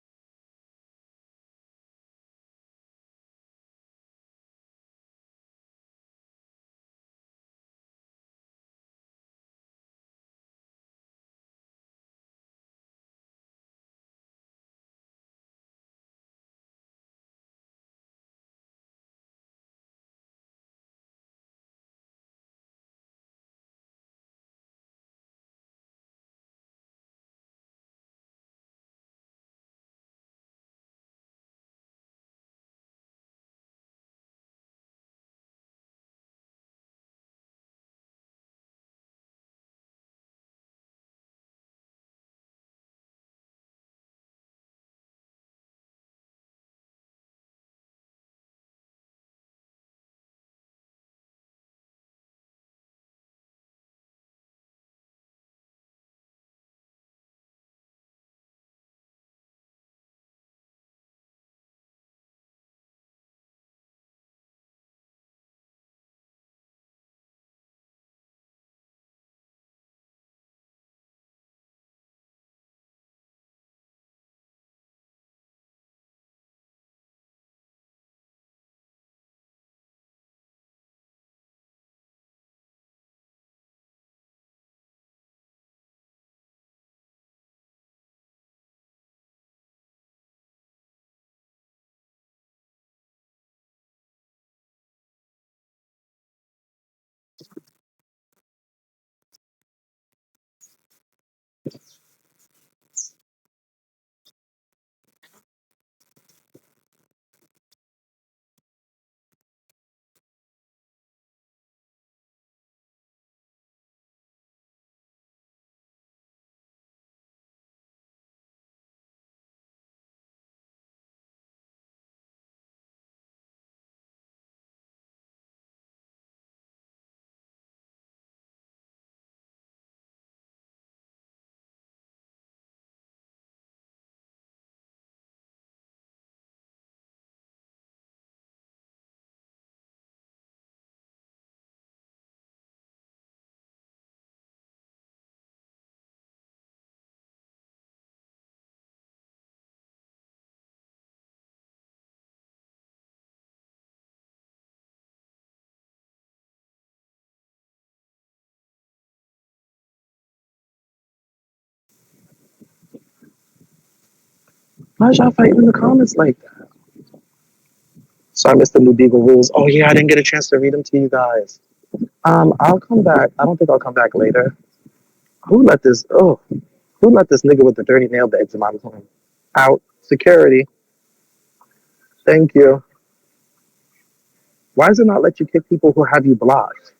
Why is y'all fighting in the comments like that? So I missed the new Beagle rules. Oh yeah, I didn't get a chance to read them to you guys. I'll come back. I don't think I'll come back later. Who let this? Oh, who let this nigga with the dirty nail beds in my room? Out. Security. Thank you. Why does it not let you kick people who have you blocked?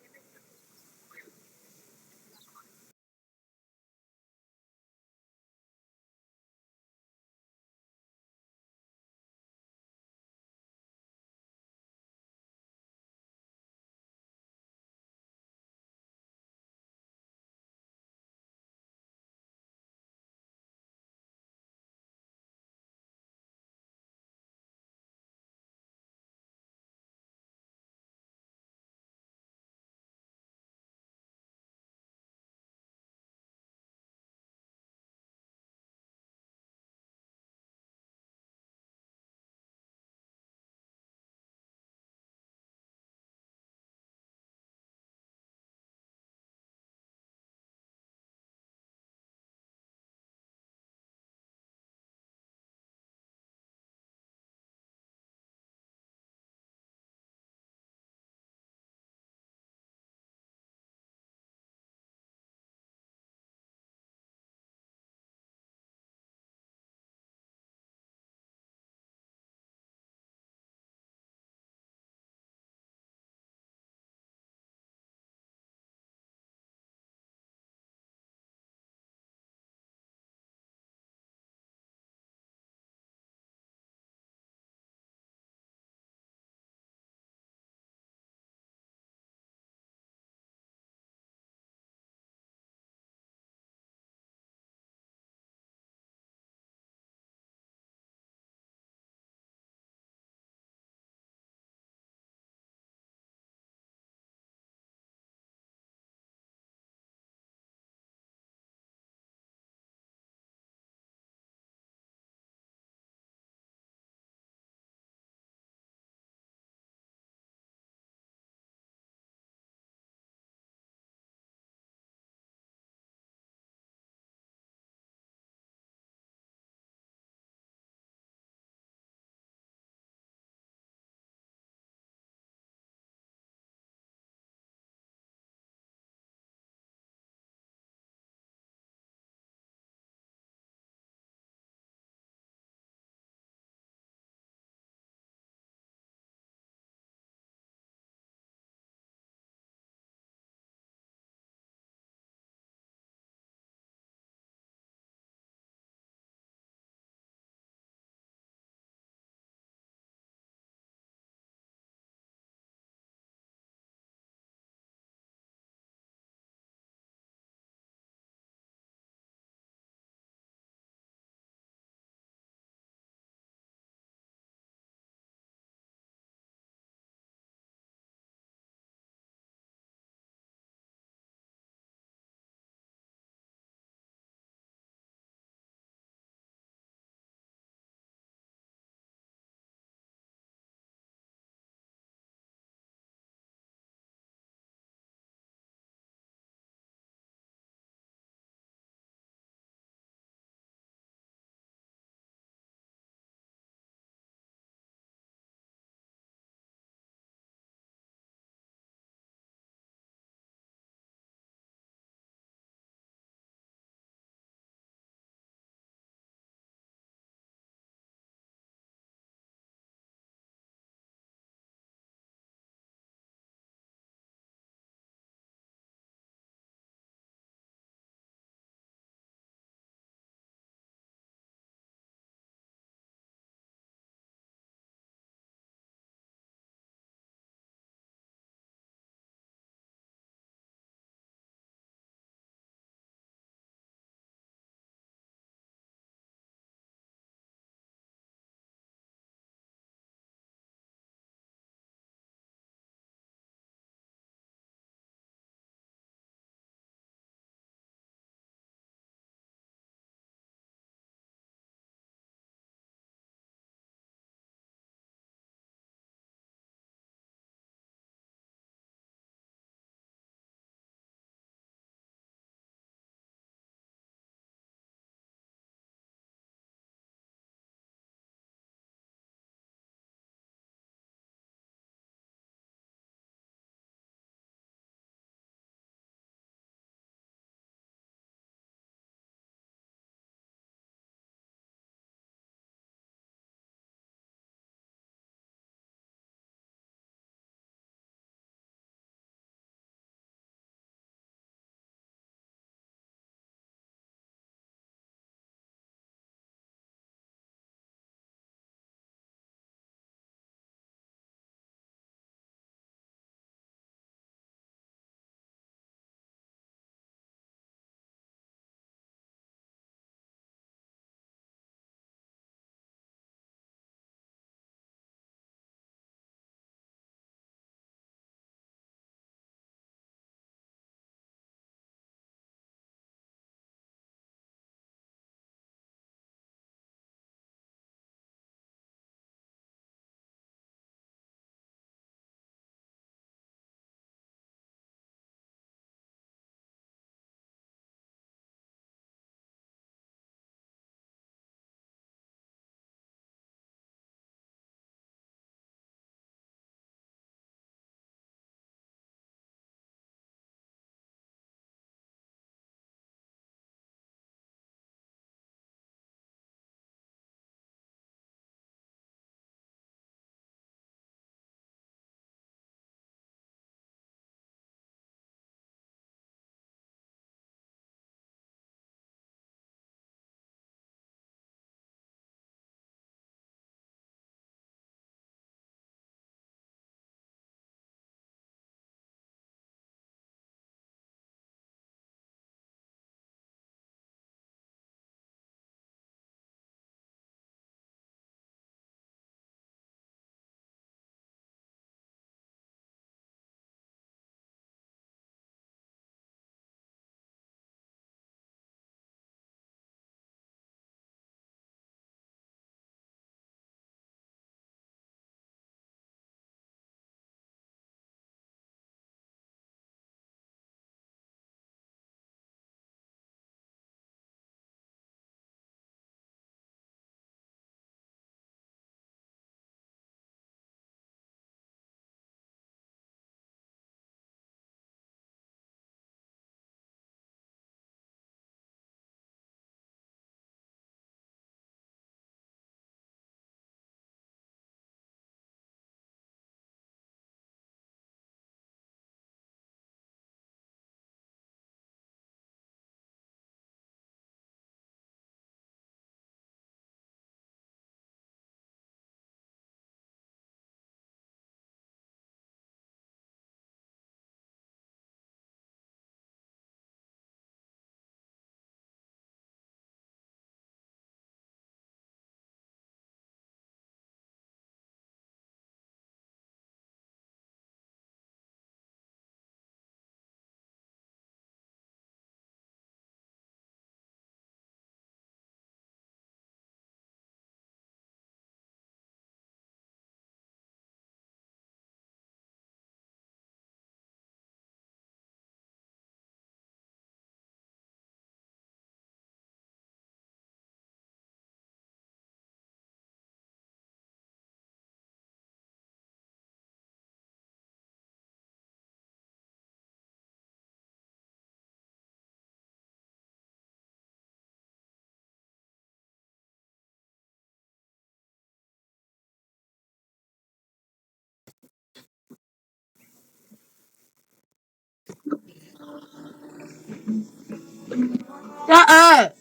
Shut up.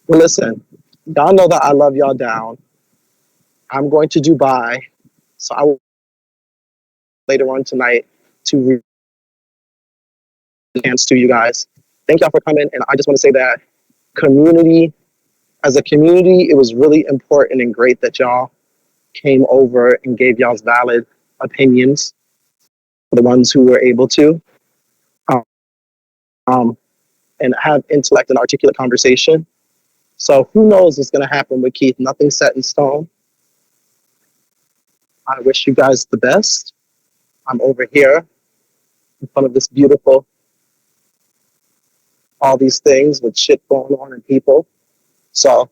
Well, listen, y'all know that I love y'all down. I'm going to Dubai, so I will later on tonight to hands to you guys. Thank y'all for coming, and I just want to say that community, as a community, it was really important and great that y'all came over and gave y'all's valid opinions for the ones who were able to, um, um, and have intellect and articulate conversation. So who knows what's going to happen with Keith? Nothing's set in stone. I wish you guys the best. I'm over here in front of this beautiful, all these things with shit going on and people. So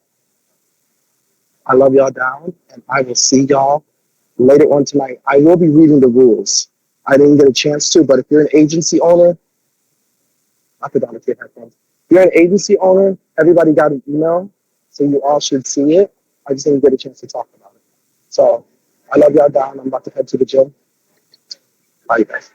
I love y'all down, and I will see y'all later on tonight. I will be reading the rules. I didn't get a chance to, but if you're an agency owner, I forgot if you have headphones. If you're an agency owner, everybody got an email, so you all should see it. I just didn't get a chance to talk about it. So I love y'all down. I'm about to head to the gym. Bye, you guys.